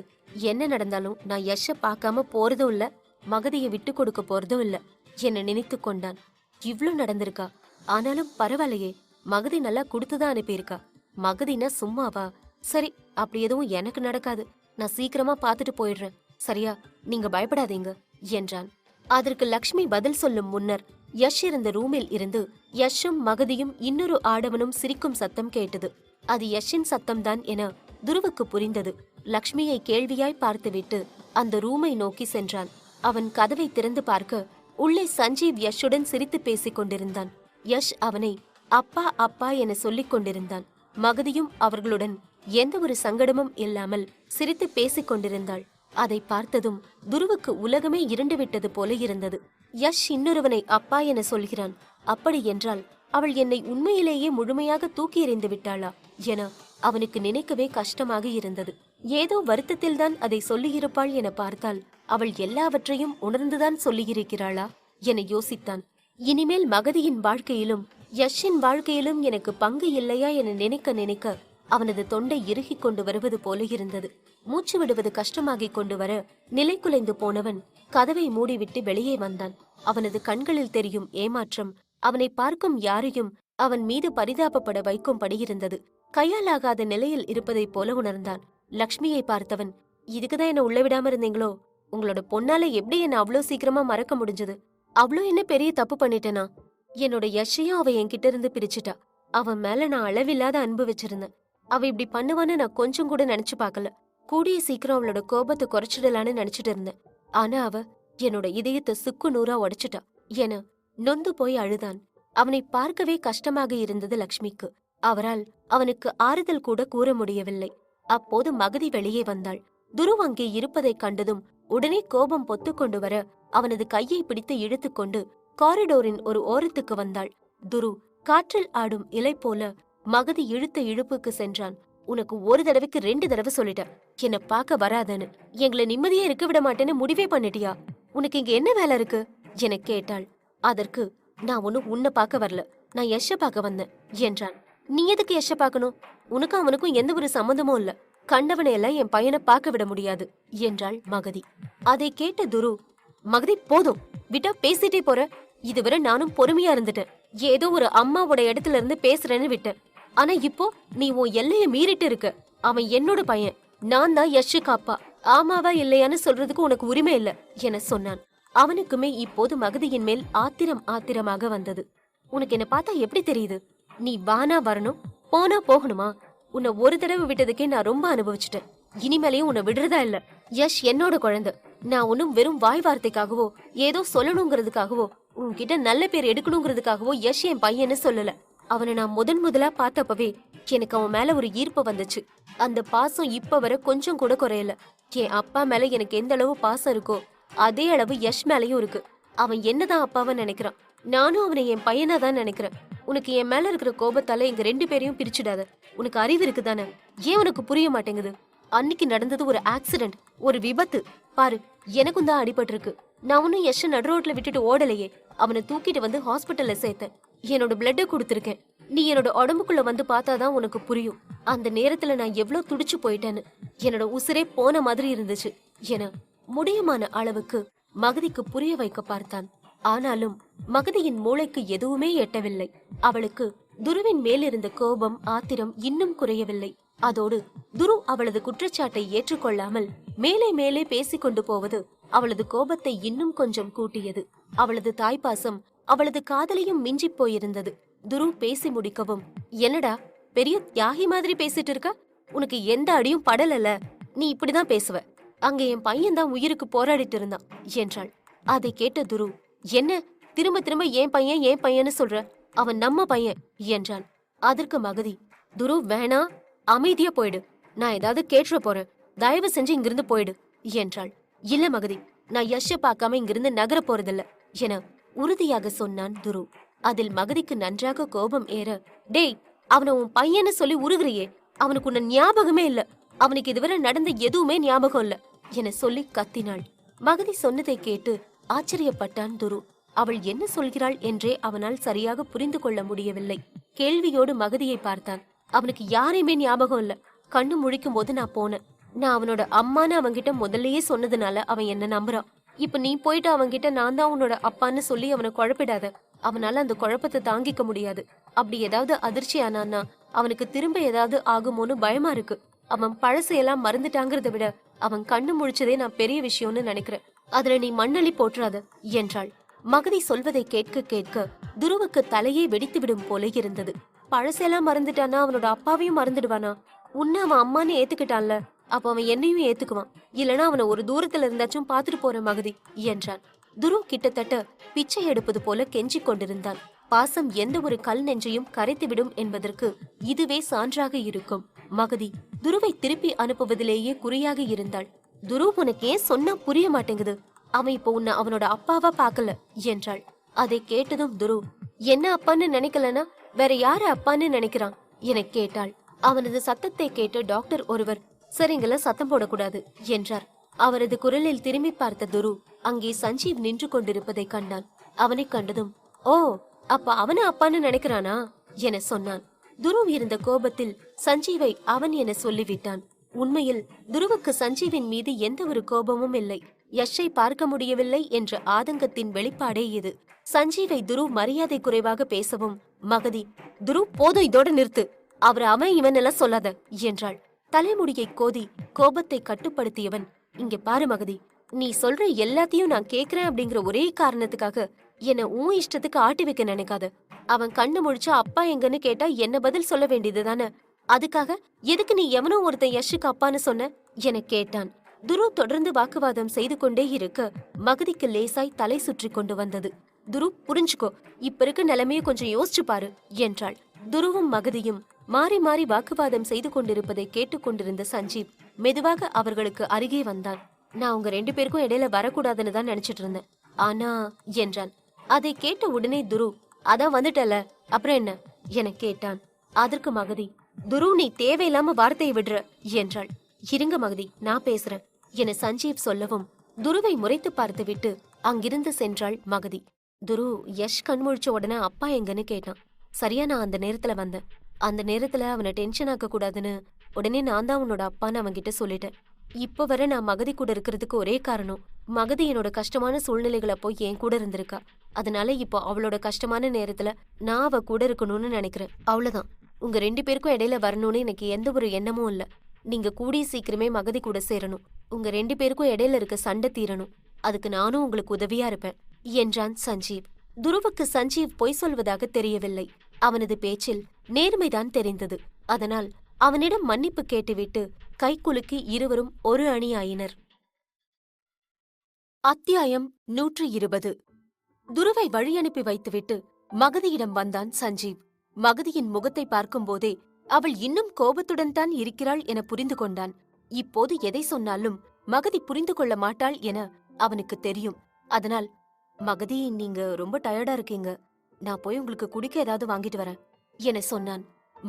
என்ன நடந்தாலும் நான் யஷ பார்க்காம போறதும் இல்ல, மகதியை விட்டு கொடுக்க போறதும் இல்ல என நினைத்து கொண்டான். இவ்ளோ நடந்திருக்கா? ஆனாலும் பரவாயில்லையே, மகதி நல்லா கொடுத்துதான் அனுப்பியிருக்கா. மகதினா சும்மாவா? சரி, அப்படி எதுவும் எனக்கு நடக்காது. நான் சீக்கிரமா பார்த்துட்டு போயிடுறேன். சரியா? நீங்க பயப்படாதீங்க என்றான். அதற்கு லக்ஷ்மி பதில் சொல்லும் முன்னர் யஷ் இருந்த ரூமில் இருந்து யஷும் மகதியும் இன்னொரு ஆடவனும் சிரிக்கும் சத்தம் கேட்டது. அது யஷின் சத்தம்தான் என துருவுக்கு புரிந்தது. லக்ஷ்மியை கேள்வியாய் பார்த்துவிட்டு அந்த ரூமை நோக்கி சென்றான். அவன் கதவை திறந்து பார்க்க உள்ளே சஞ்சீவ் யஷுடன் சிரித்து பேசிக் கொண்டிருந்தான். யஷ் அவனை அப்பா அப்பா என சொல்லிக் கொண்டிருந்தான். மகதியும் அவர்களுடன் எந்த ஒரு சங்கடமும் இல்லாமல் சிரித்து பேசிக் கொண்டிருந்தாள். அதை பார்த்ததும் துருவுக்கு உலகமே இருண்டு விட்டது போல இருந்தது. யஷ் இன்னொருவனை அப்பா என சொல்கிறான். அப்படி என்றால் அவள் என்னை உண்மையிலேயே முழுமையாக தூக்கி எறிந்து விட்டாளா என அவனுக்கு நினைக்கவே கஷ்டமாக இருந்தது. ஏதோ வருத்தத்தில்தான் அதை சொல்லியிருப்பாள் என பார்த்தால் அவள் எல்லாவற்றையும் உணர்ந்துதான் சொல்லியிருக்கிறாளா என யோசித்தான். இனிமேல் மகதியின் வாழ்க்கையிலும் யஷின் வாழ்க்கையிலும் எனக்கு பங்கு இல்லையா என நினைக்க நினைக்க அவனது தொண்டை இறுகிக் கொண்டு வருவது போல இருந்தது. மூச்சு விடுவது கஷ்டமாகிக் கொண்டு வர நிலை குலைந்து போனவன் கதவை மூடிவிட்டு வெளியே வந்தான். அவனது கண்களில் தெரியும் ஏமாற்றம் அவனை பார்க்கும் யாரையும் அவன் மீது பரிதாபப்பட வைக்கும்படி இருந்தது. கையாலாகாத நிலையில் இருப்பதைப் போல உணர்ந்தான். லக்ஷ்மியை பார்த்தவன், இதுக்குதான் என்ன உள்ள விடாம இருந்தீங்களோ? உங்களோட பொண்ணால எப்படி என்ன அவ்வளோ சீக்கிரமா மறக்க முடிஞ்சது? அவ்வளோ என்ன பெரிய தப்பு பண்ணிட்டேனா? என்னோட யஷையும் அவ என்கிட்ட இருந்து பிரிச்சுட்டா. அவன் மேல நான் அளவில்லாத அன்பு வச்சிருந்தேன். அவ இப்படி பண்ணுவான்னு நான் கொஞ்சம் கூட நினைச்சு பார்க்கல. கூடிய சீக்கிரம் அவளோட கோபத்தை குறைச்சிடலான்னு நினைச்சிட்டு இருந்தேன். ஆனா அவ என்னோட இதயத்தை சுக்கு நூறா உடைச்சிட்டா என நொந்து போய் அழுதான். அவனை பார்க்கவே கஷ்டமாக இருந்தது லக்ஷ்மிக்கு. அவரால் அவனுக்கு ஆறுதல் கூட கூற முடியவில்லை. அப்போது மகதி வெளியே வந்தாள். துருவ் அங்கே இருப்பதைக் கண்டதும் உடனே கோபம் பொத்துக்கொண்டு வர அவனது கையை பிடித்து இழுத்துக்கொண்டு காரிடோரின் ஒரு ஓரத்துக்கு வந்தாள். துரு காற்றில் ஆடும் இலை போல மகதி இழுத்த இழுப்புக்கு சென்றான். உனக்கு ஒரு தடவைக்கு 2 தடவை சொல்லிட்ட என்ன பார்க்க வராதன்னு. எங்களை நிம்மதியா இருக்க விட மாட்டேன்னு முடிவே பண்ணிட்டியா? உனக்கு இங்க என்ன வேலை இருக்கு என கேட்டாள். அதற்கு, நான் ஒன்னும் உன்னை பார்க்க வரல, நான் யஷ பார்க்க வந்தேன் என்றான். நீ எதுக்கு யஷ பார்க்கணும்? உனக்கும் அவனுக்கும் எந்த ஒரு சம்மந்தமும் இல்ல. கண்டவனை எல்லாம் என் பையனை பார்க்க விட முடியாது என்றாள் மகதி. அதை கேட்ட துரு, மகதி போதும், விட்டா பேசிட்டே போற. இதுவரை நானும் பொறுமையா இருந்துட்டேன். ஏதோ ஒரு அம்மாவோட இடத்துல இருந்து பேசுறேன்னு விட்டேன். ஆனா இப்போ நீ உன் எல்லைய மீறிட்டு இருக்க. அவன் என்னோட பையன், நான் தான் யஷுக்கு அப்பா. ஆமாவா இல்லையான்னு சொல்றதுக்கு உனக்கு உரிமை இல்ல என சொன்னான். அவனுக்குமே இப்போது மகதியின் மேல் ஆத்திரமாக வந்தது. உனக்கு என்ன பார்த்தா எப்படி தெரியுது? நீ வானா வரணும், போனா போகணுமா? உன்னை ஒரு தடவை விட்டதுக்கே நான் ரொம்ப அனுபவிச்சுட்டேன். இனிமேலையும் உன்னை விடுறதா இல்ல. யஷ் என்னோட குழந்தை. நான் ஒன்னும் வெறும் வாய் வார்த்தைக்காகவோ ஏதோ சொல்லணுங்கிறதுக்காகவோ உன்கிட்ட நல்ல பேர் எடுக்கணுங்கிறதுக்காகவோ யஷ் என் பையன்னு சொல்லல. அவனை நான் முதலா பார்த்தப்பவே எனக்கு அவன் மேல ஒரு ஈர்ப்பு வந்துச்சு. அந்த பாசம் இப்ப வர கொஞ்சம் கூட குறையல. என் அப்பா மேல எனக்கு எந்த அளவு பாசம் இருக்கோ அதே அளவு யஷ் மேலயும் இருக்கு. அவன் என்னதான் அப்பாவை நினைக்கிறான், நானும் அவனை என் பையனா தான் நினைக்கிறேன். உனக்கு என் மேல இருக்கிற கோபத்தால எங்க 2 பேரையும் பிரிச்சுடாத. உனக்கு அறிவு இருக்குதானே? ஏன் உனக்கு புரிய மாட்டேங்குது? அன்னைக்கு நடந்தது ஒரு ஆக்சிடென்ட், ஒரு விபத்து. பாரு, எனக்கும் தான் அடிபட்டு இருக்கு. நான் ஒன்னும் யஷ நடு ரோட்ல விட்டுட்டு ஓடலையே. அவனை தூக்கிட்டு வந்து ஹாஸ்பிட்டல்ல சேர்த்தேன். என்னோட பிளட்டை கொடுத்துருக்கேன். நீ என்னோட உடம்புக்குள்ள வந்து பார்த்தாதான் உனக்கு புரியும் அந்த நேரத்துல நான் எவ்வளவு துடிச்சு போயிட்டேன்னு. என்னோட உசிரே போன மாதிரி இருந்துச்சு என முடியுமான அளவுக்கு மகதிக்கு புரிய வைக்க பார்த்தான். ஆனாலும் மகதியின் மூளைக்கு எதுவுமே எட்டவில்லை. அவளுக்கு துருவின் மேலிருந்த கோபம் ஆத்திரம் இன்னும் குறையவில்லை. அதோடு துரு அவளது குற்றச்சாட்டை ஏற்றுக்கொள்ளாமல் மேலே மேலே பேசிக்கொண்டு போவது அவளது கோபத்தை இன்னும் கொஞ்சம் கூட்டியது. அவளது தாய்ப்பாசம் அவளது காதலையும் மிஞ்சி போயிருந்தது. துரு பேசி முடிக்கவும், என்னடா பெரிய தியாகி மாதிரி பேசிட்டு இருக்க? உனக்கு எந்த அடியும் படலல, நீ இப்படிதான் பேசுவ. அங்க என் பையன் தான் உயிருக்கு போராடிட்டு இருந்தான் என்றாள். அதை கேட்ட துரு, என்ன திரும்ப திரும்ப என் பையன்னு சொல்ற? அவன் நம்ம பையன் என்றான். அதற்கு மகதி, துரு வேணா, அமைதியா போயிடு. நான் ஏதாவது கேட்டுற போறேன். தயவு செஞ்சு இங்கிருந்து போயிடு என்றாள். இல்ல மகதி, நான் யஷ பார்க்காம இங்கிருந்து நகர போறதில்ல என உறுதியாக சொன்னான் துரு. அதில் மகதிக்கு நன்றாக கோபம் ஏற, டேய், அவனை உன் பையன்னு சொல்லி உருகுறியே, அவனுக்கு உன்ன ஞாபகமே இல்ல. அவனுக்கு இதுவரை நடந்த எதுவுமே ஞாபகம் இல்ல என சொல்லி கத்தினாள். மகதி சொன்னதை கேட்டு ஆச்சரியப்பட்டான் துரு. அவள் என்ன சொல்கிறாள் என்றே அவனால் சரியாக புரிந்து கொள்ள முடியவில்லை. கேள்வியோடு மகதியை பார்த்தான். அவனுக்கு யாரையுமே ஞாபகம் இல்ல. கண்ணு முழிக்கும் போது நான் போனேன். நான் அவனோட அம்மான்னு அவன்கிட்ட முதல்லயே சொன்னதுனால அவன் என்ன நம்புறான். இப்ப நீ போயிட்டு அவன்கிட்ட நான் தான் உன்னோட அப்பான்னு சொல்லி அவனை குழப்பிடாத. அவனால அந்த குழப்பத்தை தாங்கிக்க முடியாது. அப்படி ஏதாவது அதிர்ச்சி ஆனான்னா அவனுக்கு திரும்ப ஏதாவது ஆகுமோன்னு பயமா இருக்கு. அவன் பழசையெல்லாம் மறந்துட்டாங்கிறத விட அவன் கண்ணு முழிச்சதே நான் பெரிய விஷயம்னு நினைக்கிறேன். அதுல நீ மண்ணள்ளி போற்றாத என்றாள். மகதி சொல்வதை கேட்க கேட்க துருவுக்கு தலையே வெடித்துவிடும் போல இருந்தது. பழசெல்லாம் மறந்துட்டானா அவனோட அப்பாவையும் மறந்துடுவானா? உன்ன அவன் அம்மான்னு ஏத்துக்கிட்டான்ல, அப்ப அவன் என்னையும் ஏத்துக்குவான். இல்லனா அவனை ஒரு தூரத்துல இருந்தாச்சும் பாத்துட்டு போறேன் மகதி என்றான். துரு கிட்டத்தட்ட பிச்சை எடுப்பது போல கெஞ்சிக் கொண்டிருந்தான். பாசம் எந்த ஒரு கல் நெஞ்சையும் கரைத்துவிடும் என்பதற்கு இதுவே சான்றாக இருக்கும். மகதி துருவை திருப்பி அனுப்புவதிலேயே குறியாக இருந்தாள். துரு, உனக்கு ஏன் சொன்னா புரிய மாட்டேங்குது? அவன் இப்போ உன்னை அவனோட அப்பாவா பாக்கல என்றாள். அதை கேட்டதும் துரு, என்ன அப்பான்னு நினைக்கலனா வேற யாரு அப்பான்னு நினைக்கிறான் என கேட்டாள். அவனது சத்தத்தை கேட்டு டாக்டர் ஒருவர், சரிங்கள சத்தம் போடக்கூடாது என்றார். அவரது குரலில் திரும்பி பார்த்த துரு அங்கே சஞ்சீவ் நின்று கொண்டிருப்பதை கண்டான். அவனை கண்டதும், ஓ, அப்ப அவன அப்பான்னு நினைக்கிறானா என சொன்னான். துரு இருந்த கோபத்தில் சஞ்சீவை அவன் என சொல்லிவிட்டான். உண்மையில் துருவுக்கு சஞ்சீவின் மீது எந்த ஒரு கோபமும் இல்லை. யஷை பார்க்க முடியவில்லை என்ற ஆதங்கத்தின் வெளிப்பாடே இது. சஞ்சீவை துரு மரியாதை குறைவாக பேசவும் மகதி, துரு போதும், இதோட நிறுத்து, அவன் இவன் எல்லாம் சொல்லாத என்றாள். தலைமுடியை கோதி கோபத்தை கட்டுப்படுத்தியவன், இங்க பாரு மகதி, நீ சொல்ற எல்லாத்தையும் நான் கேக்குறேன் அப்படிங்கிற ஒரே காரணத்துக்காக என்ன உன் இஷ்டத்துக்கு ஆட்டி வைக்க நினைக்காத. அவன் கண்ணு முழிச்சு அப்பா எங்கன்னு கேட்டா என்ன பதில் சொல்ல வேண்டியதுதானே? அதுக்காக எதுக்கு நீ எவனோ ஒருத்தன் யஷுக்கு அப்பான்னு சொன்ன என கேட்டான். துரு தொடர்ந்து வாக்குவாதம் செய்து கொண்டே இருக்க மகதிக்கு லேசாய் தலை சுற்றி கொண்டு வந்தது. துரு, புரிஞ்சுக்கோ, இப்ப இருக்க நிலைமைய கொஞ்சம் யோசிச்சு பாரு என்றாள். துருவும் மகதியும் மாறி மாறி வாக்குவாதம் செய்து கொண்டிருப்பதை கேட்டுக்கொண்டிருந்த சஞ்சீவ் மெதுவாக அவர்களுக்கு அருகே வந்தான். நான் உங்க 2 பேருக்கும் இடையில வரக்கூடாதுன்னு தான் நினைச்சிட்டு இருந்தேன், ஆனா என்றான். அதை கேட்ட உடனே துரு, அதான் வந்துட்டல, அப்புறம் என்ன என கேட்டான். அதற்கு மகதி, துரு, நீ தேவையில்லாம வார்த்தையை விடுற என்றாள். இருங்க மகதி, நான் பேசுறேன் என சஞ்சீவ் சொல்லவும் துருவை முறைத்து பார்த்து விட்டு அங்கிருந்து சென்றாள் மகதி. துரு, யஷ் கண்முழிச்ச உடனே அப்பா எங்கன்னு கேட்டான். சரியா நான் அந்த நேரத்துல வந்தேன். அந்த நேரத்துல அவனை டென்ஷன் ஆக்க கூடாதுன்னு உடனே நான் தான் உன்னோட அப்பான்னு அவன்கிட்ட சொல்லிட்டேன். இப்ப வர நான் மகதி கூட இருக்கிறதுக்கு ஒரே காரணம், மகதி என்னோட கஷ்டமான சூழ்நிலைகளை போய் என் கூட இருந்திருக்கா. அதனால இப்போ அவளோட கஷ்டமான நேரத்துல நான் அவ கூட இருக்கணும்னு நினைக்கிறேன். அவ்வளவுதான். உங்க 2 பேருக்கும் இடையில வரணும்னு எனக்கு எந்த ஒரு எண்ணமும் இல்ல. நீங்க கூடிய சீக்கிரமே மகதி கூட சேரணும். உங்க 2 பேருக்கும் இடையில இருக்க சண்டை தீரணும். அதுக்கு நானும் உங்களுக்கு உதவியா இருப்பேன் என்றான் சஞ்சீவ். துருவுக்கு சஞ்சீவ் பொய் சொல்வதாக தெரியவில்லை. அவனது பேச்சில் நேர்மைதான் தெரிந்தது. அதனால் அவனிடம் மன்னிப்பு கேட்டுவிட்டு கைக்குலுக்கி இருவரும் ஒரு அணி ஆயினர். அத்தியாயம் 120. துருவை வழியனுப்பி வைத்துவிட்டு மகதியிடம் வந்தான் சஞ்சீவ். மகதியின் முகத்தை பார்க்கும் போதே அவள் இன்னும் கோபத்துடன் தான் இருக்கிறாள் என புரிந்து கொண்டான். இப்போது எதை சொன்னாலும் மகதி புரிந்து கொள்ள மாட்டாள் என அவனுக்கு தெரியும். அதனால், மகதி, நீங்க ரொம்ப டயர்டா இருக்கீங்க, நான் போய் உங்களுக்கு குடிக்க ஏதாவது வாங்கிட்டு வரேன் என சொன்னான்.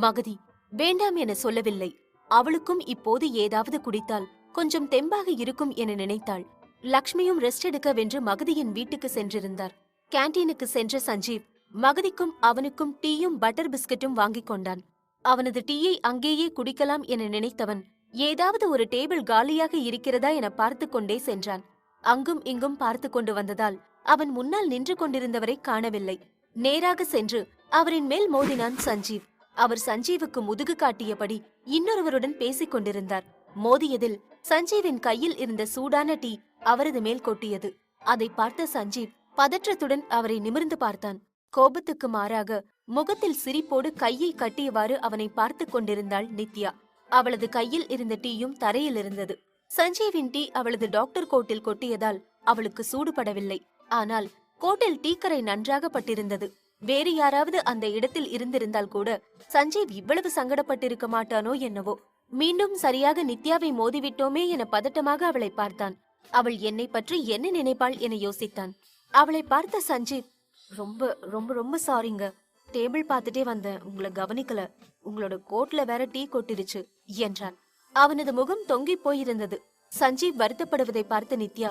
மகதி வேண்டாம் என சொல்லவில்லை. அவளுக்கும் இப்போது ஏதாவது குடித்தால் கொஞ்சம் தெம்பாக இருக்கும் என நினைத்தாள். லக்ஷ்மியும் ரெஸ்ட் எடுக்க வென்று மகதியின் வீட்டுக்கு சென்றிருந்தார். கேண்டீனுக்கு சென்ற சஞ்சீவ் மகதிக்கும் அவனுக்கும் டீயும் பட்டர் பிஸ்கட்டும் வாங்கிக் கொண்டான். அவனது டீயை அங்கேயே குடிக்கலாம் என நினைத்தவன் ஏதாவது ஒரு டேபிள் காலியாக இருக்கிறதா என பார்த்து கொண்டே சென்றான். அங்கும் இங்கும் பார்த்து கொண்டு வந்ததால் அவன் முன்னால் நின்று கொண்டிருந்தவரை காணவில்லை. நேராக சென்று அவரின் மேல் மோதினான் சஞ்சீவ். அவர் சஞ்சீவுக்கு முதுகு காட்டியபடி இன்னொருவருடன் பேசிக் கொண்டிருந்தார். மோதியதில் சஞ்சீவின் கையில் இருந்த சூடான டீ அவரது மேல் கொட்டியது. அதை பார்த்த சஞ்சீவ் பதற்றத்துடன் அவரை நிமிர்ந்து பார்த்தான். கோபத்துக்கு மாறாக முகத்தில் சிரிப்போடு கையை கட்டியவாறு அவனை பார்த்து கொண்டிருந்தாள் நித்யா. அவளது கையில் இருந்த டீயும் தரையில் இருந்தது. சஞ்சீவின் டீ அவளது டாக்டர் கோட்டில் கொட்டியதால் அவளுக்கு சூடுபடவில்லை. ஆனால் கோட்டில் டீக்கரை நன்றாக பட்டிருந்தது. வேறு யாராவது அந்த இடத்தில் இருந்திருந்தால் கூட சஞ்சீவ் இவ்வளவு சங்கடப்பட்டிருக்க மாட்டானோ என்னவோ. மீண்டும் சரியாக நித்யாவை மோதிவிட்டோமே என பதட்டமாக அவளை பார்த்தான். அவள் என்னை பற்றி என்ன நினைப்பாள் என யோசித்தான். அவளை பார்த்த சஞ்சீவ், ரொம்ப ரொம்ப ரொம்ப சாரிங்க, டேபிள் பார்த்துட்டே வந்தேன், உங்களை கவனிக்கல, உங்களோட கோட்ல வேற டீ கொட்டிருச்சு என்றான். அவனது முகம் தொங்கி போயிருந்தது. சஞ்சீவ் வருத்தப்படுவதை பார்த்த நித்யா,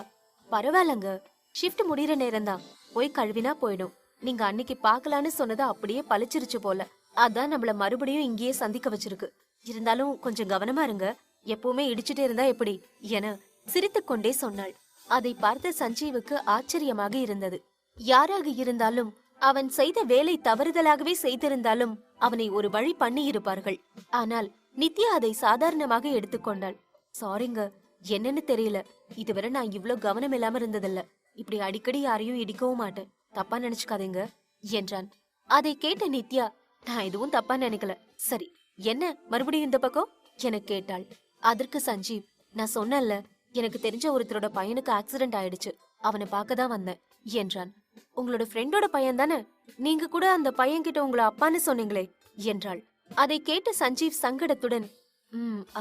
பரவாயில்லங்க, ஷிஃப்ட் முடிகிற நேரம்தான், போய் கழுவினா போயிடும். நீங்க அன்னைக்கு பாக்கலான்னு சொன்னதை அப்படியே பழிச்சிருச்சு போல, அதான் நம்மள மறுபடியும் இங்கேயே சந்திக்க வச்சிருக்கு. இருந்தாலும் கொஞ்சம் கவனமா இருங்க, எப்பவுமே இடிச்சுட்டே இருந்தா எப்படி என சிரித்துக்கொண்டே சொன்னாள். அதை பார்த்த சஞ்சீவுக்கு ஆச்சரியமாக இருந்தது. யாராக இருந்தாலும் அவன் செய்த வேலை தவறுதலாகவே செய்திருந்தாலும் அவனை ஒரு வழி பண்ணி இருப்பார்கள். ஆனால் நித்யா அதை சாதாரணமாக எடுத்துக்கொண்டாள். சாரிங்க, என்னன்னு தெரியல, இதுவரை நான் இவ்ளோ கவனம் இல்லாம இருந்ததில்ல. இப்படி அடிக்கடி யாரையும் இடிக்கவும் மாட்டேன், தப்பா நினைச்சுக்காதீங்க என்றான். அதை கேட்ட நித்யா, நான் எதுவும் தப்பா நினைக்கல, சரி என்ன மறுபடியும் இந்த பக்கம் என கேட்டாள். அதற்கு சஞ்சீவ், நான் சொன்னேன்ல, எனக்கு தெரிஞ்ச ஒருத்தரோட பையனுக்கு ஆக்சிடென்ட் ஆயிடுச்சு, அவனை பார்க்க தான் வந்தேன் என்றான். உங்களோட ஃப்ரெண்டோட பையன் தானே? நீங்க கூட அந்த பையன் கிட்ட உங்களை அப்பான்னு சொன்னீங்களே என்றாள். அதை கேட்ட சஞ்சீவ் சங்கடத்துடன்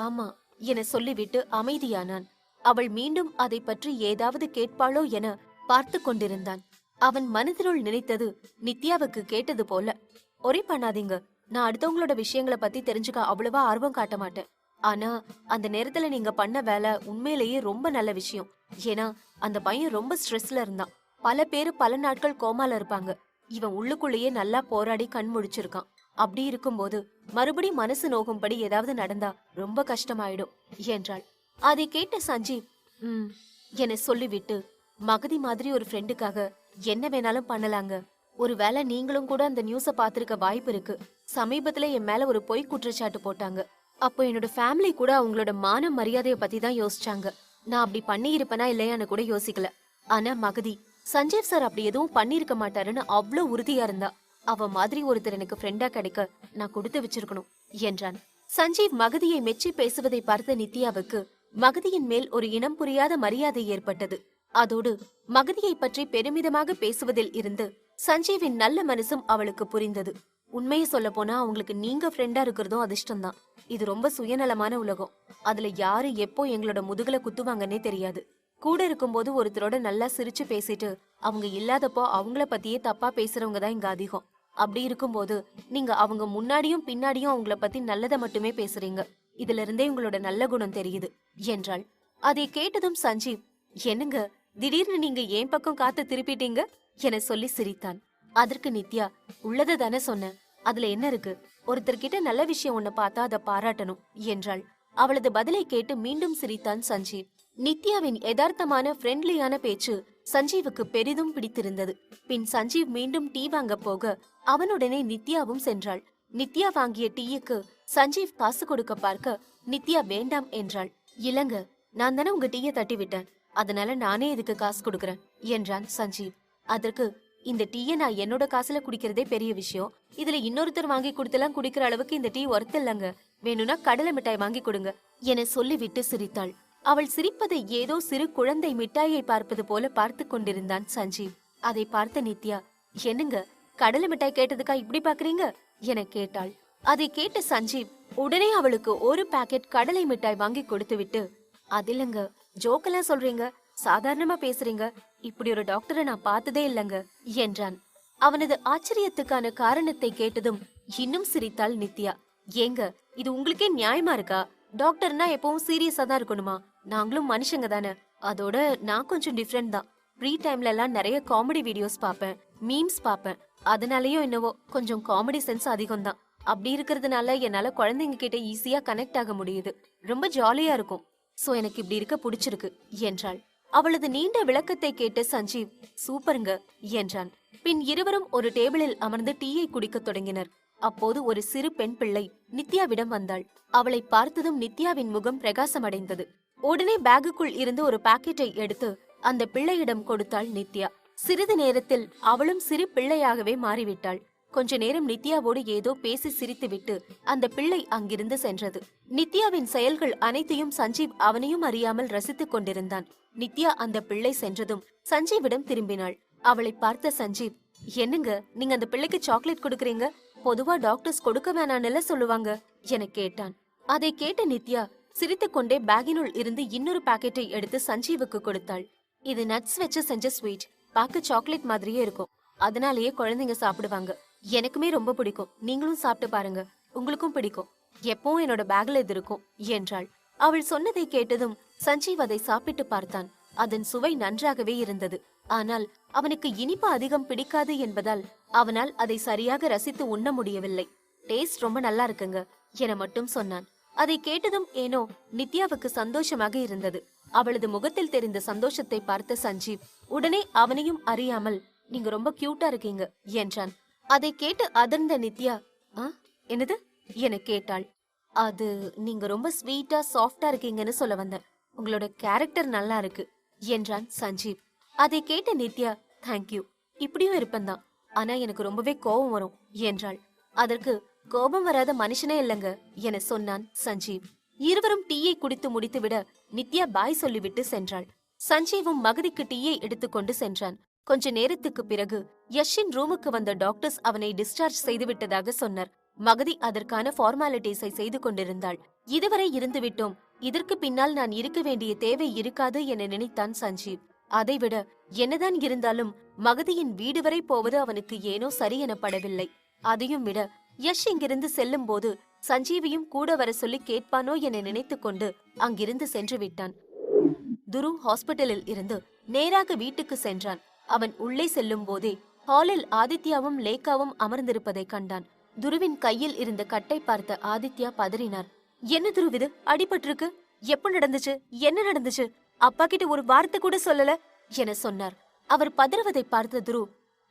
ஆமா என சொல்லிவிட்டு அமைதியானான். அவள் மீண்டும் அதை பற்றி ஏதாவது கேட்பாளோ என பார்த்து கொண்டிருந்தான். அவன் மனதினுள் நினைத்தது நித்யாவுக்கு கேட்டது போல. ஒரே பண்ணாதீங்க, நான் அடுத்தவங்களோட விஷயங்களை பத்தி தெரிஞ்சுக்க அவ்வளவா ஆர்வம் காட்ட மாட்டேன். ஆனா அந்த நேரத்துல நீங்க பண்ண வேலை உண்மையிலேயே ரொம்ப நல்ல விஷயம். ஏன்னா அந்த பையன் ரொம்ப ஸ்ட்ரெஸ்ல இருந்தான். பல பேரு பல நாட்கள் கோமால இருப்பாங்க. இவன் உள்ளுக்குள்ளேயே நல்லா போராடி கண் முழிச்சிருக்கான். அப்படி இருக்கும்போது மறுபடி மனசு நோகும்படி ஏதாவது நடந்தா ரொம்ப கஷ்டமாயிடும் என்றாள். அதை கேட்ட சஞ்சீவ் என சொல்லிவிட்டு, மகதி மாதிரி ஒரு ஃப்ரெண்டுக்காக என்ன வேணாலும் பண்ணலாங்க. ஒருவேளை நீங்களும் கூட அந்த நியூஸ பாத்திருக்க வாய்ப்பு இருக்கு. சமீபத்துல என் மேல ஒரு பொய் குற்றச்சாட்டு போட்டாங்க. அப்போ என்னோட ஃபேமிலி கூட அவங்களோட மான மரியாதைய பத்தி தான் யோசிச்சாங்க. நான் அப்படி பண்ணி இருப்பனா இல்லையான்னு கூட யோசிக்கல. ஆனா மகதி, சஞ்சீவ் சார் அப்படி எதுவும் பண்ணிருக்க மாட்டாருன்னு அவ்வளவு உறுதியா இருந்தா. அவ மாதிரி ஒருத்தர் எனக்கு ஃப்ரெண்டா கிடைக்க நான் கொடுத்து வச்சிருக்கணும் என்றான். சஞ்சீவ் மகதியை மெச்சி பேசுவதை பார்த்த நித்யாவுக்கு மகதியின் மேல் ஒரு இனம் புரியாத மரியாதை ஏற்பட்டது. அதோடு மகதியை பற்றி பெருமிதமாக பேசுவதில் இருந்து சஞ்சீவின் நல்ல மனசும் அவளுக்கு புரிந்தது. உண்மையை சொல்ல போனா அவங்களுக்கு நீங்க ஃப்ரெண்டா இருக்கிறதும் அதிர்ஷ்டம்தான். இது ரொம்ப சுயநலமான உலகம். அதுல யாரு எப்போ எங்களோட முதுகுல குத்துவாங்கன்னே தெரியாது. கூட இருக்கும்போது ஒருத்தரோட நல்லா சிரிச்சு பேசிட்டு அவங்க இல்லாதப்போ அவங்கள பத்தியே தப்பா பேசுறவங்க தான் இங்க அதிகம். அப்படி இருக்கும்போது நீங்க அவங்க முன்னாடியும் பின்னாடியும் அவங்கள பத்தி நல்லதை மட்டுமே பேசுறீங்க. இதுல இருந்தே உங்களோட நல்ல குணம் தெரியுது என்றாள். அதை கேட்டதும் சஞ்சீவ், என்னங்க திடீர்னு நீங்க ஏன் பக்கம் காத்து திருப்பிட்டீங்க என சொல்லி சிரித்தான். அதற்கு நித்யா, உள்ளத தானே சொன்னேன், அதுல என்ன இருக்கு? ஒருத்தர்கிட்ட நல்ல விஷயம் ஒண்ணு பார்த்தா அதை பாராட்டணும் என்றாள். அவளது பதிலை கேட்டு மீண்டும் சிரித்தான் சஞ்சீவ். நித்யாவின் யதார்த்தமான ஃப்ரெண்ட்லியான பேச்சு சஞ்சீவுக்கு பெரிதும் பிடித்திருந்தது. பின் சஞ்சீவ் மீண்டும் டீ வாங்க போக அவனுடனே நித்யாவும் சென்றாள். நித்யா வாங்கிய டீயுக்கு சஞ்சீவ் காசு கொடுக்க பார்க்க நித்யா வேண்டாம் என்றாள். இல்லங்க, நான் தானே உங்க டீயை தட்டி விட்டேன், அதனால நானே இதுக்கு காசு கொடுக்கறேன் என்றான் சஞ்சீவ். அதற்கு, இந்த டீயை நான் என்னோட காசுல குடிக்கிறதே பெரிய விஷயம். இதுல இன்னொருத்தர் வாங்கி கொடுத்தெல்லாம் குடிக்கிற அளவுக்கு இந்த டீ ஒர்த் இல்லங்க. வேணும்னா கடலை மிட்டாய் வாங்கி கொடுங்க என சொல்லிவிட்டு சிரித்தாள். அவள் சிரிப்பதை ஏதோ சிறு குழந்தை மிட்டாயை பார்ப்பது போல பார்த்து கொண்டிருந்தான் சஞ்சீவ். அதை பார்த்த நித்யா, என்னங்க கடலை மிட்டாய் கேட்டதுக்கா இப்படி பாக்குறீங்க என கேட்டாள். அதை கேட்ட சஞ்சீவ் உடனே அவளுக்கு ஒரு பாக்கெட் கடலை மிட்டாய் வாங்கி கொடுத்து விட்டு, அதிலங்க ஜோக்கெல்லாம் சொல்றீங்க, சாதாரணமா பேசுறீங்க, இப்படி ஒரு டாக்டரை நான் பார்த்ததே இல்லங்க என்றான். அவனது ஆச்சரியத்துக்கான காரணத்தை கேட்டதும் இன்னும் சிரித்தாள் நித்யா. ஏங்க, இது உங்களுக்கே நியாயமா இருக்கா? டாக்டர்னா எப்பவும் சீரியஸா தான் இருக்கணுமா? நாங்களும் மனுஷங்க தானே. அதோட நான் கொஞ்சம் டிஃப்ரெண்ட் தான். ஃப்ரீ டைம்ல எல்லாம் நிறைய காமெடி வீடியோஸ் பாப்பேன், மீம்ஸ் பாப்பேன். அதனாலயும் என்னவோ கொஞ்சம் காமெடி சென்ஸ் அதிகம் தான். அப்படி இருக்கிறதுனால என்னால குழந்தைங்க கிட்ட ஈஸியா கனெக்ட் ஆக முடியுது. ரொம்ப ஜாலியா இருக்கும். சோ எனக்கு இப்படி இருக்க பிடிச்சிருக்கு என்றாள். அவளது நீண்ட விளக்கத்தை கேட்ட சஞ்சீவ், சூப்பருங்க என்றான். பின் இருவரும் ஒரு டேபிளில் அமர்ந்து டீயை குடிக்க தொடங்கினர். அப்போது ஒரு சிறு பெண் பிள்ளை நித்யாவிடம் வந்தாள். அவளை பார்த்ததும் நித்யாவின் முகம் பிரகாசமடைந்தது. உடனே பேக்குக்குள் இருந்து ஒரு பாக்கெட்டை எடுத்து அந்த பிள்ளையிடம் கொடுத்தாள் நித்யா. சிறிது நேரத்தில் அவளும் சிறு பிள்ளையாகவே மாறிவிட்டாள். கொஞ்ச நேரம் நித்யாவோடு ஏதோ பேசி சிரித்துவிட்டு அந்த பிள்ளை அங்கிருந்து சென்றது. நித்யாவின் செயல்கள் அனைத்தையும் சஞ்சீவ் அவனையும் அறியாமல் ரசித்துக் கொண்டிருந்தான். நித்யா அந்த பிள்ளை சென்றதும் சஞ்சீவிடம் திரும்பினாள். அவளை பார்த்த சஞ்சீவ், என்னங்க நீங்க அந்த பிள்ளைக்கு சாக்லேட் கொடுக்கறீங்க? பொதுவா டாக்டர்ஸ் கொடுக்க வேணான்னு சொல்லுவாங்க என கேட்டான். அதை கேட்ட நித்யா சிரித்துக்கொண்டே பேகினுள் இருந்து இன்னொரு பாக்கெட்டை எடுத்து சஞ்சீவுக்கு கொடுத்தாள். இது நட்ஸ் வச்சு செஞ்ச ஸ்வீட், பார்க்க சாக்லேட் மாதிரியே இருக்கும். அதனாலேயே குழந்தைங்க சாப்பிடுவாங்க. எனக்குமே ரொம்ப பிடிக்கும். நீங்களும் சாப்பிட்டு பாருங்க, உங்களுக்கும் பிடிக்கும். எப்பவும் என்னோட பேக்ல இது இருக்கும் என்றாள். அவள் சொன்னதை கேட்டதும் சஞ்சீவ் அதை சாப்பிட்டு பார்த்தான். அதன் சுவை நன்றாகவே இருந்தது. ஆனால் அவனுக்கு இனிப்பு அதிகம் பிடிக்காது என்பதால் அவனால் அதை சரியாக ரசித்து உண்ண முடியவில்லை. டேஸ்ட் ரொம்ப நல்லா இருக்குங்க என மட்டும் சொன்னான். அதை கேட்டதும் ஏனோ நித்யாவுக்கு சந்தோஷமாக இருந்தது. அவளது முகத்தில் தெரிந்த சந்தோஷத்தை பார்த்த சஞ்சீவ் உடனே அவனையும் அறியாமல், நீங்க ரொம்ப கியூட்டா இருக்கீங்க என்றான். அதை கேட்டு அதிர்ந்த நித்யா, என்னது என கேட்டாள். அது நீங்க ரொம்ப ஸ்வீட்டா சாஃப்டா இருக்கீங்கன்னு சொல்ல வந்தேன். உங்களோட கேரக்டர் நல்லா இருக்கு என்றான் சஞ்சீவ். அதை கேட்ட நித்யா, தேங்க்யூ, இப்படியும் இருப்பந்தான். ஆனா எனக்கு ரொம்பவே கோபம் வரும் என்றாள். அதற்கு, கோபம் வராத மனுஷனே இல்லங்க என சொன்னான் சஞ்சீவ். இருவரும் டீயை குடித்து முடித்துவிட நித்யா பாய் சொல்லிவிட்டு சென்றாள். சஞ்சீவும் மகதிக்கு டீயை எடுத்துக்கொண்டு சென்றான். கொஞ்ச நேரத்துக்கு பிறகு யஷின் ரூமுக்கு வந்த டாக்டர்ஸ் அவனை டிஸ்சார்ஜ் செய்துவிட்டதாக சொன்னார். மகதி அதற்கான ஃபார்மாலிட்டிஸை செய்து கொண்டிருந்தாள். இதுவரை இருந்துவிட்டோம், இதற்கு பின்னால் நான் இருக்க வேண்டிய தேவை இருக்காது என நினைத்தான் சஞ்சீவ். அதைவிட என்னதான் இருந்தாலும் மகதியின் வீடு வரை போவது அவனுக்கு ஏனோ சரி எனப்படவில்லை. அதையும் விட யஷ் இங்கிருந்து செல்லும் போது சஞ்சீவியும் கூட வர சொல்லி கேட்பானோ என நினைத்துக் கொண்டு அங்கிருந்து சென்று விட்டான். துரு ஹாஸ்பிட்டலில் இருந்து நேராக வீட்டுக்கு சென்றான். அவன் உள்ளே செல்லும் போதே ஹாலில் ஆதித்யாவும் லேக்காவும் அமர்ந்திருப்பதை கண்டான். துருவின் கையில் இருந்த கட்டை பார்த்த ஆதித்யா பதறினார். என்ன துருவிது, அடிபட்டிருக்கு? எப்ப நடந்துச்சு? என்ன நடந்துச்சு? அப்பா கிட்ட ஒரு வார்த்தை கூட சொல்லல என சொன்னார். அவர் பதறுவதை பார்த்த துரு,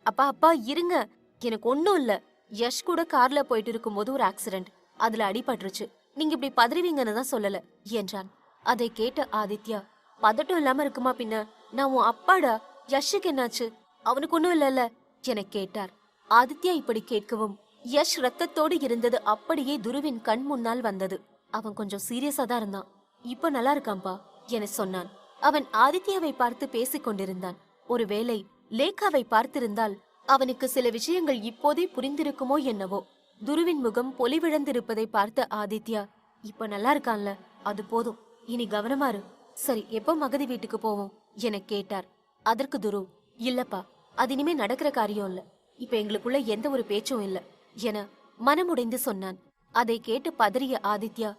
அப்பா அப்பா இருங்க, எனக்கு ஒன்னும் இல்ல. யஷ் கூட கார்ல போயிட்டு இருக்கும் போது ஒரு ஆக்சிடென்ட், அதுல அடிபட்டுருச்சு. நீங்க இப்படி பதறுவீங்கன்னு தான் சொல்லல என்றான். அதை கேட்ட ஆதித்யா, பதட்டம் இல்லாம இருக்குமா பின்ன? நான் உன் அப்பாடா, யஷுக்கு என்னாச்சு? அவனுக்கு ஒன்னும் இல்லல்ல என கேட்டார். ஆதித்யா இப்படி கேட்கவும் யஷ் ரத்தத்தோடு இருந்தது அப்படியே துருவின் கண் முன்னால் வந்தது. அவன் கொஞ்சம் சீரியஸா தான் இருந்தான். இப்ப நல்லா இருக்கான்பா என சொன்னான். அவன் ஆதித்யாவை பார்த்து பேசிக் கொண்டிருந்தான். ஒருவேளை லேக்காவை பார்த்திருந்தால் அவனுக்கு சில விஷயங்கள் இப்போதே புரிந்திருக்குமோ என்னவோ. துருவின் முகம் பொலிவிழந்திருப்பதை பார்த்த ஆதித்யா, இப்ப நல்லா இருக்கான்ல, அது போதும், இனி கவனமாரு. சரி, எப்போ மகதி வீட்டுக்கு போவோம் என கேட்டார். அதற்கு துரு, இல்லப்பா, அது இனிமே நடக்கிற காரியம் இல்ல, இப்ப எங்களுக்குள்ள எந்த ஒரு பேச்சும் இல்ல என மனமுடைந்து சொன்னான். அதை கேட்டு பதறிய ஆதித்யா,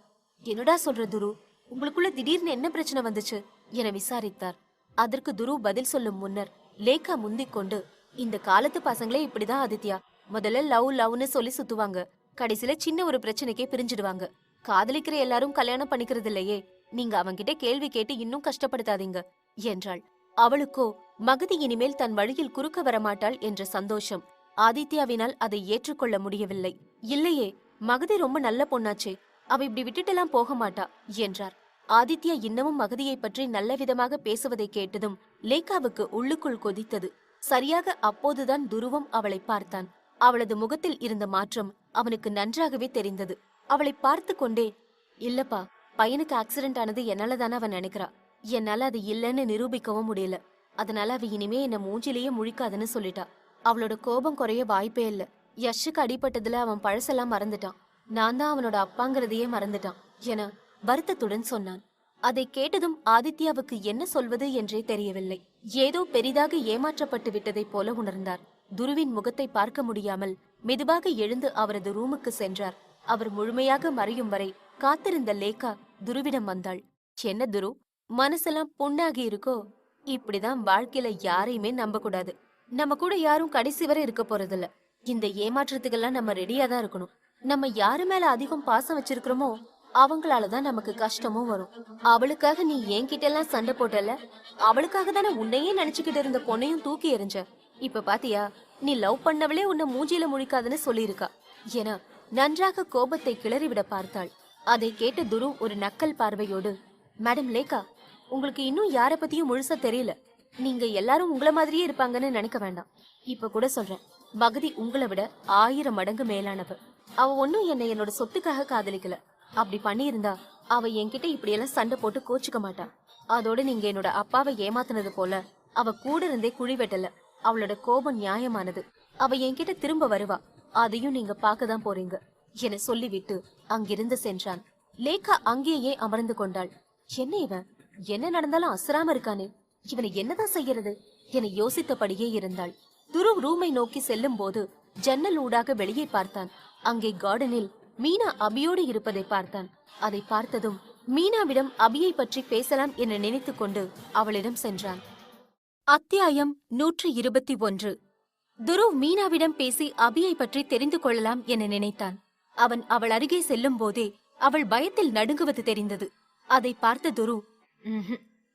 என்னடா சொல்ற துரு, உங்களுக்குள்ள திடீர்னு என்ன பிரச்சனை வந்துச்சு என விசாரித்தார். அதற்கு துரு பதில் சொல்லும் முன்னர் லேக்கா முந்திக் கொண்டு, இந்த காலத்து பசங்களே இப்படிதான் ஆதித்யா, முதல்ல லவ் லவ்னு சொல்லி சுத்துவாங்க, கடைசியில சின்ன ஒரு பிரச்சனைக்கே பிரிஞ்சிடுவாங்க. காதலிக்கிற எல்லாரும் கல்யாணம் பண்ணிக்கிறது இல்லையே, நீங்க அவன்கிட்ட கேள்வி கேட்டு இன்னும் கஷ்டப்படுத்தாதீங்க என்றாள். அவளுக்கோ மகதி இனிமேல் தன் வழியில் குறுக்க வரமாட்டாள் என்ற சந்தோஷம். ஆதித்யாவினால் அதை ஏற்றுக்கொள்ள முடியவில்லை. இல்லையே, மகதி ரொம்ப நல்ல பொண்ணாச்சே, அவ இப்படி விட்டுட்டெல்லாம் போக மாட்டா என்றார். ஆதித்யா இன்னமும் மகதியை பற்றி நல்ல விதமாக பேசுவதை கேட்டதும் லேக்காவுக்கு உள்ளுக்குள் கொதித்தது. சரியாக அப்போதுதான் துருவம் அவளை பார்த்தான். அவளது முகத்தில் இருந்த மாற்றம் அவனுக்கு நன்றாகவே தெரிந்தது. அவளை பார்த்து கொண்டே, இல்லப்பா, பையனுக்கு ஆக்சிடென்ட் ஆனது என்னாலதானே அவன் நினைக்கிறா, என்னால அது இல்லன்னு நிரூபிக்கவும் முடியல, அதனால அவ இனிமே என்ன மூஞ்சிலேயே முழிக்காதுன்னு சொல்லிட்டா. அவளோட கோபம் குறைய வாய்ப்பே இல்ல. யஷுக்கு அடிபட்டதுல அவன் பழசெல்லாம் மறந்துட்டான், நான் தான் அவனோட அப்பாங்கிறதையே மறந்துட்டான் என வருத்தத்துடன் சொன்னான். அதை கேட்டதும் ஆதித்யாவுக்கு என்ன சொல்வது என்றே தெரியவில்லை. ஏதோ பெரிதாக ஏமாற்றப்பட்டு விட்டதை போல உணர்ந்தார். துருவின் முகத்தை பார்க்க முடியாமல் மெதுவாக எழுந்து அவரது ரூமுக்கு சென்றார். அவர் முழுமையாக மறையும் வரை காத்திருந்த லேக்கா துருவிடம் வந்தாள். என்ன துரு, மனசெல்லாம் புண்ணாகி இருக்கோ? இப்படிதான் வாழ்க்கையில யாரையுமே நம்ப கூடாது. நம்ம கூட யாரும் கடைசி வரை இருக்க போறதில்ல. இந்த ஏமாற்றத்துக்கெல்லாம் நம்ம ரெடியா தான் இருக்கணும். நம்ம யாரு மேல அதிகம் பாசம் வச்சிருக்கிறோமோ அவங்களாலதான் நமக்கு கஷ்டமும் வரும். அவளுக்காக நீ என்கிட்ட எல்லாம் சண்டை போட்டல, அவளுக்காக தானே உன்னையே நினைச்சுக்கிட்டு இருந்த பொண்ணையும் தூக்கி எறிஞ்ச. இப்ப பாத்தியா, நீ லவ் பண்ணவளே உன்னை மூஞ்சியில முழிக்காதுன்னு சொல்லியிருக்கா என நன்றாக கோபத்தை கிளறிவிட பார்த்தாள். அதை கேட்ட துரு ஒரு நக்கல் பார்வையோடு, மேடம் லேக்கா, உங்களுக்கு இன்னும் யார பத்தியும் முழுசா தெரியல. நீங்க எல்லாரும் உங்கள மாதிரியே இருப்பாங்கன்னு நினைக்க வேண்டாம். இப்ப கூட சொல்றேன், மகதி உங்களை விட 1000 மடங்கு மேலானவ. அவ ஒன்னும் என்னோட சொத்துக்காக காதலிக்கல. அப்படி பண்ணியிருந்தா அவ என்கிட்ட இப்படியெல்லாம் சண்டை போட்டு கோச்சுக்க மாட்டான். அதோட நீங்க என்னோட அப்பாவை ஏமாத்தினது போல அவ கூட இருந்தே குழி வெட்டல. அவளோட கோபம் நியாயமானது. அவ என்கிட்ட திரும்ப வருவா, அதையும் நீங்க பார்க்கதான் போறீங்க என சொல்லிவிட்டு அங்கிருந்து சென்றான். லேக்கா அங்கேயே அமர்ந்து கொண்டாள். என்ன இவன், என்ன நடந்தாலும் அசராம இருக்கானே, இவனை என்னதான் செய்யறது என யோசித்தபடியே இருந்தாள். துரு ரூமை நோக்கி செல்லும் போது ஜன்னல் ஊடாக வெளியே பார்த்தான். அங்கே கார்டனில் மீனா அபியோடு இருப்பதை பார்த்தான். அதை பார்த்ததும் மீனாவிடம் அபியை பற்றி பேசலாம் என நினைத்துக் கொண்டு அவளிடம் சென்றான். அத்தியாயம் 121. துரு மீனாவிடம் பேசி அபியை பற்றி தெரிந்து கொள்ளலாம் என நினைத்தான். அவன் அவள் அருகே செல்லும் போதே அவள் பயத்தில் நடுங்குவது தெரிந்தது. அதை பார்த்த துரு,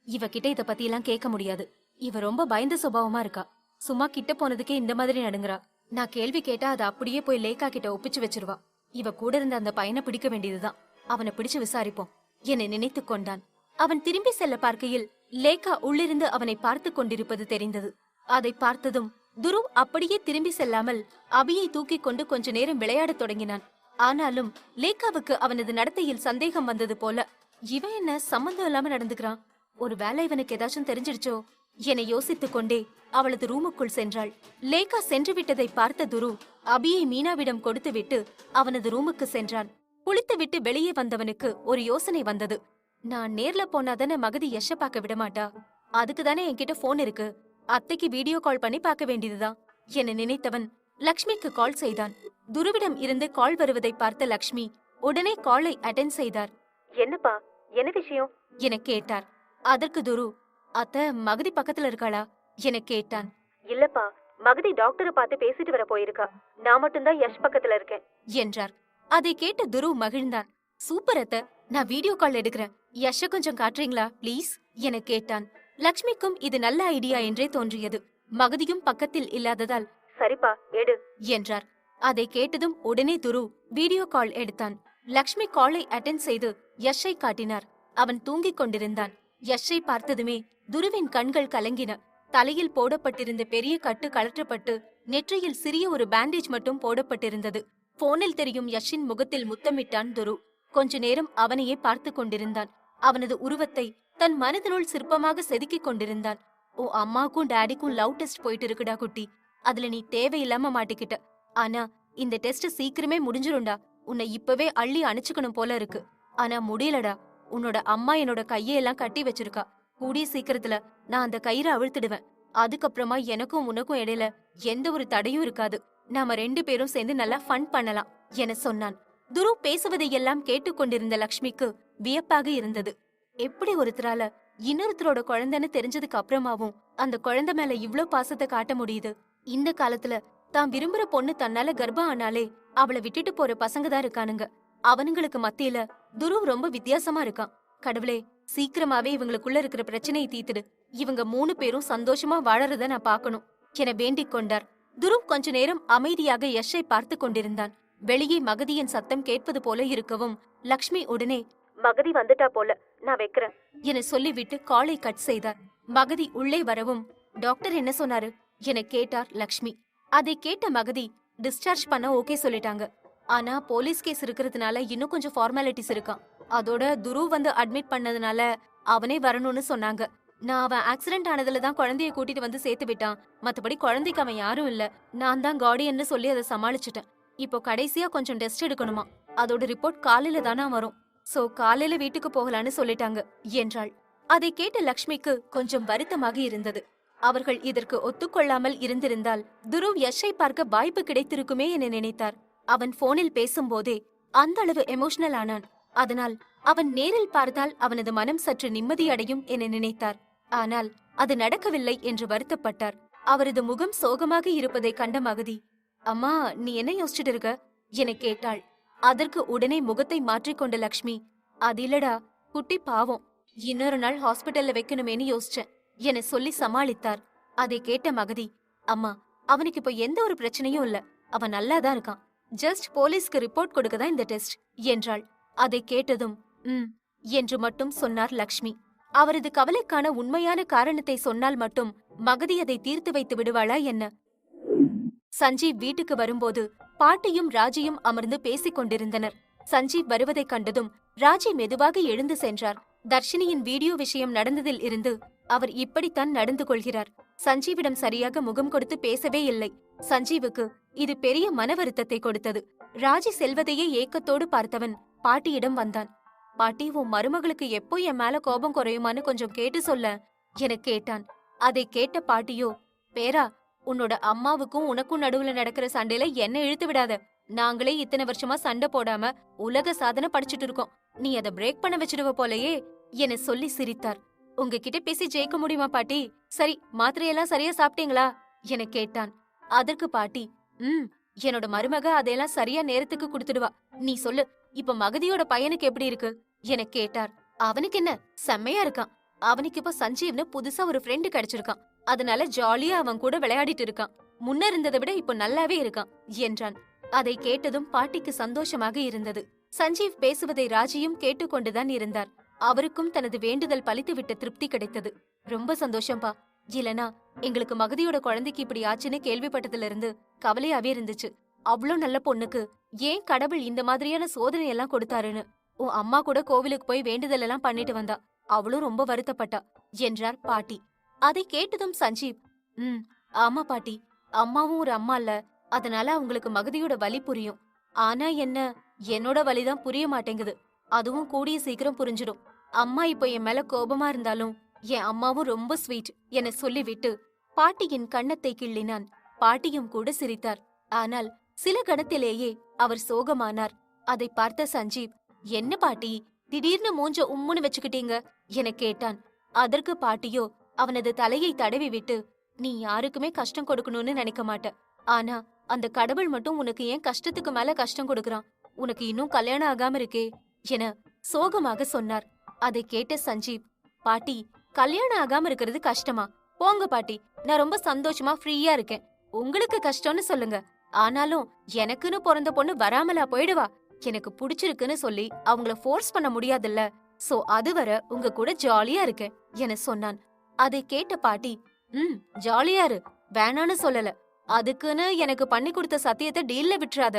இவகிட்ட இத பத்தியெல்லாம் கேட்க முடியாது, இவ ரொம்ப பயந்த சுபாவமா இருக்கா, சும்மா கிட்ட போனதுக்கே இந்த மாதிரி நடுங்குறா, நான் கேள்வி கேட்டா அதை அப்படியே போய் லேக்கா கிட்ட ஒப்பிச்சு வச்சிருவா, இவ கூட இருந்த அந்த பையனை பிடிக்க வேண்டியதுதான், அவனை பிடிச்சு விசாரிப்போம் என நினைத்துக் கொண்டான். அவன் திரும்பி செல்ல பார்க்கையில் லேக்கா உள்ளிருந்து அவனை பார்த்து கொண்டிருப்பது தெரிந்தது. அதை பார்த்ததும் துரு அப்படியே திரும்பி செல்லாமல் அபியை தூக்கிக் கொண்டு கொஞ்ச நேரம் விளையாடத் தொடங்கினான். ஆனாலும் லேக்காவுக்கு அவனது நடத்தையில் சந்தேகம் வந்தது போல. இவன் என்ன சம்பந்தம் இல்லாம நடந்துக்கிறான்? ஒருவேளை இவனுக்கு ஏதாச்சும் தெரிஞ்சிடுச்சோ என யோசித்துக் கொண்டே அவளது ரூமுக்குள் சென்றாள். லேக்கா சென்று விட்டதை பார்த்த துரு அபியை மீனாவிடம் கொடுத்துவிட்டு அவனது ரூமுக்கு சென்றான். குளித்துவிட்டு வெளியே வந்தவனுக்கு ஒரு யோசனை வந்தது. நான் நேர்ல போனாதானே மகதி யஷ பார்க்க விடமாட்டா, அதுக்குதானே என்கிட்ட போன் இருக்கு, அத்தைக்கு வீடியோ கால் பண்ணி பார்க்க வேண்டியதுதான் என நினைத்தவன் லக்ஷ்மிக்கு கால் செய்தான். துருவிடம் இருந்து கால் வருவதை பார்த்த லக்ஷ்மி உடனே காலை அட்டென்ட் செய்தார். என்னப்பா, என்ன விஷயம் என கேட்டார். அதற்கு துரு, அத்தை மகதி பக்கத்துல இருக்காளா என கேட்டான். இல்லப்பா, மகதி டாக்டரை பார்த்து பேசிட்டு வர போயிருக்கா, நான் மட்டும்தான் யஷ் பக்கத்துல இருக்கேன் என்றார். அதை கேட்ட துரு மகிழ்ந்தான். சூப்பர் அத்தை, நான் வீடியோ கால் எடுக்கிறேன், யஷ கொஞ்சம் காட்டுறீங்களா ப்ளீஸ் என கேட்டான். லக்ஷ்மிக்கும் இது நல்ல ஐடியா என்றே தோன்றியது. மகதியும் பக்கத்தில் இல்லாததால் சரிப்பா எடு என்றார். அதை கேட்டதும் உடனே துரு வீடியோ கால் எடுத்தான். லக்ஷ்மி காலை அட்டென்ட் செய்து யஷை காட்டினார். அவன் தூங்கிக் கொண்டிருந்தான். யஷை பார்த்ததுமே துருவின் கண்கள் கலங்கின. தலையில் போடப்பட்டிருந்த பெரிய கட்டு கழற்றப்பட்டு நெற்றியில் சிறிய ஒரு பேண்டேஜ் மட்டும் போடப்பட்டிருந்தது. போனில் தெரியும் யஷின் முகத்தில் முத்தமிட்டான் துரு. கொஞ்ச நேரம் அவனையே பார்த்து கொண்டிருந்தான். அவனது உருவத்தை தன் மனதினுள் சிற்பமாக செதுக்கிக் கொண்டிருந்தான். ஓ, அம்மாக்கும் டாடிக்கும் லவ் டெஸ்ட் போயிட்டு இருக்குடா குட்டி, அதுல நீ தேவையில்லாம மாட்டிக்கிட்ட. ஆனா இந்த டெஸ்ட் சீக்கிரமே முடிஞ்சிரும்டா, உன்னை இப்பவே அள்ளி அணைச்சுக்கணும் போல இருக்கு. ஆனா முடியலடா, உன்னோட அம்மா என்னோட கையெல்லாம் கட்டி வச்சிருக்கா. கூடிய சீக்கிரத்துல நான் அந்த கயிறை அவிழ்த்துடுவேன். அதுக்கப்புறமா எனக்கும் உனக்கும் இடையில எந்த ஒரு தடையும் இருக்காது. நாம 2 பேரும் சேர்ந்து நல்லா ஃபன் பண்ணலாம் என சொன்னான். துரு பேசுவதையெல்லாம் கேட்டுக்கொண்டிருந்த லக்ஷ்மிக்கு வியப்பாக இருந்தது. எப்படி ஒருத்தரால இன்னொருத்தரோட குழந்தைன்னு தெரிஞ்சதுக்கு அப்புறமாவும் அந்த குழந்தை மேல இவ்ளோ பாசத்தை காட்ட முடியுது? இந்த காலத்துல தான் விரும்புற பொண்ணு தன்னால கர்ப்பம் ஆனாலே அவளை விட்டுட்டு போற பசங்க தான் இருக்கானுங்க. அவனுங்களுக்கு மத்தியில துரு ரொம்ப வித்தியாசமா இருக்கான். கடவுளே, சீக்கிரமாவே இவங்களுக்குள்ள இருக்கிற பிரச்சனையை தீத்துடு, இவங்க 3 பேரும் சந்தோஷமா வாழறத நான் பாக்கணும் என வேண்டிக் கொண்டார். துரு கொஞ்ச நேரம் அமைதியாக யஷை பார்த்து கொண்டிருந்தான். வெளியே மகதியின் சத்தம் கேட்பது போல இருக்கவும் லக்ஷ்மி உடனே மகதி வந்துட்டா போல, நான் வைக்கிறேன் என சொல்லிவிட்டு காலை கட் செய்தார். மகதி உள்ளே வரவும் டாக்டர் என்ன சொன்னாரு என கேட்டார் லக்ஷ்மி. அதை கேட்ட மகதி டிஸ்சார்ஜ் பண்ண ஓகே சொல்லிட்டாங்க. ஆனா போலீஸ் கேஸ் இருக்கிறதுனால இன்னும் கொஞ்சம் ஃபார்மாலிட்டிஸ் இருக்கான். அதோட துரு வந்து அட்மிட் பண்ணதுனால அவனே வரணும்னு சொன்னாங்க. நான் அவன் ஆக்சிடென்ட் ஆனதுல தான் குழந்தைய கூட்டிட்டு வந்து சேர்த்து விட்டான். மத்தபடி குழந்தைக்கு அவன் யாரும் இல்ல, நான் தான் கார்டியன்னு சொல்லி அதை சமாளிச்சுட்டேன். இப்போ கடைசியா கொஞ்சம் டெஸ்ட் எடுக்கணுமா, அதோட ரிப்போர்ட் காலையில தானா வரும். சோ காலையில வீட்டுக்கு போகலான்னு சொல்லிட்டாங்க என்றாள். அதை கேட்ட லக்ஷ்மிக்கு கொஞ்சம் வருத்தமாக இருந்தது. அவர்கள் இதற்கு ஒத்துக்கொள்ளாமல் இருந்திருந்தால் துருவ் யஷை பார்க்க வாய்ப்பு கிடைத்திருக்குமே என நினைத்தார். அவன் போனில் பேசும்போதே அந்த அளவு எமோஷனல் ஆனான். அதனால் அவன் நேரில் பார்த்தால் அவனது மனம் சற்று நிம்மதியடையும் என நினைத்தார். ஆனால் அது நடக்கவில்லை என்று வருத்தப்பட்டார். அவரது முகம் சோகமாக இருப்பதை கண்ட மகதி, அம்மா நீ என்ன யோசிச்சுட்டு இருக்க என கேட்டாள். அதற்கு உடனே முகத்தை மாற்றிக்கொண்ட லக்ஷ்மி, அது இல்லடா குட்டி பாவம், இன்னொரு நாள் ஹாஸ்பிட்டல்ல வைக்கணுமேனு யோசிச்சேன் என சொல்லி சமாளித்தார். அதை கேட்ட மகதி, அம்மா அவனுக்கு இப்ப எந்த ஒரு பிரச்சனையும் இல்ல, அவன் நல்லாதான் இருக்கான், ஜஸ்ட் போலீஸ்க்கு ரிப்போர்ட் கொடுக்கதான் இந்த டெஸ்ட் என்றாள். அதை கேட்டதும் என்று மட்டும் சொன்னார் லக்ஷ்மி. அவரது கவலைக்கான உண்மையான காரணத்தை சொன்னால் மட்டும் மகதி அதை தீர்த்து வைத்து விடுவாளா என்ன? சஞ்சீவ் வீட்டுக்கு வரும்போது பாட்டியும் ராஜியும் அமர்ந்து பேசிக் கொண்டிருந்தனர். சஞ்சீவ் வருவதைக் கண்டதும் ராஜி மெதுவாக எழுந்து சென்றார். தர்ஷினியின் வீடியோ விஷயம் நடந்ததில் இருந்து அவர் இப்படித்தான் நடந்து கொள்கிறார். சஞ்சீவிடம் சரியாக முகம் கொடுத்து பேசவே இல்லை. சஞ்சீவுக்கு இது பெரிய மன வருத்தத்தை கொடுத்தது. ராஜி செல்வதையே ஏக்கத்தோடு பார்த்தவன் பாட்டியிடம் வந்தான். பாட்டி, உன் மருமகளுக்கு எப்போ என் மேல கோபம் குறையுமான்னு கொஞ்சம் கேட்டு சொல்ல என கேட்டான். அதை கேட்ட பாட்டியோ, பேரா, உன்னோட அம்மாவுக்கும் உனக்கும் நடுவுல நடக்கிற சண்டையில என்ன இழுத்து விடாத. நாங்களே இத்தனை வருஷமா சண்டை போடாம உலக சாதனை படிச்சுட்டு இருக்கோம், நீ அதை பிரேக் பண்ண வச்சிடுவ போலயே என சொல்லி சிரித்தார். உங்ககிட்ட பேசி ஜெயிக்க முடியுமா பாட்டி? சரி, மாத்திரையெல்லாம் சரியா சாப்பிட்டீங்களா என கேட்டான். அதற்கு பாட்டி, என்னோட மருமக அதையெல்லாம் சரியா நேரத்துக்கு குடுத்துடுவா. நீ சொல்லு, இப்ப மகதியோட பையனுக்கு எப்படி இருக்கு என கேட்டார். அவனுக்கு என்ன, செம்மையா இருக்கான். அவனுக்கு இப்ப சஞ்சீவ்னு புதுசா ஒரு ஃப்ரெண்டு கிடைச்சிருக்கான். அதனால ஜாலியா அவன் கூட விளையாடிட்டு இருக்கான். முன்ன இருந்ததை விட இப்ப நல்லாவே இருக்கான் என்றான். அதை கேட்டதும் பாட்டிக்கு சந்தோஷமாக இருந்தது. சஞ்சீவ் பேசுவதை ராஜியும் கேட்டுக்கொண்டுதான் இருந்தார். அவருக்கும் தனது வேண்டுதல் பலித்துவிட்ட திருப்தி கிடைத்தது. ரொம்ப சந்தோஷம்பா, இல்லனா எங்களுக்கு மகதியோட குழந்தைக்கு இப்படி ஆச்சுன்னு கேள்விப்பட்டதுல இருந்து கவலையாவே இருந்துச்சு. அவ்ளோ நல்ல பொண்ணுக்கு ஏன் கடவுள் இந்த மாதிரியான சோதனை எல்லாம் கொடுத்தாருன்னு உன் அம்மா கூட கோவிலுக்கு போய் வேண்டுதல் எல்லாம் பண்ணிட்டு வந்தா. அவளும் ரொம்ப வருத்தப்பட்டா என்றார் பாட்டி. அதை கேட்டதும் சஞ்சீவ், ஆமா பாட்டி, அம்மாவும் ஒரு அம்மா இல்ல, அதனால அவங்களுக்கு மகதியோட வலி புரியும். ஆனா என்ன, என்னோட வலிதான் புரிய மாட்டேங்குது. அதுவும் கூடிய சீக்கிரம் புரிஞ்சிடும். அம்மா இப்போ என் மேல கோபமா இருந்தாலும் என் அம்மாவும் ரொம்ப ஸ்வீட் என சொல்லிவிட்டு பாட்டியின் கன்னத்தை கிள்ளினான். பாட்டியும் கூட சிரித்தார். ஆனால் சில கணத்திலேயே அவர் சோகமானார். அதை பார்த்த சஞ்சீவ், என்ன பாட்டி திடீர்னு மூஞ்ச உம்முன்னு வச்சுக்கிட்டீங்க என கேட்டான். அதற்கு பாட்டியோ அவனது தலையை தடவி விட்டு, நீ யாருக்குமே கஷ்டம் கொடுக்கணும்னு நினைக்க மாட்ட. ஆனா அந்த கடவுள் மட்டும் உனக்கு ஏன் கஷ்டத்துக்கு மேல கஷ்டம் கொடுக்கறான்? உனக்கு இன்னும் கல்யாணம் ஆகாம இருக்கே என சோகமாக சொன்னார். அதை கேட்ட சஞ்சீவ், பாட்டி கல்யாணம் ஆகாம இருக்கிறது கஷ்டமா? போங்க பாட்டி, நான் ரொம்ப சந்தோஷமா ஃப்ரீயா இருக்கேன். உங்களுக்கு கஷ்டம்னு சொல்லுங்க, ஆனாலும் எனக்குன்னு பிறந்த பொண்ணு வராமலா போயிடுவா? எனக்கு புடிச்சிருக்குன்னு சொல்லி அவங்கள ஃபோர்ஸ் பண்ண முடியாதுல்ல. சோ அதுவரை உங்க கூட ஜாலியா இருக்கேன் என சொன்னான். அதை கேட்ட பாட்டி, ஜாலியா இரு, வேணான்னு சொல்லல. அதுக்குன்னு எனக்கு பண்ணி கொடுத்த சத்தியத்தை டீல்ல விட்டுறாத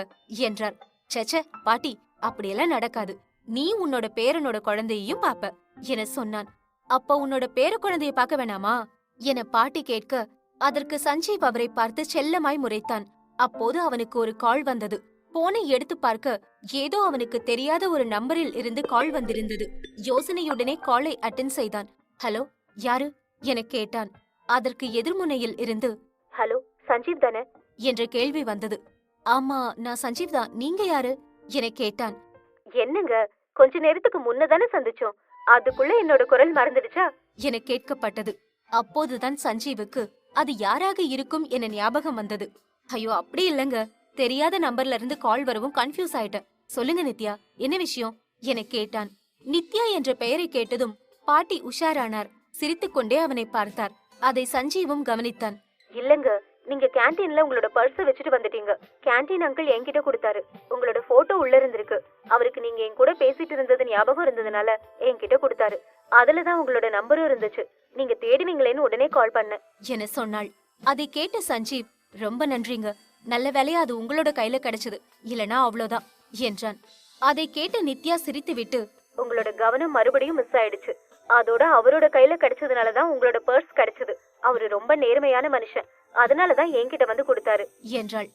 என்றார். சேச்சே பாட்டி, அப்படியெல்லாம் நடக்காது. நீ உன்னோட பேரனோட குழந்தையையும் பாப்ப என சொன்னான். அப்ப உன்னோட பேர குழந்தைய பார்க்க வேணாமா என பாட்டி கேட்க, அதற்கு சஞ்சீவ் அவரை பார்த்து செல்லமாய் முறைத்தான். அப்போது அவனுக்கு ஒரு கால் வந்தது. போனை எடுத்து பார்க்க ஏதோ அவனுக்கு தெரியாத ஒரு நம்பரில் இருந்து கால் வந்திருந்தது. யோசனையுடனே காலை அட்டென்ட் செய்தான். ஹலோ, யாரு என கேட்டான். அதற்கு எதிர்முனையில் இருந்து, ஹலோ சஞ்சீவ் தானே என்ற கேள்வி வந்தது. ஆமா நான் சஞ்சீவ் தான், நீங்க யாரு என கேட்டான். என்னங்க, கொஞ்ச நேரத்துக்கு முன்னதானே சந்திச்சோம், அதுக்குள்ள என்னோட குரல் மறந்துடுச்சா என கேட்கப்பட்டது. அப்போதுதான் சஞ்சீவுக்கு அது யாராக இருக்கும் என ஞாபகம் வந்தது. ஐயோ அப்படி இல்லங்க, தெரியாத நம்பர்ல இருந்து கால் வரவும் கன்ஃபியூஸ் ஆயிட்டேன். சொல்லுங்க நித்யா, என்ன விஷயம் என கேட்டான். நித்யா என்ற பெயரை கேட்டதும் பாட்டி உஷாரானார். சிரித்துக்கொண்டே அவனை பார்த்தார். அதை சஞ்சீவும் கவனித்தான். இல்லங்க, நீங்க கேண்டீன்ல உங்களோட பர்ஸ வச்சுட்டு வந்துட்டீங்க. கேண்டீன் அங்கிள் என்கிட்ட கொடுத்தாரு. உங்களோட போட்டோ உள்ள இருந்திருக்கு. அவருக்கு நீங்க என் கூட பேசிட்டு இருந்தது ஞாபகம் இருந்ததுனால என்கிட்ட கொடுத்தாரு. அதுலதான் உங்களோட நம்பரும் இருந்துச்சு. நீங்க தேடுவீங்களேன்னு உடனே கால் பண்ண என சொன்னாள். அதை கேட்ட சஞ்சீவ், ரொம்ப நன்றிங்க, நல்ல வேலையா அது உங்களோட கையில கிடைச்சது, இல்லனா அவ்வளவுதான் என்றான். அதை கேட்ட நித்யா சிரித்து விட்டு, உங்களோட கவனம் மறுபடியும் மிஸ் ஆயிடுச்சு. அதோட அவரோட கையில கிடைச்சதுனாலதான் உங்களோட பர்ஸ் கிடைச்சது. அவரு ரொம்ப நேர்மையான மனுஷன், அதனாலதான் என்கிட்ட வந்து கொடுத்தாரு என்றாள்.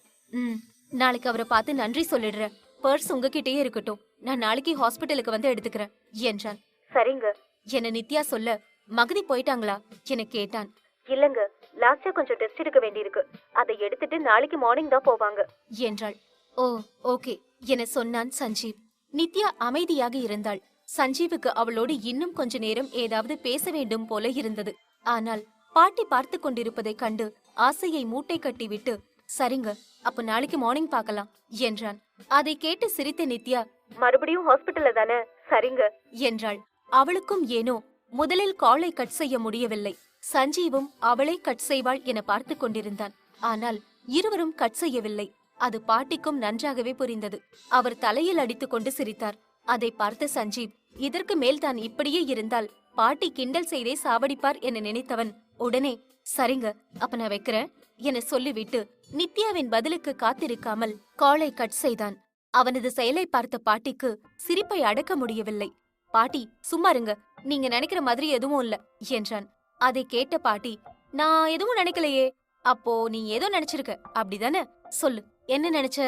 நாளைக்கு அவரை பார்த்து நன்றி சொல்லிடுறேன். பர்ஸ் உங்ககிட்டயே இருக்கட்டும், நான் நாளைக்கு ஹாஸ்பிட்டலுக்கு வந்து எடுத்துக்கிறேன் என்றான். சரிங்க என நித்யா சொல்ல, மகதி போயிட்டாங்களா என கேட்டான். இல்லங்க, லாஸ்டா கொஞ்சம் டெஸ்ட் எடுக்க வேண்டியிருக்கு, அதை எடுத்துட்டு நாளைக்கு மார்னிங் தான் போவாங்க என்றாள். ஓ ஓகே என சொன்னான் சஞ்சீவ். நித்யா அமைதியாக இருந்தாள். சஞ்சீவுக்கு அவளோடு இன்னும் கொஞ்ச நேரம் ஏதாவது பேச வேண்டும் போல இருந்தது. ஆனால் பாட்டி பார்த்து கொண்டிருப்பதை கண்டு ஆசையை மூட்டை கட்டிவிட்டு, சரிங்க, அப்ப நாளைக்கு மார்னிங் பார்க்கலாம் என்றான். அதை கேட்டு சிரித்த நித்யா, மறுபடியும் ஹாஸ்பிட்டல்ல தானே, சரிங்க என்றாள். அவளுக்கும் ஏனோ முதலில் காலை கட் செய்ய முடியவில்லை. சஞ்சீவும் அவளை கட் செய்வாள் என பார்த்து கொண்டிருந்தான். ஆனால் இருவரும் கட் செய்யவில்லை. அது பாட்டிக்கும் நன்றாகவே புரிந்தது. அவர் தலையில் அடித்துக் கொண்டு சிரித்தார். அதை பார்த்த சஞ்சீவ், இதற்கு மேல் தான் இப்படியே இருந்தால் பாட்டி கிண்டல் செய்தே சாவடிப்பார் என நினைத்தவன் உடனே, சரிங்க அப்ப நான் வைக்கிறேன் என சொல்லிவிட்டு நித்யாவின் பதிலுக்கு காத்திருக்காமல் காலை கட் செய்தான். அவனது செயலை பார்த்த பாட்டிக்கு சிரிப்பை அடக்க முடியவில்லை. பாட்டி சும்மா இருங்க, நீங்க நினைக்கிற மாதிரி எதுவும் இல்ல என்றான். அதை கேட்ட பாட்டி, நான் எதுவும் நினைக்கலையே. அப்போ நீ ஏதோ நினைச்சிருக்க அப்படிதானே, சொல்லு என்ன நினைச்ச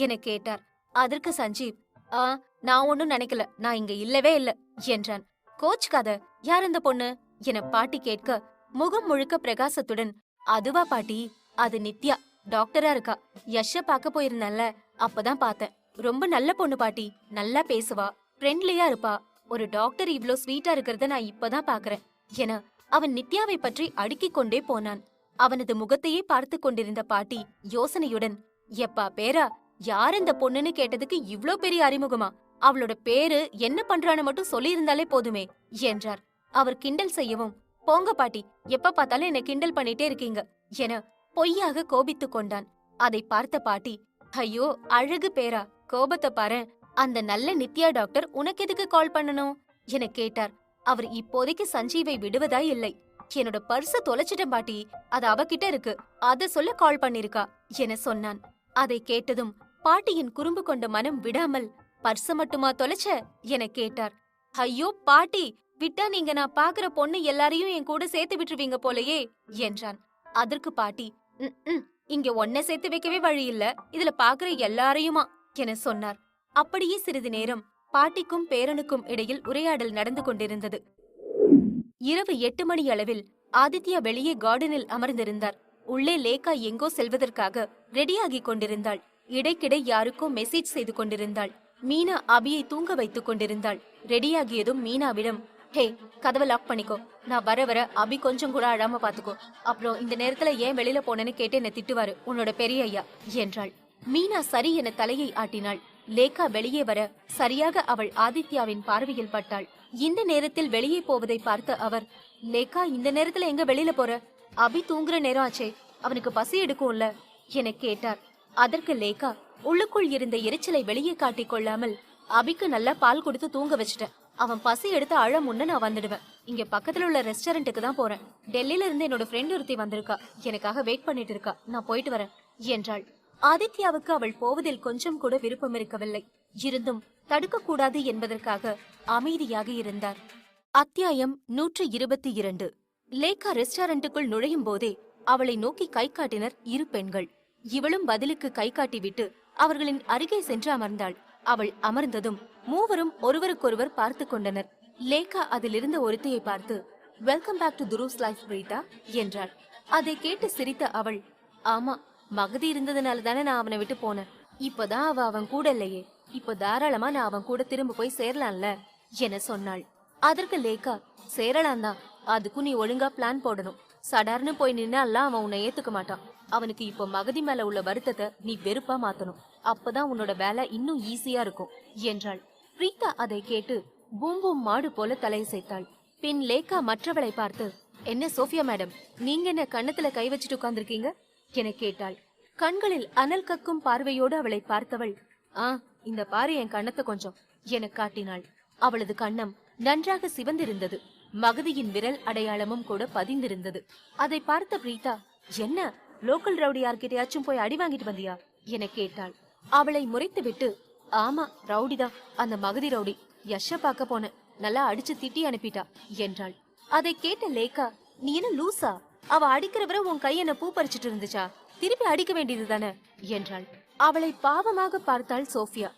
என கேட்டார். அதற்கு சஞ்சீவ், நான் ஒன்னும் நினைக்கல, நான் இங்க இல்லவே இல்ல என்றான். கோச்சுக்காத, யார் இந்த பொண்ணு என பாட்டி கேட்க, முகம் முழுக்க பிரகாசத்துடன், அதுவா பாட்டி, அது நித்யா, டாக்டரா இருக்கா. யஷ பார்க்க போயிருந்தேன்ல, அப்பதான் பார்த்தேன். ரொம்ப நல்ல பொண்ணு பாட்டி, நல்லா பேசுவா, ஃப்ரெண்ட்லியா இருப்பா. ஒரு டாக்டர் இவ்ளோ ஸ்வீட்டா இருக்கிறத நான் இப்பதான் பாக்குறேன் என அவன் நித்யாவை பற்றி அடுக்கிக் கொண்டே போனான். அவனது முகத்தையே பார்த்து கொண்டிருந்த பாட்டி யோசனையுடன், எப்பா பேரா, யார் இந்த பொண்ணுன்னு கேட்டதுக்கு இவ்ளோ பெரிய அறிமுகமா? அவளோட பேரு என்ன பண்றான்னு மட்டும் சொல்லியிருந்தாலே போதுமே என்றார். அவர் கிண்டல் செய்யவும், போங்க பாட்டி, எப்ப பார்த்தாலும் என்ன கிண்டல் பண்ணிட்டே இருக்கீங்க என பொய்யாக கோபித்துக் கொண்டான். அதை பார்த்த பாட்டி, ஐயோ அழகு பேரா, கோபத்தை பாரு, அந்த நல்ல நித்யா டாக்டர் உனக்கு எதுக்கு கால் பண்ணணும் என கேட்டார். அவர் இப்போதைக்கு சஞ்சீவை விடுவதா இல்லை. என்னோட பர்ஸ தொலைச்சிட்டேன் பாட்டி, அது அவகிட்ட இருக்கு, அத சொல்ல கால் பண்ணிருக்கா என சொன்னான். அதை கேட்டதும் பாட்டியின் குறும்பு கொண்ட மனம் விடாமல், பர்ச மட்டுமா தொலைச்ச என கேட்டார். ஐயோ பாட்டி, விட்டா நீங்க நான் பாக்குற பொண்ணு எல்லாரையும் என் கூட சேர்த்து விட்டுருவீங்க போலயே என்றான். அதற்கு பாட்டி, இங்க ஒன்ன சேர்த்து வைக்கவே வழி இல்ல, இதுல பாக்குற எல்லாரையுமா என சொன்னார். அப்படியே சிறிது நேரம் பாட்டிக்கும் பேரனுக்கும் இடையில் உரையாடல் நடந்து கொண்டிருந்தது. இரவு 8 மணி அளவில் ஆதித்யா வெளியே கார்டனில் அமர்ந்திருந்தார். உள்ளே லேகா எங்கோ செல்வதற்காக ரெடியாகிக் கொண்டிருந்தாள். இடைக்கிடை யாருக்கோ மெசேஜ் செய்து கொண்டிருந்தாள். மீனா அபியை தூங்க வைத்துக் கொண்டிருந்தாள். ரெடியாகியதும் மீனாவிடம், ஹே, கதவை லாக் பண்ணிக்கோ, நான் வர வர அபி கொஞ்சம் கூட அழாம பாத்துக்கோ, அப்புறம் இந்த நேரத்துல ஏன் வெளியில போனேன்னு கேட்டு என்ன திட்டுவாரு உன்னோட பெரிய ஐயா என்றாள். மீனா சரி என தலையை ஆட்டினாள். லேகா வெளியே வர சரியாக அவள் ஆதித்யாவின் பார்வையில் பட்டாள். இந்த நேரத்தில் வெளியே போவதை பார்த்த அவர், லேகா இந்த நேரத்துல எங்க வெளியில போற? அபி தூங்குற நேரம் ஆச்சே, அவனுக்கு பசி எடுக்கும்ல என கேட்டார். அதற்கு லேகா, உள்ளுக்குள் இருந்த எரிச்சலை வெளியே காட்டிக் கொள்ளாமல், அபிக்கு நல்லா பால் கொடுத்து தூங்க வச்சுட்டேன், அவன் பசி எடுத்து அழ முன்ன நான் வந்துடுவேன். இங்க பக்கத்துல உள்ள ரெஸ்டாரண்ட்டுக்கு தான் போறேன். டெல்லியில இருந்து என்னோட ஃப்ரெண்ட் ஒருத்தி வந்திருக்கா, எனக்காக வெயிட் பண்ணிட்டு இருக்கா, நான் போயிட்டு வரேன் என்றாள். ஆதித்யாவுக்கு அவள் போவதில் கொஞ்சம் கூட விருப்பம் இருக்கவில்லை. இருந்தும் தடுக்க கூடாது என்பதற்காக அமைதியாக இருந்தார். அத்தியாயம் 122. லேகா ரெஸ்டாரண்ட்டுக்குள் நுழையும் போதே அவளை நோக்கி கை காட்டினர் இரு பெண்கள். இவளும் பதிலுக்கு கை காட்டிவிட்டு அவர்களின் அருகே சென்று அமர்ந்தாள். அவள் அமர்ந்ததும் மூவரும் ஒருவருக்கொருவர் பார்த்து கொண்டனர். லேகா அதிலிருந்த ஒருத்தியை பார்த்து, welcome back to Dhruv's life Preetha என்றாள். அதை கேட்டு சிரித்த அவள், ஆமா, மகதி இருந்ததுனால தானே நான் அவனை விட்டு போனேன். இப்பதான் அவன் கூட இல்லையே, இப்ப தாராளமா நான் அவன் கூட திரும்ப போய் சேரலாம்ல என சொன்னாள். அதற்கு லேகா, சேரலாம் தான், அதுக்கும் நீ ஒழுங்கா பிளான் போடணும். சடார்னு போய் நின்னாலாம் அவன் உன்னை ஏத்துக்க மாட்டான். அவனுக்கு இப்போ மகதி மேல உள்ள வருத்தத்தை நீ வெறுப்பா மாத்தணும். அப்பதான் உன்னோட வேலை இன்னும் ஈஸியா இருக்கும் என்றாள். பிரீதா அதை கேட்டு பூம் பூம் மாடு போல தலையசைத்தாள். பின் லேகா மற்றவளை பார்த்து, என்ன சோஃபியா மேடம், நீங்க என்ன கண்ணத்துல கை வச்சுட்டு உட்கார்ந்திருக்கீங்க என கேட்டாள். கண்களில் அனல் கக்கும் பார்வையோடு அவளை பார்த்தவள், இந்த பாரு என் கண்ணத்தை கொஞ்சம் என காட்டினாள். அவளது கண்ணம் நன்றாக சிவந்திருந்தது. மகதியின் விரல் அடையாளமும் கூட பதிந்திருந்தது. அதை பார்த்த பிரீதா, என்ன லோக்கல் ரவுடி யார்கிட்டயாச்சும் போய் அடி வாங்கிட்டு வந்தியா என கேட்டாள். அவளை முறைத்துவிட்டு, ஆமா ரவுடிதான், அந்த மகதி ரவுடி, யஷ பாக்க போனேன், நல்லா அடிச்சு திட்டி அனுப்பிட்டா என்றாள். அதை கேட்ட லேகா, நீ என்ன லூசா, அவ அடிக்கிறவரை உன் கை என்ன பூ பறிச்சிட்டு இருந்துச்சா, திருப்பி அடிக்க வேண்டியது தானே என்றாள். அவளை பாவமாக பார்த்தாள் சோஃபியா.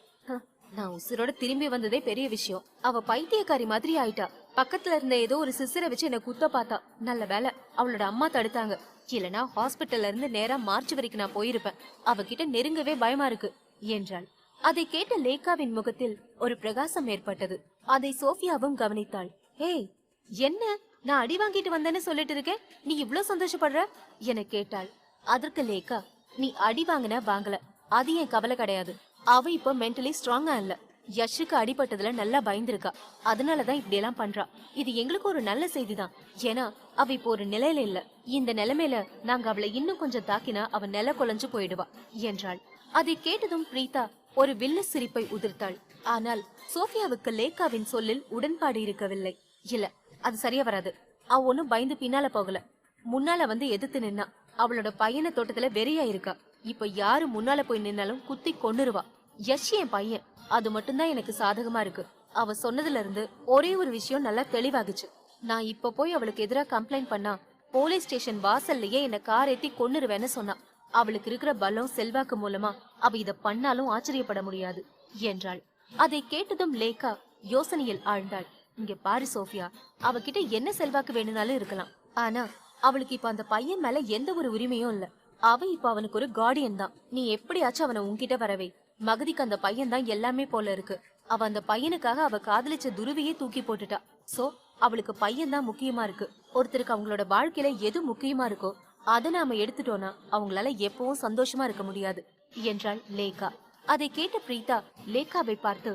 நான் உசுரோட திரும்பி வந்ததே பெரிய விஷயம், அவ பைத்தியக்காரி மாதிரி ஆயிட்டா. பக்கத்துல இருந்த ஏதோ ஒரு சிசரை வச்சு என்ன குத்த பார்த்தா, நல்ல வேலை அவளோட அம்மா தடுத்தாங்க, இல்லனா ஹாஸ்பிட்டல்ல இருந்து நேரா மார்ச் வரைக்கும் நான் போயிருப்பேன். அவகிட்ட நெருங்கவே பயமா இருக்கு என்றாள். அதை கேட்ட லேகாவின் முகத்தில் ஒரு பிரகாசம் ஏற்பட்டது. அதை சோஃபியாவும் கவனித்தாள். ஏய், என்ன நான் அடி வாங்கிட்டு வந்தேன்னு சொல்லிட்டு இருக்கேன், நீ இவ்ளோ சந்தோஷப்படுற என கேட்டாள். அதற்கு லேகா, நீ அடி வாங்கின வாங்கல, அது என் கவலை கிடையாது. அவ இப்ப மென்டலி ஸ்ட்ராங்கா இல்ல, யஷுக்கு அடிபட்டதுல நல்லா பயந்துருக்கா, அதனாலதான் இப்படி எல்லாம் பண்றா. இது எங்களுக்கு ஒரு நல்ல செய்திதான், ஏன்னா அவ இப்போ ஒரு நிலையில இல்ல. இந்த நிலைமையில நாங்க அவளை இன்னும் கொஞ்சம் தாக்கினா அவ நில குலைஞ்சு போயிடுவா என்றாள். அதை கேட்டதும் பிரீதா ஒரு வில்லு சிரிப்பை உதிர்த்தாள். ஆனால் சோஃபியாவுக்கு லேகாவின் சொல்லில் உடன்பாடு இருக்கவில்லை. இல்ல, அது சரியா வராது. அவ ஒன்னும் பயந்து பின்னால போகல, முன்னால வந்து எதிர்த்து நின்னா. அவளோட பையனை தோட்டத்துல வெறியா இருக்கா. இப்ப யாரு முன்னால போய் நின்னாலும் குத்தி கொன்னுருவா. யஷ் என் பையன், அது மட்டும்தான் எனக்கு சாதகமா இருக்கு. அவ சொன்னதுல இருந்து ஒரே ஒரு விஷயம் நல்லா தெளிவாகுச்சு. நான் இப்ப போய் அவளுக்கு எதிராக கம்ப்ளைண்ட் பண்ணா போலீஸ் ஸ்டேஷன் வாசல்லையே என்ன கார் ஏத்தி கொன்னுருவேன்னு சொன்னா. அவளுக்கு இருக்கிற பலம் செல்வாக்கு மூலமா அவ இத பண்ணாலும் ஆச்சரியப்பட முடியாது என்றாள். அதை கேட்டதும் லேகா யோசனையில் ஆழ்ந்தாள். இங்க பாரு சோஃபியா, அவகிட்ட என்ன செல்வாக்கு வேணும்னாலும் இருக்கலாம், ஆனா அவளுக்கு இப்ப அந்த பையன் மேல எந்த ஒரு உரிமையும் இல்ல. அவ இப்ப அவனுக்கு ஒரு கார்டியன் தான். நீ எப்படியாச்சும் அவனை உன்கிட்ட வரவே. மகதிக்கு அந்த பையன் தான் எல்லாமே போல இருக்கு. அவ அந்த பையனுக்காக அவ காதலிச்ச துருவியே தூக்கி போட்டுட்டா. சோ அவளுக்கு பையன் தான் முக்கியமா இருக்கு. ஒருத்தருக்கு அவங்களோட வாழ்க்கையில எது முக்கியமா இருக்கோ அதை நாம எடுத்துட்டோம்னா அவங்களால எப்பவும் சந்தோஷமா இருக்க முடியாது என்றாள் லேகா. அதை கேட்ட பிரீதா லேகாவை பார்த்து,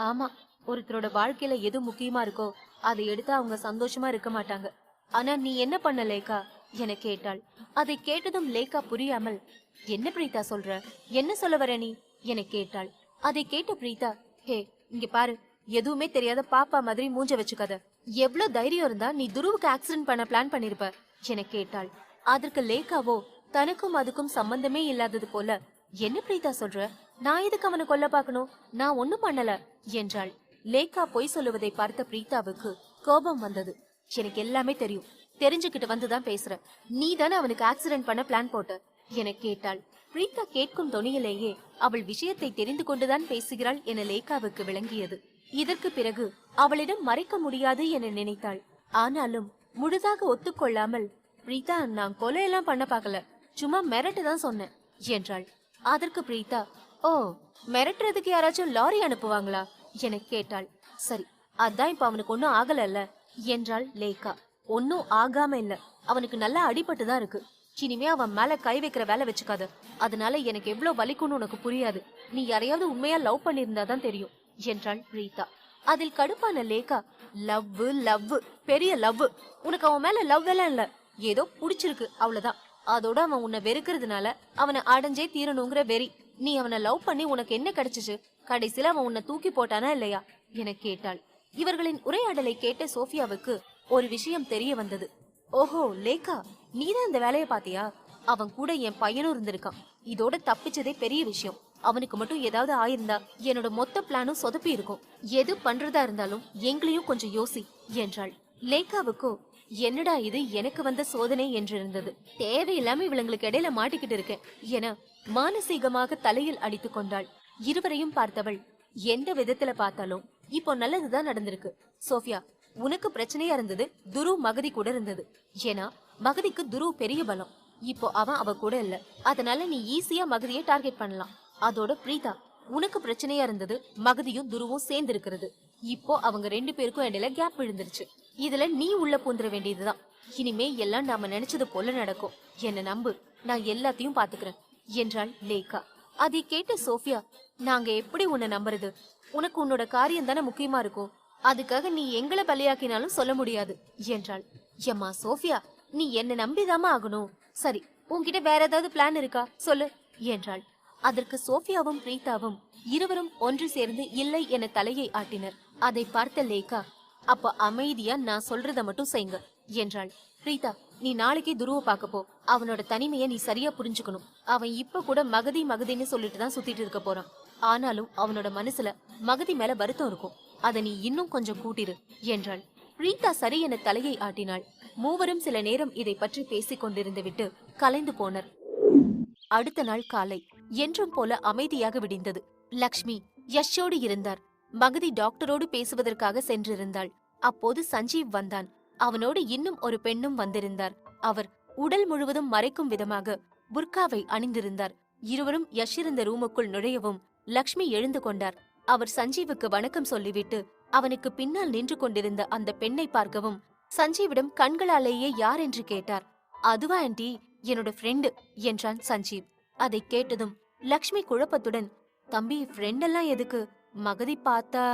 ஆமா, ஒருத்தரோட வாழ்க்கையில எது முக்கியமா இருக்கோ அதை எடுத்தா அவங்க சந்தோஷமா இருக்க மாட்டாங்க. ஆனா நீ என்ன பண்ண லேகா என கேட்டாள். அதை கேட்டதும் லேகா புரியாமல், என்ன பிரீதா சொல்ற, என்ன சொல்ல வர நீ என கேட்டாள். அதை கேட்ட பிரீதா, ஹே இங்க பாரு, எதுவுமே தெரியாத பாப்பா மாதிரி மூஞ்ச வச்சுக்காத. எவ்வளவு தைரியம் இருந்தா நீ துருவுக்கு ஆக்சிடென்ட் பண்ண பிளான் பண்ணிருப்ப என கேட்டாள். அதற்கு லேகாவோ தனக்கும் அதுக்கும் சம்பந்தமே இல்லாதது போல, என்ன பிரீதா சொல்ற? நான் எதுக்கு அவனை கொல்ல பாக்கணும்? நான் ஒண்ணும் பண்ணல என்றாள். லேக்கா பொய் சொல்லுவதை பார்த்த பிரீதாவுக்கு கோபம் வந்தது. எனக்கு எல்லாமே தெரியும், தெரிஞ்சுக்கிட்டு வந்துதான் பேசுற. நீ தானே அவனுக்கு ஆக்சிடென்ட் பண்ண பிளான் போட்ட என கேட்டாள். பிரீதா கேட்கும் தொனியிலேயே அவள் விஷயத்தை தெரிந்து கொண்டுதான் பேசுகிறாள் என லேக்காவுக்கு விளங்கியது. இதற்கு பிறகு அவளிடம் மறைக்க முடியாது என நினைத்தாள். ஆனாலும் முழுதாக ஒத்துக்கொள்ளாமல், பிரீதா, நான் கொலையெல்லாம் பண்ண பாக்கல, சும்மா மிரட்டு தான் சொன்னேன் என்றாள். அதற்கு பிரீதா, ஓ, மிரட்டுறதுக்கு யாராச்சும் லாரி அனுப்புவாங்களா என கேட்டாள். சரி, அதான் இப்ப அவனுக்கு ஒன்னும் ஆகல என்றாள் லேக்கா. ஒன்னும் ஆகாம இல்ல, அவனுக்கு நல்லா அடிபட்டுதான் இருக்கு. இனிமே அவன் மேல கை வைக்கிற வேலை வச்சுக்காத. அதனால எனக்கு எவ்வளவு வலிக்கும்னு உனக்கு புரியாது. நீ யாரையாவது உண்மையா லவ் பண்ணிருந்தாதான் தெரியும் என்றாள் பிரீதா. அதில் கடுப்பான லேக்கா, லவ் லவ் பெரிய லவ், உனக்கு அவன் மேல லவ் எல்லாம் இல்ல, ஏதோ புடிச்சிருக்கு அவ்வளவுதான். அதோட அவன் உன்னை வெறுக்கிறதுனால அவனை அடைஞ்சே தீரணுங்கிற வெறி. நீ அவனை லவ் பண்ணி உனக்கு என்ன கிடைச்சிச்சு? கடைசியில அவன் உன்னை தூக்கி போட்டானா இல்லையா என கேட்டாள். இவர்களின் உரையாடலை கேட்ட சோஃபியாவுக்கு ஒரு விஷயம் தெரிய வந்தது. ஓஹோ லேக்கா, நீதான் இந்த வேலைய பாத்தியா? அவன் கூட என் பையனும் இருந்திருக்கான். இதோட தப்பிச்சதே பெரிய விஷயம். அவனுக்கு மட்டும் ஏதாவது ஆயிருந்தா என்னோட மொத்த பிளானும் சொதப்பி இருக்கும். எது பண்றதா இருந்தாலும் எங்களையும் கொஞ்சம் யோசி என்றாள். லேக்காவுக்கோ என்னடா இது எனக்கு வந்த சோதனை என்றிருந்தது. தேவையில்லாம இவளுங்களுக்கு இடையில மாட்டிக்கிட்டு இருக்கேன் என மானசீகமாக தலையில் அடித்துக் கொண்டாள். இருவரையும் பார்த்தவள், எந்த விதத்துல பார்த்தாலும் இப்போ நல்லதுதான் நடந்திருக்கு. சோஃபியா, உனக்கு பிரச்சனையா இருந்தது துரு மகதி கூட இருந்தது. ஏன்னா மகதிக்கு துரு பெரிய பலம். இப்போ அவ கூட இல்ல, அதனால நீ ஈஸியா மகதியை டார்கெட் பண்ணலாம். அதோட பிரீதா, உனக்கு பிரச்சனையா இருந்தது மகதியும் துருவும் சேர்ந்து இருக்கிறது. இப்போ அவங்க 2 பேருக்கும் இடையில கேப் விழுந்துருச்சு. இதுல நீ உள்ள பூந்துட வேண்டியதுதான். இனிமே எல்லாம் நாம நினைச்சது போல நடக்கும். என்ன நம்பு, நான் எல்லாத்தையும் பாத்துக்கிறேன் என்றாள் லேக்கா. அதை கேட்ட சோஃபியா, நாங்க எப்படி உன்னை நம்புறது? உனக்கு உன்னோட காரியம் தானே முக்கியமா இருக்கும். அதுக்காக நீ எங்களை பலியாக்கினாலும் சொல்ல முடியாது என்றாள். எம்மா சோஃபியா, நீ என்ன நம்பிதாமா ஆகணும். சரி, உன்கிட்ட வேற ஏதாவது பிளான் இருக்கா சொல்லு என்றாள். அதற்கு சோஃபியாவும் பிரீதாவும் இருவரும் ஒன்று சேர்ந்து இல்லை என தலையை ஆட்டினர். அதை பார்த்த லேக்கா, அப்ப அமைதியா நான் சொல்றத மட்டும் செய்யுங்க என்றாள். பிரீதா, நீ நாளைக்கே துருவ பாக்க போ. அவனோட தனிமைய நீ சரியா புரிஞ்சுக்கணும். அவன் இப்ப கூட மகதி மகதின்னு சொல்லிட்டு தான் சுத்திட்டு இருக்க போறான். ஆனாலும் அவனோட மனசுல மகதி மேல வருத்தம் இருக்கும். அதை நீ இன்னும் கொஞ்சம் கூட்டிரு என்றாள். பிரீதா சரி என தலையை ஆட்டினாள். மூவரும் சில நேரம் இதை பற்றி பேசிக் கொண்டிருந்து விட்டு கலைந்து போனர். அடுத்த நாள் காலை என்றும் போல அமைதியாக விடிந்தது. லக்ஷ்மி யஷோடு இருந்தார். மகதி டாக்டரோடு பேசுவதற்காக சென்றிருந்தாள். அப்போது சஞ்சீவ் வந்தான். அவனோடு இன்னும் ஒரு பெண்ணும் வந்திருந்தார். அவர் உடல் முழுவதும் மறைக்கும் விதமாக புர்காவை அணிந்திருந்தார். இருவரும் யஷ் இருந்த ரூமுக்குள் நுழையவும் லக்ஷ்மி எழுந்து கொண்டார். அவர் சஞ்சீவுக்கு வணக்கம் சொல்லிவிட்டு அவனுக்கு பின்னால் நின்று கொண்டிருந்த அந்த பெண்ணை பார்க்கவும் சஞ்சீவிடம் கண்களாலேயே யார் என்று கேட்டார். அதுவா ஆண்டி, என்னோட ஃப்ரெண்டு என்றான் சஞ்சீவ். அதை கேட்டதும் லக்ஷ்மி குழப்பத்துடன், தம்பி ஃப்ரெண்டெல்லாம் எதுக்கு? மகதி பார்த்தா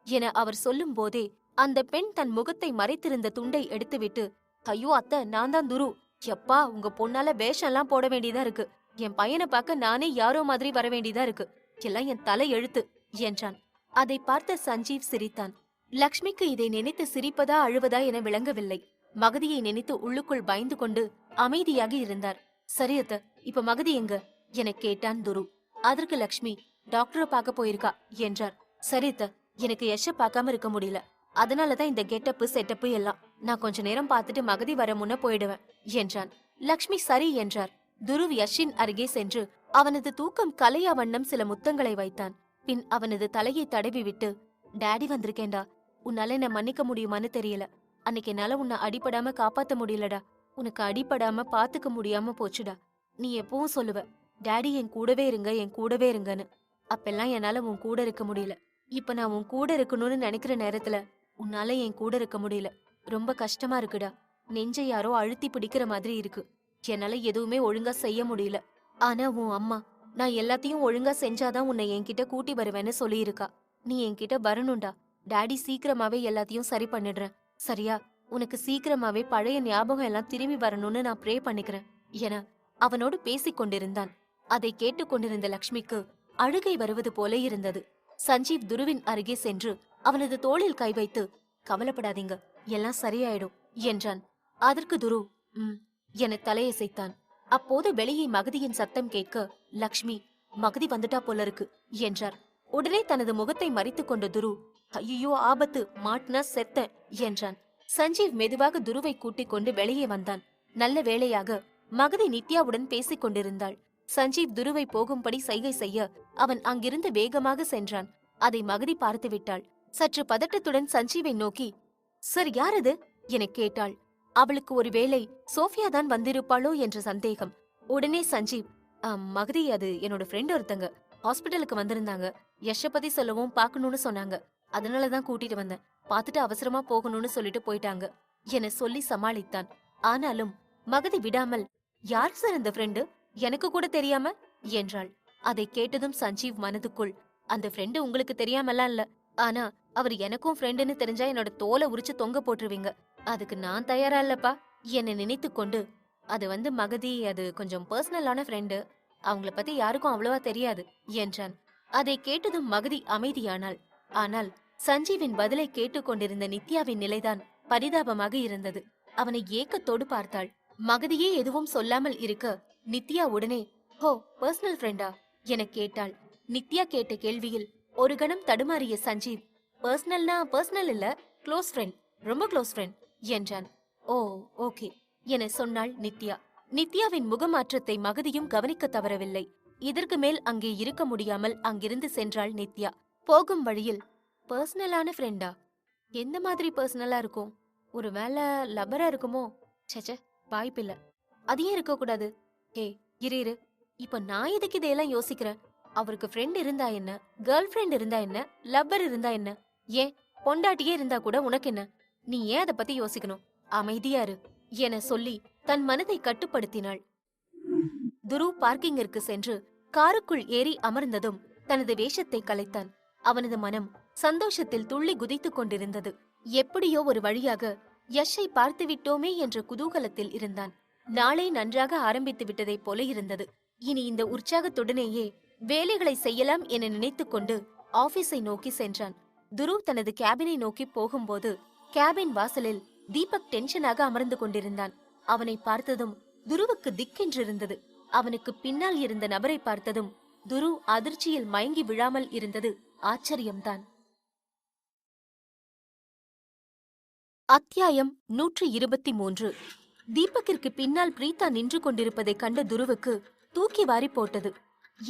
என அவர் சொல்லும் போதே அந்த பெண் தன் முகத்தை மறைத்திருந்த துண்டை எடுத்துவிட்டு, ஐயோ அத்தை, நான் தான் துரு. எப்பா, உங்க பொண்ணால வேஷம் எல்லாம் போட வேண்டியதா இருக்கு. என் பையனை பார்க்க நானே யாரோ மாதிரி வர வேண்டியதா இருக்கு. எல்லாம் என் தலை எழுத்து என்றான். அதை பார்த்த சஞ்சீவ் சிரித்தான். லக்ஷ்மிக்கு இதை நினைத்து சிரிப்பதா அழுவதா என விளங்கவில்லை. மகதியை நினைத்து உள்ளுக்குள் பயந்து கொண்டு அமைதியாக இருந்தார். சரி அத்த, இப்ப மகதி எங்க என கேட்டான் துரு. அதற்கு லக்ஷ்மி, டாக்டரை பார்க்க போயிருக்கா என்றார். சரி அத்த, எனக்கு யஷ பார்க்காம இருக்க முடியல. அதனாலதான் இந்த கெட்டப்பு செட்டப்பு எல்லாம். நான் கொஞ்ச நேரம் பார்த்துட்டு மகதி வர முன்ன போயிடுவேன் என்றான். லக்ஷ்மி சரி என்றார். துருவ் யஷின் அருகே சென்று அவனது தூக்கம் கலையா வண்ணம் சில முத்தங்களை வைத்தான். பின் அவனது தலையை தடவி விட்டு, டாடி வந்திருக்கேன்டா. உன்னால என்ன மன்னிக்க முடியுமான்னு தெரியல. அன்னைக்கு என்னால உன்னை அடிபடாம காப்பாத்த முடியலடா. உனக்கு அடிபடாம பாத்துக்க முடியாம போச்சுடா. நீ எப்பவும் சொல்லுவ, டாடி என் கூடவே இருங்க, என் கூடவே இருங்கன்னு. அப்பெல்லாம் என்னால உன் கூட இருக்க முடியல. இப்ப நான் உன் கூட இருக்கணும்னு நினைக்கிற நேரத்துல உன்னால என் கூட இருக்க முடியல. ரொம்ப கஷ்டமா இருக்குடா. நெஞ்சை யாரோ அழுத்தி பிடிக்கிற மாதிரி இருக்கு. என்னால எதுவுமே ஒழுங்கா செய்ய முடியல. ஆனா உன் அம்மா, நான் எல்லாத்தையும் ஒழுங்கா செஞ்சாதான் உன்னை என்கிட்ட கூட்டி வருவேன்னு சொல்லியிருக்கா. நீ என்கிட்ட வரணும்டா. டாடி சீக்கிரமாவே எல்லாத்தையும் சரி பண்ணிடுறேன், சரியா? உனக்கு சீக்கிரமாவே பழைய ஞாபகம் எல்லாம் திரும்பி வரணும்னு நான் ப்ரே பண்ணிக்கிறேன் என அவனோடு பேசிக் கொண்டிருந்தான். அதை கேட்டுக்கொண்டிருந்த லக்ஷ்மிக்கு அழுகை வருவது போல இருந்தது. சஞ்சீவ் துருவின் அருகே சென்று அவனது தோளில் கை வைத்து, கவலைப்படாதீங்க, எல்லாம் சரியாயிடும் என்றான். அதற்கு துரு என தலையசைத்தான். அப்போது வெளியே மகதியின் சத்தம் கேட்க லக்ஷ்மி, மகதி வந்துட்டா போல இருக்கு என்றார். உடனே தனது முகத்தை மறைத்துக் கொண்ட துரு, ஐயோ ஆபத்து, மாட்டினா செத்தேன் என்றான். சஞ்சீவ் மெதுவாக துருவை கூட்டிக் கொண்டு வெளியே வந்தான். நல்ல வேளையாக மகதி நித்யாவுடன் பேசிக் கொண்டிருந்தாள். சஞ்சீவ் துருவை போகும்படி சைகை செய்ய அவன் அங்கிருந்து வேகமாக சென்றான். அதை மகதி பார்த்து விட்டாள். சற்று பதட்டத்துடன் சஞ்சீவை நோக்கி, சார் யாரது என கேட்டாள். அவளுக்கு ஒருவேளை சோஃபியா தான் வந்திருப்பாளோ என்ற சந்தேகம். உடனே சஞ்சீவ், மகதி, அது என்னோட ஃப்ரெண்ட் ஒருத்தங்க ஹாஸ்பிட்டலுக்கு வந்திருந்தாங்க. யஷ பத்தி சொல்லவும் பாக்கணும்னு சொன்னாங்க. அதனாலதான் கூட்டிட்டு வந்தேன். பாத்துட்டு அவசரமா போகணும்னு சொல்லிட்டு போயிட்டாங்க என சொல்லி சமாளித்தான். ஆனாலும் மகதி விடாமல், யார் சார் அந்த ஃப்ரெண்டு, எனக்கு கூட தெரியாம என்றாள். அதை கேட்டதும் சஞ்சீவ் மனதுக்குள், அந்த ஃப்ரெண்டு உங்களுக்கு தெரியாமலாம் இல்ல, ஆனா அவர் எனக்கும் ஃப்ரெண்டுன்னு தெரிஞ்சா என்னோட தோலை உரிச்சு தொங்க போட்டுருவீங்க. அதுக்கு நான் தயாரா இல்லப்பா என்ன நினைத்து கொண்டு, அது மகதி, அது கொஞ்சம் பர்சனலான ஃப்ரெண்டு, அவங்கள பத்தி யாருக்கும் அவ்வளவா தெரியாது என்றான். அதை கேட்டதும் மகதி அமைதியானாள். ஆனால் சஞ்சீவின் பதிலை கேட்டுக்கொண்டிருந்த நித்யாவின் நிலைதான் பரிதாபமாக இருந்தது. அவனை ஏக்கத்தோடு பார்த்தாள். மகதியே எதுவும் சொல்லாமல் இருக்க நித்யா உடனே, ஹோ, பர்சனல் ஃப்ரெண்டா என கேட்டாள். நித்யா கேட்ட கேள்வியில் ஒரு கணம் தடுமாறிய சஞ்சீவ், பர்சனல்னா பர்சனல் இல்ல, க்ளோஸ் ஃப்ரெண்ட், ரொம்ப க்ளோஸ் ஃப்ரெண்ட் என்றான். ஓ, ஓகே என சொன்னாள் நித்யா. நித்யாவின் முகமாற்றத்தை மகதியும் கவனிக்க தவறவில்லை. இதற்கு மேல் அங்கே இருக்க முடியாமல் அங்கிருந்து சென்றாள் நித்யா. போகும் வழியில், பர்சனலான ஃப்ரெண்டா, எந்த மாதிரி பர்சனலா இருக்கும், ஒருவேளை லவ்வரா இருக்குமோ, சச்ச வாய்ப்பில்ல, அதையே இருக்க கூடாது. ஹே இரு, இப்ப நான் எதுக்கு இதையெல்லாம் யோசிக்கிறேன்? அவருக்கு ஃப்ரெண்ட் இருந்தா என்ன, கேர்ள் ஃப்ரெண்ட் இருந்தா என்ன, லவ்வர் இருந்தா என்ன, ஏன் பொண்டாட்டியே இருந்தா கூட உனக்கு என்ன? நீ ஏன் அதை பத்தி யோசிக்கணும்? அமைதியா இரு என சொல்லி தன் மனதை கட்டுப்படுத்தினாள். துரு பார்க்கிங்கிற்கு சென்று காருக்குள் ஏறி அமர்ந்ததும் தனது வேஷத்தை கலைத்தான். அவனது மனம் சந்தோஷத்தில் துள்ளி குதித்துக் கொண்டிருந்தது. எப்படியோ ஒரு வழியாக யஷை பார்த்து விட்டோமே என்ற குதூகலத்தில் இருந்தான். நாளை நன்றாக ஆரம்பித்து விட்டதைப் போல இருந்தது. இனி இந்த உற்சாகத்துடனேயே வேலைகளை செய்யலாம் என நினைத்துக் கொண்டு ஆபீஸை நோக்கி சென்றான். துரு தனது கேபினை நோக்கி போகும்போது கேபின் வாசலில் தீபக் டென்ஷனாக அமர்ந்து கொண்டிருந்தான். அவனை பார்த்ததும் துருவுக்கு திக்கென்றிருந்தது. அவனுக்கு பின்னால் இருந்த நபரை பார்த்ததும் துரு அதிர்ச்சியில் மயங்கி விழாமல் இருந்தது ஆச்சரியம்தான். அத்தியாயம் 123. தீபக்கிற்கு பின்னால் பிரீதா நின்று கொண்டிருப்பதை கண்ட துருவுக்கு தூக்கி வாரி போட்டது.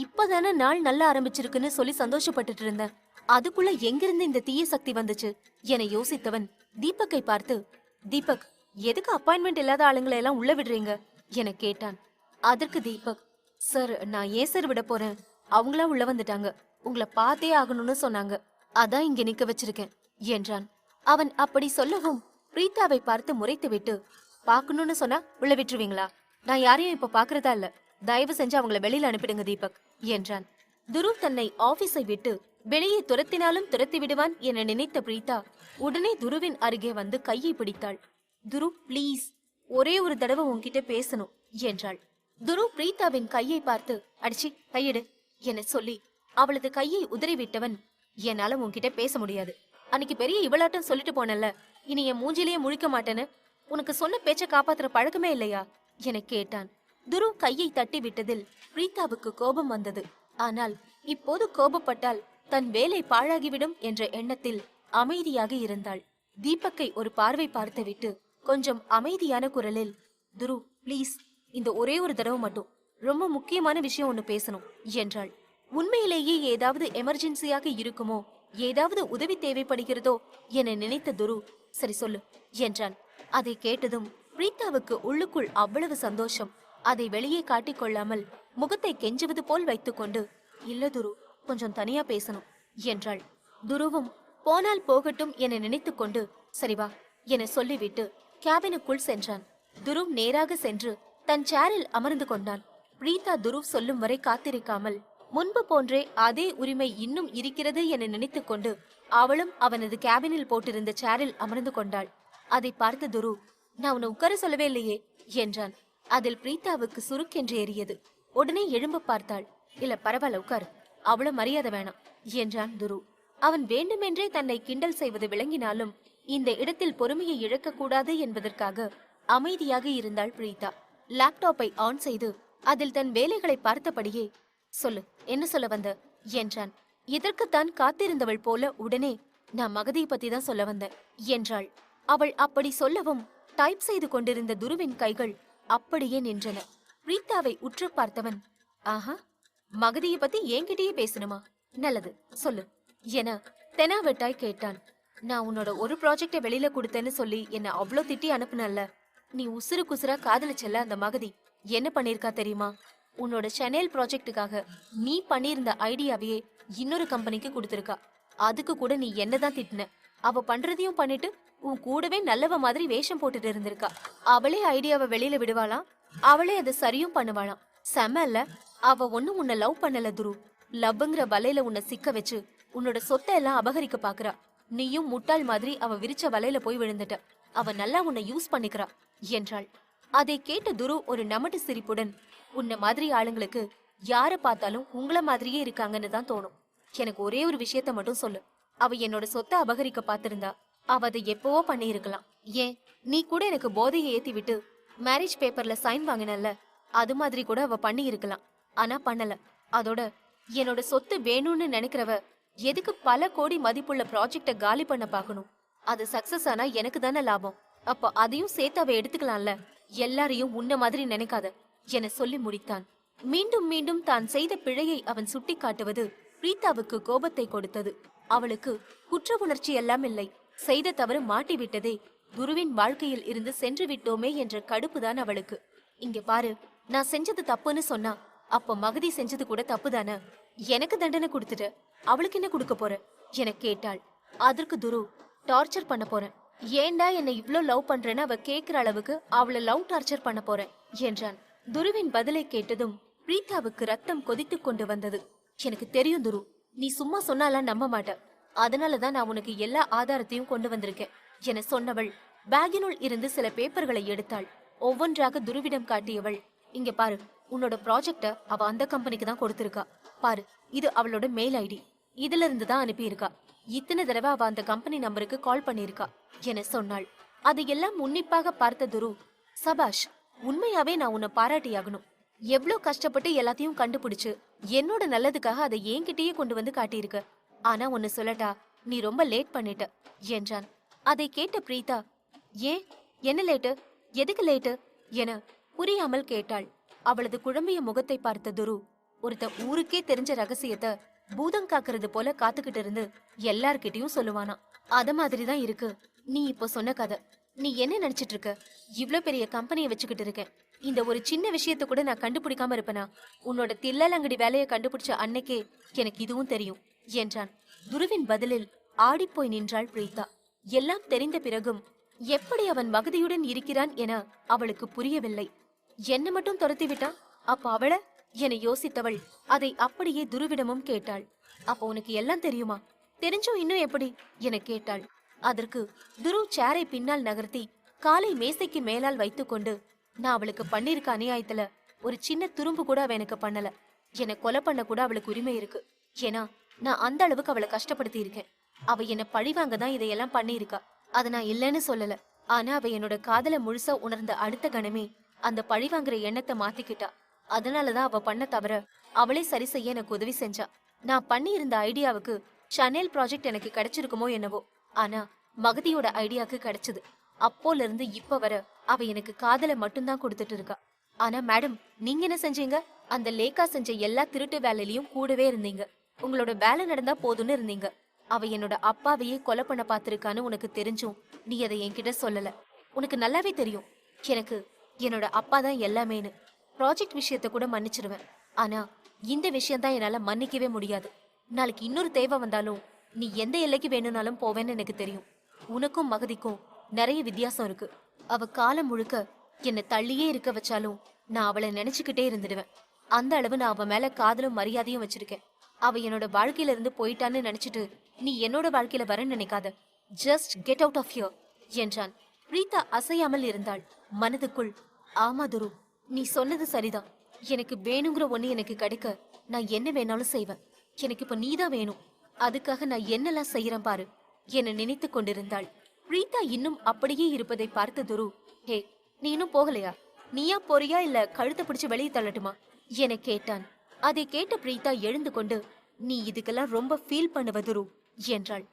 இப்பதானே நாள் நல்லா ஆரம்பிச்சிருக்குன்னு சொல்லி சந்தோஷப்பட்டுட்டு இருந்தேன், அதுக்குள்ள எங்கிருந்து இந்த தீய சக்தி வந்துச்சு என யோசித்தவன் தீபக்கை பார்த்து, தீபக், எதுக்கு அப்பாயின்மெண்ட் இல்லாத ஆளுங்களை எல்லாம் உள்ள விடுறீங்க என கேட்டான். அதற்கு தீபக், சார், நான் ஏன் சார் விட போறேன், அவங்களா உள்ள வந்துட்டாங்க, உங்களை பார்த்தே ஆகணும்னு சொன்னாங்க, அதான் இங்க நிக்க வச்சிருக்கேன் என்றான். அவன் அப்படி சொல்லவும் பிரீதாவை பார்த்து முறைத்துவிட்டு, பாக்கணும்னு சொன்னா உள்ள விட்டுருவீங்களா? நான் யாரையும் இப்ப பாக்குறதா இல்ல, தயவு செஞ்சு அவங்கள வெளியில அனுப்பிடுங்க தீபக் என்றான். துரு தன்னை ஆபீஸை விட்டு வெளியே துரத்தினாலும் துரத்தி விடுவான் என நினைத்த பிரீதா உடனே துருவின் அருகே வந்து கையை பிடித்தாள். துரு, பிளீஸ், ஒரே ஒரு தடவை உன்கிட்ட பேசணும் என்றாள். துரு பிரீதாவின் கையை பார்த்து, அடிச்சி கையிடு என சொல்லி அவளது கையை உதறிவிட்டவன், என்னால உன்கிட்ட பேச முடியாது, அன்னைக்கு பெரிய இவளாட்டம் சொல்லிட்டு போனல, இனி என் மூஞ்சிலேயே முழிக்க மாட்டேன்னு உனக்கு சொன்ன பேச்ச காப்பாத்துற பழக்கமே இல்லையா என கேட்டான். துரு கையை தட்டி விட்டதில் பிரீதாவுக்கு கோபம் வந்தது. ஆனால் இப்போது கோபப்பட்டால் தன் வேலை பாழாகிவிடும் என்ற எண்ணத்தில் அமைதியாக இருந்தாள். தீபக்கை ஒரு பார்வை பார்த்துவிட்டு கொஞ்சம் அமைதியான குரலில், துரு, பிளீஸ், இந்த ஒரே ஒரு தடவை மட்டும், ரொம்ப முக்கியமான விஷயம் ஒன்னு பேசணும் என்றாள். உண்மையிலேயே ஏதாவது எமர்ஜென்சியாக இருக்குமோ, ஏதாவது உதவி தேவைப்படுகிறதோ என நினைத்த துரு, சரி சொல்லு என்றான். அதை கேட்டதும் பிரீதாவுக்கு உள்ளுக்குள் அவ்வளவு சந்தோஷம். அதை வெளியே காட்டிக்கொள்ளாமல் முகத்தை கெஞ்சுவது போல் வைத்துக்கொண்டு, இல்ல துரு, கொஞ்சம் தனியா பேசணும் என்றாள். துருவும் போனால் போகட்டும் என நினைத்து கொண்டு, சரிவா என சொல்லிவிட்டு கேபினுக்குள் சென்றான். துரு நேராக சென்று தன் சேரில் அமர்ந்து கொண்டான். பிரீதா துரு சொல்லும் வரை காத்திருக்காமல் முன்பு போன்றே அதே உரிமை இன்னும் இருக்கிறது என நினைத்து கொண்டு அவளும் அவனது கேபினில் போட்டிருந்த சேரில் அமர்ந்து கொண்டாள். அதை பார்த்த துரு, நான் உன்னை உட்கார சொல்லவே இல்லையே என்றான். அதில் பிரீதாவுக்கு சுருக்கென்று ஏறியது. உடனே எழும்ப பார்த்தாள். இல்ல பரவாயில்ல, உட்காரு, அவ்வளவு மரியாதை வேணாம் என்றான் துரு. அவன் வேண்டுமென்றே தன்னை கிண்டல் செய்வது விளங்கினாலும் இந்த இடத்தில் பொறுமையை இழக்கக்கூடாது என்பதற்காக அமைதியாக இருந்தாள் பிரீதா. லேப்டாப்பை ஆன் செய்து அதில் தன் வேலைகளை பார்த்தபடியே, சொல்லு, என்ன சொல்ல வந்த என்றான். இதற்குத்தான் காத்திருந்தவள் போல உடனே நான் மகதியை பத்தி தான் சொல்ல வந்தேன் என்றாள். அவள் அப்படி சொல்லவும் டைப் செய்து கொண்டிருந்த துருவின் கைகள் அப்படியே நின்றன. பிரீத்தாவை உற்று பார்த்தவன், ஆஹா, மகதியை பத்தி என்கிட்டயே பேசணுமா? நல்லது, சொல்லு என தெனாவெட்டாய் கேட்டான். நான் உன்னோட ஒரு ப்ராஜெக்டை வெளியில கொடுத்தேன்னு சொல்லி என்ன அவ்வளோ திட்டி அனுப்புனல்ல, நீ உசுறு குசுரா காதலிச்சல்ல அந்த மகதி என்ன பண்ணிருக்கா தெரியுமா? உன்னோட சேனல் ப்ராஜெக்டுக்காக நீ பண்ணியிருந்த ஐடியாவையே இன்னொரு கம்பெனிக்கு கொடுத்திருக்கா. அதுக்கு கூட நீ என்னதான் திட்டின. அவ பண்றதையும் பண்ணிட்டு உன் கூடவே நல்லவ மாதிரி வேஷம் போட்டுட்டு இருந்திருக்கா. அவளே ஐடியாவை வெளியில விடுவாளாம், அவளே அதை சரியும் பண்ணுவாளாம். செம இல்ல? அவ ஒண்ணும் உன்னை லவ் பண்ணல துரு. லவ்ங்கிற வலையில உன்னை சிக்க வச்சு உன்னோட சொத்தை எல்லாம் அபகரிக்க பாக்குறா. நீயும் முட்டாள் மாதிரி அவ விரிச்ச வலையில போய் விழுந்துட்ட. அவ நல்லா உன்னை யூஸ் பண்ணிக்கிறா என்றாள். அதை கேட்ட துரு ஒரு நமட்டு சிரிப்புடன், உன்ன மாதிரி ஆளுங்களுக்கு யார பார்த்தாலும் உங்கள மாதிரியே இருக்காங்கன்னு தான் தோணும். எனக்கு ஒரே ஒரு விஷயத்த மட்டும் சொல்லு. அவ என்னோட சொத்தை அபகரிக்க பாத்திருந்தா அவ அதை எப்பவோ பண்ணி இருக்கலாம். ஏன், நீ கூட எனக்கு போதையை ஏத்தி விட்டு மேரேஜ் பேப்பர்ல சைன் வாங்கினல்ல, அது மாதிரி கூட அவ பண்ணி இருக்கலாம். ஆனா பண்ணல. அதோட என்னோட சொத்து வேணும்னு நினைக்கிறவ எதுக்கு பல கோடி மதிப்புள்ள ப்ராஜெக்ட காலி பண்ண பாக்கணும்? அது சக்சஸ் ஆனா எனக்கு தானே லாபம். அப்ப அதையும் சேர்த்து அவ எடுத்துக்கலாம்ல. எல்லாரையும் உன்ன மாதிரி நினைக்காத என சொல்லி முடித்தான். மீண்டும் மீண்டும் தான் செய்த பிழையை அவன் சுட்டி காட்டுவது பிரீத்தாவுக்கு கோபத்தை கொடுத்தது. அவளுக்கு குற்ற உணர்ச்சி எல்லாம் இல்லை, செய்த தவறு மாட்டிவிட்டதே, துருவின் வாழ்க்கையில் இருந்து சென்று விட்டோமே என்ற கடுப்புதான் அவளுக்கு. இங்க பாரு, நான் செஞ்சது தப்புன்னு சொன்னா அப்ப மகதி செஞ்சது கூட தப்புதானே? எனக்கு தண்டனை கொடுத்துட்ட, அவளுக்கு என்ன கொடுக்க போற என கேட்டாள். அதற்கு துரு, டார்ச்சர் பண்ண போறேன். ஏண்டா என்னை இவ்ளோ லவ் பண்றேன்னு அவ கேக்குற அளவுக்கு அவளை லவ் டார்ச்சர் பண்ண போறேன் என்றான். துருவின் பதிலை கேட்டதும் பிரீத்தாவுக்கு ரத்தம் கொதித்து கொண்டு வந்தது. எனக்கு தெரியும் துரு, நீ சும்மா சொன்னாலாம் நம்ப மாட்ட. அதனாலதான் நான் உனக்கு எல்லா ஆதாரத்தையும் கொண்டு வந்திருக்கேன் என சொன்னவள் பேகினுள் இருந்து சில பேப்பர்களை எடுத்தாள். ஒவ்வொன்றாக துருவிடம் காட்டியவள், இங்க பாரு, உன்னோட ப்ராஜெக்ட அவ அந்த கம்பெனிக்கு தான் கொடுத்திருக்கா. பாரு, இது அவளோட மெயில் ஐடி. இதுல இருந்து தான் அனுப்பியிருக்கா. இத்தனை தடவை அவ அந்த கம்பெனி நம்பருக்கு கால் பண்ணிருக்கா என சொன்னாள். அதையெல்லாம் உன்னிப்பாக பார்த்த துரு, சபாஷ், உண்மையாவே நான் உன்னை பாராட்டியாகணும். எவ்ளோ கஷ்டப்பட்டு எல்லாத்தையும் கண்டுபிடிச்சு என்னோட நல்லதுக்காக அதை என்கிட்டயே கொண்டு வந்து காட்டியிருக்க. ஆனா ஒன்னு சொல்லட்டா, நீ ரொம்ப லேட் பண்ணிட்ட என்றான். அதை கேட்ட பிரீதா, ஏன், என்ன லேட்டு, எதுக்கு லேட்டு என புரியாமல் கேட்டாள். அவளது குழம்பிய முகத்தை பார்த்த துரு, ஒருத்த ஊருக்கே தெரிஞ்ச ரகசியத்தை பூதம் காக்குறது போல காத்துக்கிட்டு இருந்து எல்லார்கிட்டயும் சொல்லுவானா. அத மாதிரிதான் இருக்கு நீ இப்போ சொன்ன கதை. நீ என்ன நினைச்சிட்டு இருக்க? இவ்ளோ பெரிய கம்பெனியை வச்சுக்கிட்டு இருக்கேன், இந்த ஒரு சின்ன விஷயத்த கூட நான் கண்டுபிடிக்காம இருப்பனா? உன்னோட தில்லலங்கடி வேலையை கண்டுபிடிச்ச அன்னைக்கே எனக்கு இதுவும் தெரியும் என்றான். துருவின் பதிலில் ஆடிப்போய் நின்றாள் பிரீதா. எல்லாம் தெரிந்த பிறகும் எப்படி அவன் மகதியுடன் இருக்கிறான் என அவளுக்கு புரியவில்லை. என்ன மட்டும் துரத்தி விட்டான், அப்ப அவள என யோசித்தவள் அதை அப்படியே துருவிடமும் கேட்டாள். அப்ப உனக்கு எல்லாம் தெரியுமா? தெரிஞ்சும் இன்னும் எப்படி என கேட்டாள். அதற்கு துரு சேரை பின்னால் நகர்த்தி காலை மேசைக்கு மேலால் வைத்துக்கொண்டு, நான் அவளுக்கு பண்ணிருக்க அநியாயத்துல ஒரு சின்ன துரும்பு கூட அவ எனக்கு பண்ணல. என்னை கொலை பண்ண கூட அவளுக்கு உரிமை இருக்கு. ஏன்னா நான் அந்த அளவுக்கு அவளை கஷ்டப்படுத்தி இருக்கேன். அவ என்ன பழிவாங்க தான் இதையெல்லாம் பண்ணியிருக்கா. அத நான் இல்லைன்னு சொல்லல. ஆனா அவ என்னோட காதல முழுசா உணர்ந்த அடுத்த கணமே அந்த பழிவாங்குற எண்ணத்தை மாத்திக்கிட்டா. அதனாலதான் அவ பண்ண தவிர அவளே சரி செய்ய எனக்கு உதவி செஞ்சா. நான் பண்ணி இருந்த ஐடியாவுக்கு சேனல் ப்ராஜெக்ட் எனக்கு கிடைச்சிருக்குமோ என்னவோ, ஆனா மகதியோட ஐடியாவுக்கு கிடைச்சது. அப்போல இருந்து இப்ப வர அவ எனக்கு காதல மட்டும்தான் கொடுத்துட்டு இருக்கா. ஆனா மேடம், நீங்க என்ன செஞ்சீங்க? அந்த லேக்கா செஞ்ச எல்லா திருட்டு வேலையிலயும் கூடவே இருந்தீங்க. உங்களோட வேலை நடந்தா போதும்னு இருந்தீங்க. அவ என்னோட அப்பாவையே கொலை பண்ண பாத்திருக்கான்னு உனக்கு தெரிஞ்சும் நீ அதை என்கிட்ட சொல்லல. உனக்கு நல்லாவே தெரியும் எனக்கு என்னோட அப்பா தான் எல்லாமேன்னு. ப்ராஜெக்ட் விஷயத்த கூட மன்னிச்சிருவேன், ஆனா இந்த விஷயம் தான் என்னால மன்னிக்கவே முடியாது. நாளைக்கு இன்னொரு தேவை வந்தாலும் நீ எந்த எல்லைக்கு வேணும்னாலும் போவேன்னு எனக்கு தெரியும். உனக்கும் மகதிக்கும் நிறைய வித்தியாசம் இருக்கு. அவ காலம் முழுக்க என்னை தள்ளியே இருக்க வச்சாலும் நான் அவளை நினைச்சுக்கிட்டே இருந்துடுவேன். அந்த அளவு நான் அவ மேல காதலும் மரியாதையும் வச்சிருக்கேன். அவ என்னோட வாழ்க்கையில இருந்து போயிட்டான்னு நினைச்சிட்டு நீ என்னோட வாழ்க்கையில வரன்னு நினைக்காத. Just get out of here என்றான். பிரீதா அசையாமல் இருந்தாள். மனதுக்குள், ஆமா துரு, நீ சொன்னது சரிதான். எனக்கு வேணுங்கிற ஒண்ணு எனக்கு கிடைக்க நான் என்ன வேணாலும் செய்வேன். எனக்கு இப்ப நீதான் வேணும். அதுக்காக நான் என்னெல்லாம் செய்யறேன் பாரு என நினைத்து கொண்டிருந்தாள். பிரீதா இன்னும் அப்படியே இருப்பதை பார்த்த துரு, ஹே, நீ இன்னும் போகலையா? நீயா போறியா இல்ல கழுத்தை பிடிச்சு வெளியே தள்ளட்டுமா என கேட்டான். அதை கேட்ட பிரீதா எழுந்து கொண்டு, நீ இதுக்கெல்லாம் ரொம்ப ஃபீல் பண்ணுவ துரு என்றாள்.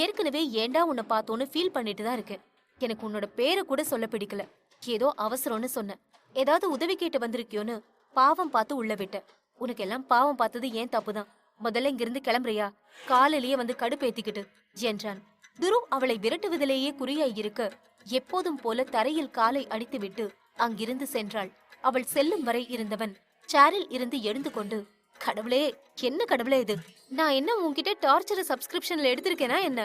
ஏற்கனவே ஏண்டா உன்னை பார்த்தோன்னு ஃபீல் பண்ணிட்டு தான் இருக்கேன். எனக்கு உன்னோட பேரை கூட சொல்ல பிடிக்கல. ஏதோ அவசரம்னு சொன்னேன். ஏதாவது உதவி கேட்டு வந்திருக்கியோன்னு பாவம் பார்த்து உள்ள விட்டேன். உனக்கு எல்லாம் பாவம் பார்த்தது ஏன் தப்புதான். முதல்ல இங்கிருந்து கிளம்புறியா? காலையிலேயே வந்து கடுப்பேத்திக்கிட்டு என்றான். துரு அவளை விரட்டுவதிலேயே குறியாய் இருக்க எப்போதும் போல தரையில் காலை அடித்துவிட்டு அங்கிருந்து சென்றாள். அவள் செல்லும் வரை இருந்தவன் சேரில் இருந்து எழுந்து கொண்டு, கடவுளே, என்ன கடவுளே இது? நான் என்ன உன்கிட்ட டார்ச்சர் சப்ஸ்கிரிப்ஷன்ல எடுத்திருக்கேனா என்ன?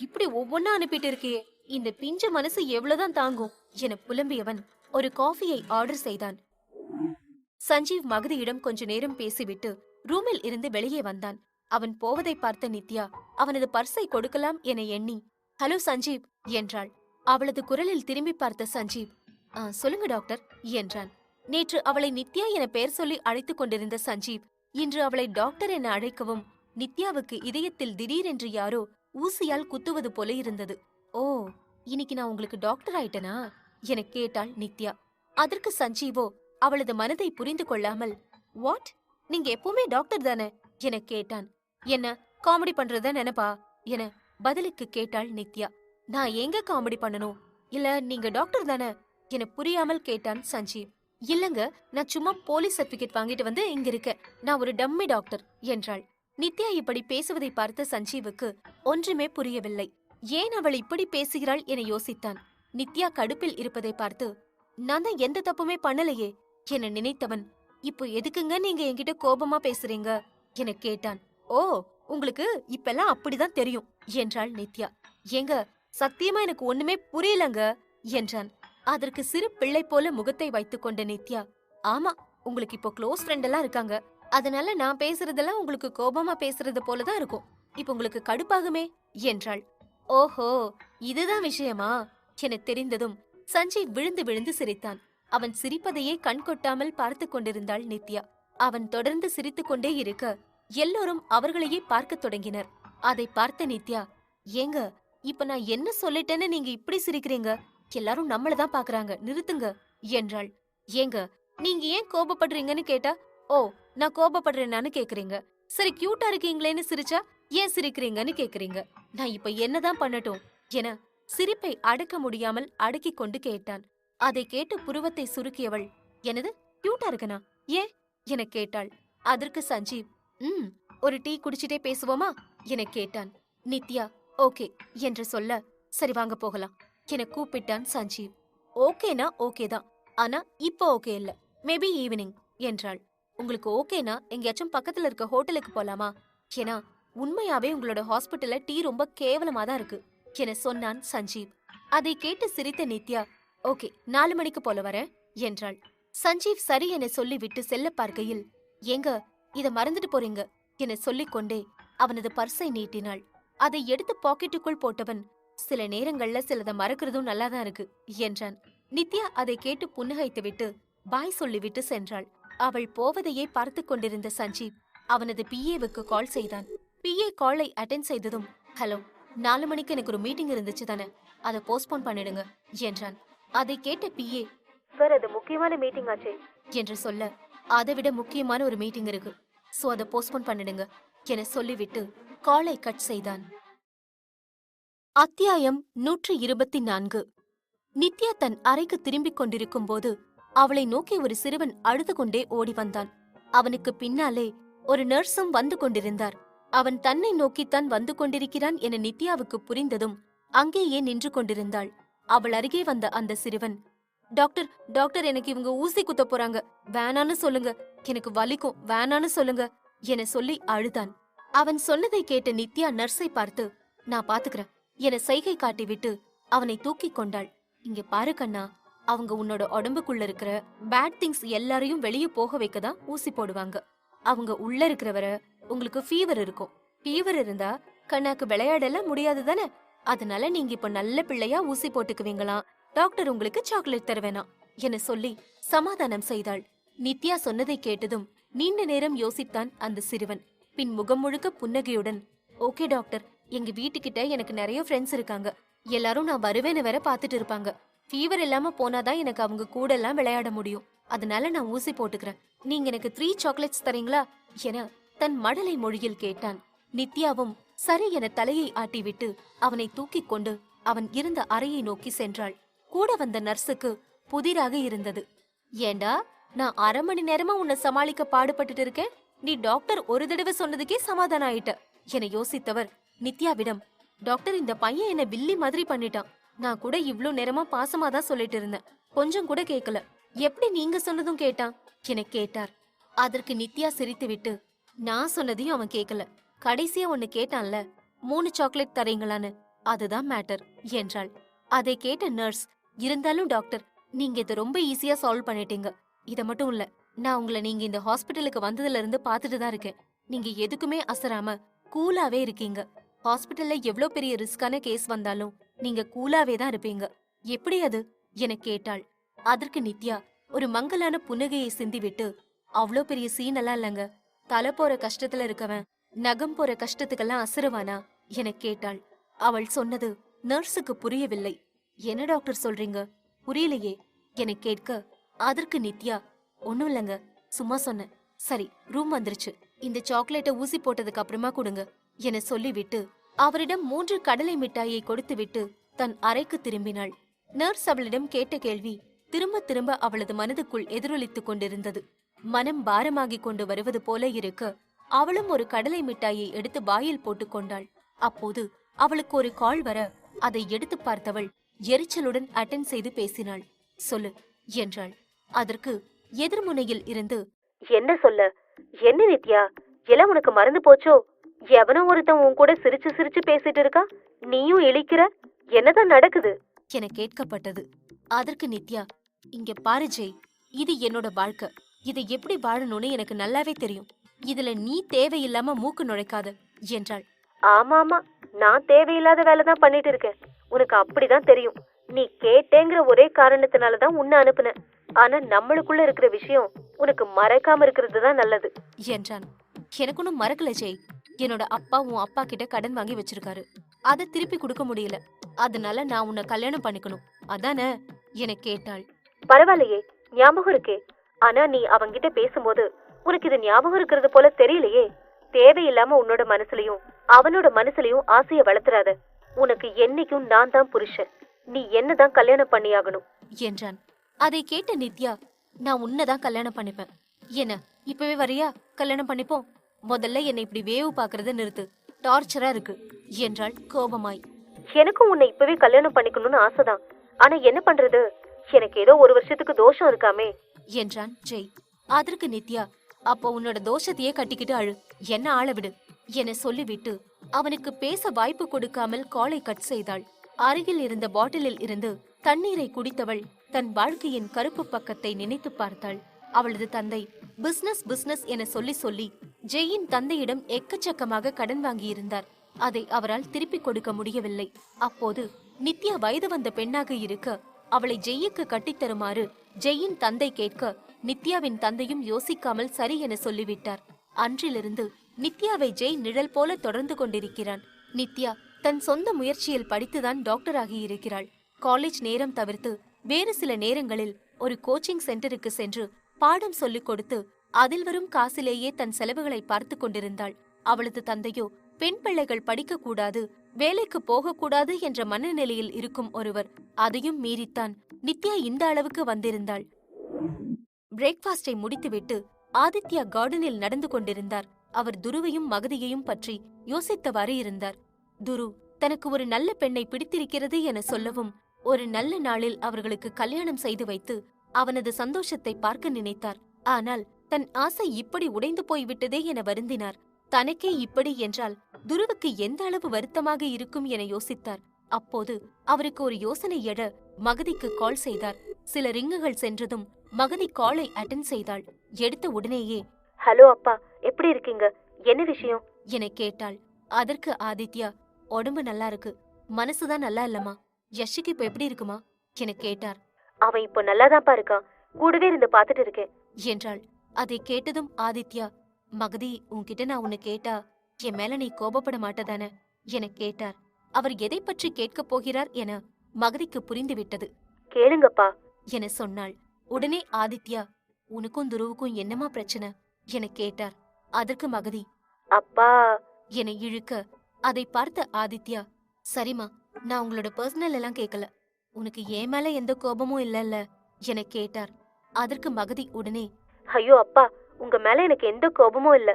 இப்படி ஒவ்வொன்னா அனுப்பிட்டு இருக்கியே, இந்த பிஞ்ச மனசு எவ்வளவுதான் தாங்கும் என புலம்பியவன் ஒரு காஃபியை ஆர்டர் செய்தான். சஞ்சீவ் மகதியிடம் கொஞ்ச நேரம் பேசிவிட்டு ரூமில் இருந்து வெளியே வந்தான். அவன் போவதை பார்த்த நித்யா அவனது பர்ஸை கொடுக்கலாம் என எண்ணி, ஹலோ சஞ்சீவ் என்றாள். அவளது குரலில் திரும்பி பார்த்த சஞ்சீவ், சொல்லுங்க டாக்டர் என்றான். நேற்று அவளை நித்யா என பெயர் சொல்லி அழைத்துக் கொண்டிருந்த சஞ்சீவ் இன்று அவளை டாக்டர் என அழைக்கவும் நித்யாவுக்கு இதயத்தில் திடீரென்று யாரோ ஊசியால் குத்துவது போல இருந்தது. ஓ, இன்னைக்கு நான் உங்களுக்கு டாக்டர் ஆயிட்டனா என கேட்டாள் நித்யா. அதற்கு சஞ்சீவோ அவளது மனதை புரிந்து கொள்ளாமல், வாட், நீங்க எப்பவுமே டாக்டர் தானே என கேட்டான். என்ன காமெடி பண்றத நினைப்பா என பதிலுக்கு கேட்டாள் நித்யா. நான் எங்க காமெடி பண்ணணும்? இல்ல நீங்க டாக்டர் தானே என புரியாமல் கேட்டான் சஞ்சீவ். இல்லங்க, நான் சும்மா போலீஸ் சர்டிபிகேட் வாங்கிட்டு வந்து இங்க இருக்கேன். நான் ஒரு டம்மி டாக்டர் என்றாள். நித்யா இப்படி பேசுவதை பார்த்த சஞ்சீவுக்கு ஒன்றுமே புரியவில்லை. ஏன் அவள் இப்படி பேசுகிறாள் என யோசித்தான். நித்யா கடுப்பில் இருப்பதை பார்த்து, நான் தான் எந்த தப்புமே பண்ணலையே என நினைத்தவன், இப்போ எதுக்குங்க நீங்க என்கிட்ட கோபமா பேசுறீங்க என கேட்டான். ஓ, உங்களுக்கு இப்பெல்லாம் அப்படிதான் தெரியும் என்றாள் நித்யா. ஏங்க, சத்தியமா எனக்கு ஒண்ணுமே புரியலங்க என்றான். அதற்கு சிறு பிள்ளை போல முகத்தை வைத்துக் கொண்ட நித்யா, ஆமா, உங்களுக்கு இப்போ க்ளோஸ் ஃப்ரெண்ட் எல்லாம் இருக்காங்க. அதனால நான் பேசுறதெல்லாம் உங்களுக்கு கோபமா பேசுறது போலதான் இருக்கும். இப்ப உங்களுக்கு கடுப்பாகுமே என்றாள். ஓஹோ, இதுதான் விஷயமா என தெரிந்ததும் சஞ்சீவ் விழுந்து விழுந்து சிரித்தான். அவன் சிரிப்பதையே கண் கொட்டாமல் பார்த்து கொண்டிருந்தாள் நித்யா. அவன் தொடர்ந்து சிரித்துக் கொண்டே இருக்க எல்லோரும் அவர்களையே பார்க்க தொடங்கினர். அதை பார்த்த நித்யா, ஏங்க, இப்ப நான் என்ன சொல்லிட்டேன்னு நீங்க இப்படி சிரிக்கிறீங்க? எல்லாரும் நம்மளதான் பாக்குறாங்க, நிறுத்துங்க என்றாள். ஏங்க, நீங்க ஏன் கோபப்படுறீங்கன்னு கேட்டா, ஓ, நான் கோபப்படுறேன்னு கேக்குறீங்க. சரி, கியூட்டா இருக்கீங்களேன்னு சிரிச்சா ஏன் சிரிக்கிறீங்கன்னு கேக்குறீங்க. நான் இப்ப என்னதான் பண்ணட்டும் என சிரிப்பை அடக்க முடியாமல் அடக்கிக் கொண்டு கேட்டான். அதை கேட்டு புருவத்தை சுருக்கியவள், எனது கியூட்டா இருக்கனா ஏன் என கேட்டாள். அதற்கு சஞ்சீவ், ஒரு டீ குடிச்சிட்டே பேசுவோமா என கேட்டான். நித்யா ஓகே என்று சொல்ல, சரி வாங்க போகலாம் என கூப்பிட்டான் சஞ்சீவ். ஓகேனா ஓகேதான், ஆனா இப்போ ஓகே இல்ல, மேபி ஈவினிங் என்றாள். உங்களுக்கு ஓகேனா எங்கேயாச்சும் பக்கத்துல இருக்க ஹோட்டலுக்கு போலாமா? ஏன்னா உண்மையாவே உங்களோட ஹாஸ்பிட்டல்ல டீ ரொம்ப கேவலமா தான் இருக்கு என சொன்னான் சஞ்சீவ். அதை கேட்டு சிரித்த நித்யா, ஓகே 4 மணிக்கு போல வரேன் என்றாள். சஞ்சீவ் சரி என சொல்லிவிட்டு செல்ல பார்க்கையில், ஏங்க, இத மறந்துட்டு போறீங்க என சொல்லிக்கொண்டே அவனது பர்ஸை நீட்டினாள். அதை எடுத்து பாக்கெட்டுக்குள் போட்டவன், சில நேரங்கள்ல சிலத மறக்கிறதும் நல்லாதான் இருக்கு என்றான். நித்யா அதை கேட்டு புன்னகைத்துவிட்டு பாய் சொல்லிவிட்டு சென்றாள். அவள் போவதையே பார்த்து கொண்டிருந்த சஞ்சீவ் அவனது பிஏவுக்கு கால் செய்தான். பிஏ காலை அட்டென்ட் செய்ததும், ஹலோ, 4 மணிக்கு எனக்கு ஒரு மீட்டிங் இருந்துச்சு தானே, அதை போஸ்ட்போன் பண்ணிடுங்க என்றான். அதை கேட்ட பிஏ, சார், அது முக்கியமான மீட்டிங் ஆச்சே என்று சொல்ல, அதை விட முக்கியமான ஒரு மீட்டிங் இருக்கு, சோ அதை போஸ்ட்போன் பண்ணிடுங்க என சொல்லிவிட்டு காலை கட் செய்தான். அத்தியாயம் 124. நித்யா தன் அறைக்கு திரும்பிக் கொண்டிருக்கும் போது அவளை நோக்கி ஒரு சிறுவன் அழுது கொண்டே ஓடி வந்தான். அவனுக்கு பின்னாலே ஒரு நர்ஸும் வந்து கொண்டிருந்தார். அவன் தன்னை நோக்கித்தான் வந்து கொண்டிருக்கிறான் என நித்யாவுக்கு புரிந்ததும் அங்கேயே நின்று கொண்டிருந்தாள். அவள் அருகே வந்த அந்த சிறுவன், டாக்டர், டாக்டர், எனக்கு இவங்க ஊசி குத்த போறாங்க, வேணான்னு சொல்லுங்க, எனக்கு வலிக்கும், வேணான்னு சொல்லுங்க என சொல்லி அழுதான். அவன் சொன்னதை கேட்ட நித்யா நர்ஸை பார்த்து, நான் பாத்துக்கிறேன் என சைகை காட்டிவிட்டு அவனை தூக்கிக் கொண்டாள். இங்க பாரு கண்ணா, அவங்க உன்னோட உடம்புக்குள்ள இருக்கிற பேட் திங்ஸ் எல்லாரையும் வெளியே போக வைக்கதான் ஊசி போடுவாங்க. அவங்க உள்ள இருக்கிறவர உங்களுக்கு ஃபீவர் இருக்கும். ஃபீவர் இருந்தா கண்ணாக்கு விளையாடலாம் முடியாது தானே, அதனால நீங்க இப்ப நல்ல பிள்ளையா ஊசி போட்டுக்குவீங்களாம், டாக்டர் உங்களுக்கு சாக்லேட் தருவேனா என சொல்லி சமாதானம் செய்தாள். நித்யா சொன்னதை கேட்டதும் நீண்ட நேரம் யோசித்தான் அந்த சிறுவன். பின் முகம் முழுக்க புன்னகையுடன், ஓகே டாக்டர், எங்க வீட்டுக்கிட்ட எனக்கு நிறைய ஃப்ரெண்ட்ஸ் இருக்காங்க, எல்லாரும் நான் வருவேன்னு வேற பாத்துட்டு இருப்பாங்க. ஃபீவர் இல்லாம போனாதான் எனக்கு அவங்க கூட எல்லாம் விளையாட முடியும். அதனால நான் ஊசி போட்டுக்கிறேன். நீங்க எனக்கு 3 சாக்லேட்ஸ் தரீங்களா என தன் மழலை மொழியில் கேட்டான். நித்யாவும் சரி என தலையை ஆட்டிவிட்டு அவனை தூக்கிக் கொண்டு அவன் இருந்த அறையை நோக்கி சென்றாள். கூட வந்த நர்ஸுக்கு புதிராக இருந்தது. ஏண்டா, நான் 1/2 மணி நேரமா உன்னை சமாளிக்க பாடுபட்டுட்டு இருக்கேன், நீ டாக்டர் ஒரு தடவை சொன்னதுக்கே சமாதானம் ஆயிட்ட என யோசித்தவர் நித்யாவிடம், டாக்டர் இந்த பையன் என்ன வில்லி மாதிரி பண்ணிட்டான். நான் கூட இவ்ளோ நேரமா பாசமா தான் சொல்லிட்டு இருந்தேன், கொஞ்சம் கூட கேட்கல, எப்படி நீங்க சொன்னதும் கேட்டான் என கேட்டார். அதற்கு நித்யா சிரித்துவிட்டு, நான் சொன்னதையும் அவன் கேட்கல, கடைசியா ஒன்னு கேட்டான்ல, 3 சாக்லேட் தரீங்களான்னு, அதுதான் மேட்டர் என்றாள். அதை கேட்ட நர்ஸ், இருந்தாலும் டாக்டர், நீங்க இதை ரொம்ப ஈஸியா சால்வ் பண்ணிட்டீங்க. இத மட்டும் இல்ல, நான் உங்களை நீங்க இந்த ஹாஸ்பிட்டலுக்கு வந்ததுல இருந்து பாத்துட்டு தான் இருக்கேன். நீங்க எதுக்குமே அசராம கூலாவே இருக்கீங்க. ஹாஸ்பிட்டல்ல எவ்ளோ பெரிய ரிஸ்கான கேஸ் வந்தாலும் நீங்க கூலாவே தான் இருப்பீங்க. எப்படி அது என கேட்டாள். அதற்கு நித்யா ஒரு மங்கலான புன்னகையை சிந்திவிட்டு, அவ்ளோ பெரிய சீன் எல்லாம் இல்லங்க, தலை போற கஷ்டத்துல இருக்கவன் நகம் போற கஷ்டத்துக்கெல்லாம் அசருவானா என கேட்டாள். அவள் சொன்னது நர்ஸுக்கு புரியவில்லை. என்ன டாக்டர் சொல்றீங்க, புரியலையே என கேட்க, அதற்கு நித்யா, ஒண்ணும் இல்லங்க, சும்மா சொன்னேன். சரி, ரூம் வந்துருச்சு, இந்த சாக்லேட்டை ஊசி போட்டதுக்கு அப்புறமா கொடுங்க என சொல்லிவிட்டு அவரிடம் 3 கடலை மிட்டாயை கொடுத்துவிட்டு தன் அறைக்கு திரும்பினாள். நர்ஸ் அவளிடம் கேட்ட கேள்வி திரும்ப திரும்ப அவளது மனதுக்குள் எதிரொலித்துக் கொண்டிருந்தது. மனம் பாரமாகிக் கொண்டு வருவது போல இருக்க, அவளும் ஒரு கடலை மிட்டாயை எடுத்து வாயில் போட்டுக் கொண்டாள். அப்போது அவளுக்கு ஒரு கால் வர, அதை எடுத்து பார்த்தவள் எரிச்சலுடன் அட்டென்ட் செய்து பேசினாள். சொல்லு என்றாள். அதற்கு எதிர்முனையில் இருந்து, என்ன சொல்ல, என்ன நித்யா, எல்லாம் உனக்கு மறந்து போச்சோ, எவனோ ஒருத்தன் உன் கூட சிரிச்சு சிரிச்சு பேசிட்டு இருக்கா, நீயும் இழிக்கிற, என்னதான் நடக்குது என கேட்கப்பட்டது. அதற்கு நித்யா, இங்க பாரு ஜெய், இது என்னோட வாழ்க்கை, இதை எப்படி வாழணும்னு எனக்கு நல்லாவே தெரியும், இதுல நீ தேவையில்லாம மூக்கு நுழைக்காத என்றாள். ஆமாமா, நான் தேவையில்லாத வேலைதான் பண்ணிட்டு இருக்கேன், உனக்கு அப்படிதான் தெரியும், நீ கேட்டேங்கிற ஒரே காரணத்தினாலதான் உன்னை அனுப்புன, ஆனா நம்மளுக்குள்ள இருக்கிற விஷயம் உனக்கு மறக்காம இருக்கிறது தான் நல்லது என்றான். எனக்கு ஒன்னும் மறக்கல ஜெய், என்னோட அப்பா உன் அப்பா கிட்ட கடன் வாங்கி வச்சிருக்காரு, அதை திருப்பி கொடுக்க முடியல, அதனால நான் உன்னை கல்யாணம் பண்ணிக்கணும், அதானே என கேட்டாள். பரவாயில்லையே, ஞாபகம் இருக்கே, ஆனா நீ அவங்கிட்ட பேசும்போது உனக்கு இது ஞாபகம் இருக்கிறது போல தெரியலையே. தேவையில்லாம உன்னோட மனசுலயும் அவனோட மனசுலயும் ஆசைய வளர்த்துறாத, உனக்கு என்னைக்கும் நான் தான் புருஷன், நீ என்னதான் கல்யாணம் பண்ணியாகணும் என்றான். அதை கேட்ட நித்யா, நான் உன்னதான் கல்யாணம் பண்ணிப்பேன், என்ன இப்பவே வரியா, கல்யாணம் பண்ணிப்போம், முதல்ல என்னை இப்படி வேவு பாக்குறத நிறுத்து, டார்ச்சரா இருக்கு என்றாள் கோபமாய். எனக்கும் உன்னை இப்பவே கல்யாணம் பண்ணிக்கணும்னு ஆசைதான், ஆனா என்ன பண்றது, எனக்கு ஏதோ 1 வருஷத்துக்கு தோஷம் இருக்காமே என்றான் ஜெய். அதற்கு நித்யா, அப்போ உன்னோட தோஷத்தையே கட்டிக்கிட்டு அழு, என்ன ஆள விடு என சொல்லிவிட்டு அவனுக்கு பேச வாய்ப்பு கொடுக்காமல் காலை கட் செய்தாள். அருகில் இருந்த பாட்டிலில் இருந்து தண்ணீரை குடித்தவள் தன் வாழ்க்கையின் கருப்பு பக்கத்தை நினைத்து பார்த்தாள். அவளது தந்தை பிசினஸ் பிசினஸ் என சொல்லி சொல்லி ஜெயின் தந்தையிடம் எக்கச்சக்கமாக கடன் வாங்கியிருந்தார். அதை அவரால் திருப்பிக் கொடுக்க முடியவில்லை. அப்போது நித்யா வயது வந்த பெண்ணாக இருக்க அவளை ஜெய்யுக்கு கட்டித்தருமாறு ஜெயின் தந்தை கேட்க, நித்யாவின் தந்தையும் யோசிக்காமல் சரி என சொல்லிவிட்டார். அன்றிலிருந்து நித்யாவை ஜெய் நிழல் போல தொடர்ந்து கொண்டிருக்கிறான். நித்யா தன் சொந்த முயற்சியில் படித்துதான் டாக்டர் ஆகி இருக்கிறாள். காலேஜ் நேரம் தவிர்த்து வேறு சில நேரங்களில் ஒரு கோச்சிங் சென்டருக்கு சென்று பாடம் சொல்லிக் கொடுத்து அதில் வரும் காசிலேயே தன் செலவுகளை பார்த்து கொண்டிருந்தாள். அவளது தந்தையோ பெண் பிள்ளைகள் படிக்க கூடாது, வேலைக்கு போகக்கூடாது என்ற மனநிலையில் இருக்கும் ஒருவர். அதையும் மீறித்தான் நித்யா இந்த அளவுக்கு வந்திருந்தாள். பிரேக்ஃபாஸ்டை முடித்துவிட்டு ஆதித்யா கார்டனில் நடந்து கொண்டிருந்தார். அவர் துருவையும் மகதியையும் பற்றி யோசித்தவாறு இருந்தார். துரு தனக்கு ஒரு நல்ல பெண்ணை பிடித்திருக்கிறது என சொல்லவும், ஒரு நல்ல நாளில் அவர்களுக்கு கல்யாணம் செய்து வைத்து அவனது சந்தோஷத்தை பார்க்க நினைத்தார். ஆனால் தன் ஆசை இப்படி உடைந்து போய்விட்டதே என வருந்தினார். தனக்கே இப்படி என்றால் துருவுக்கு எந்த அளவு வருத்தமாக இருக்கும் என யோசித்தார். அப்போது அவருக்கு ஒரு யோசனை எழ மகதிக்கு கால் செய்தார். சில ரிங்குகள் சென்றதும் மகதி காலை அட்டென்ட் செய்தாள். எடுத்த உடனேயே, ஹலோ அப்பா, எப்படி இருக்கீங்க, என்ன விஷயம் என கேட்டாள். அதற்கு ஆதித்யா, உடம்பு நல்லா இருக்கு, மனசுதான் நல்லா இல்லம்மா, யஷிக்கு இப்ப எப்படி இருக்குமா என கேட்டார். அவன் இப்போ நல்லாதான்ப்பா இருக்கான், கூடவே இருந்து பாத்துட்டு இருக்கேன் என்றாள். அதை கேட்டதும் ஆதித்யா, மகதி உன்கிட்ட நான் உன்னை கேட்டா என் மேல நீ கோபப்பட மாட்டதானே என கேட்டார். அவர் எதை பற்றி கேட்கப் போகிறார் என மகதிக்கு புரிந்துவிட்டது. கேளுங்கப்பா என சொன்னாள். உடனே ஆதித்யா, உனக்கும் துருவுக்கும் என்னமா பிரச்சனை என கேட்டார். அதற்கு மகதி, அப்பா என இழுக்க, அதை பார்த்த ஆதித்யா, சரிம்மா, நான் உங்களோட பர்சனல் எல்லாம் கேட்கல, உனக்கு ஏன் மேல எந்த கோபமும் இல்லல்ல என கேட்டார். அதற்கு மகதி உடனே, ஐயோ அப்பா, உங்க மேல எனக்கு எந்த கோபமும் இல்ல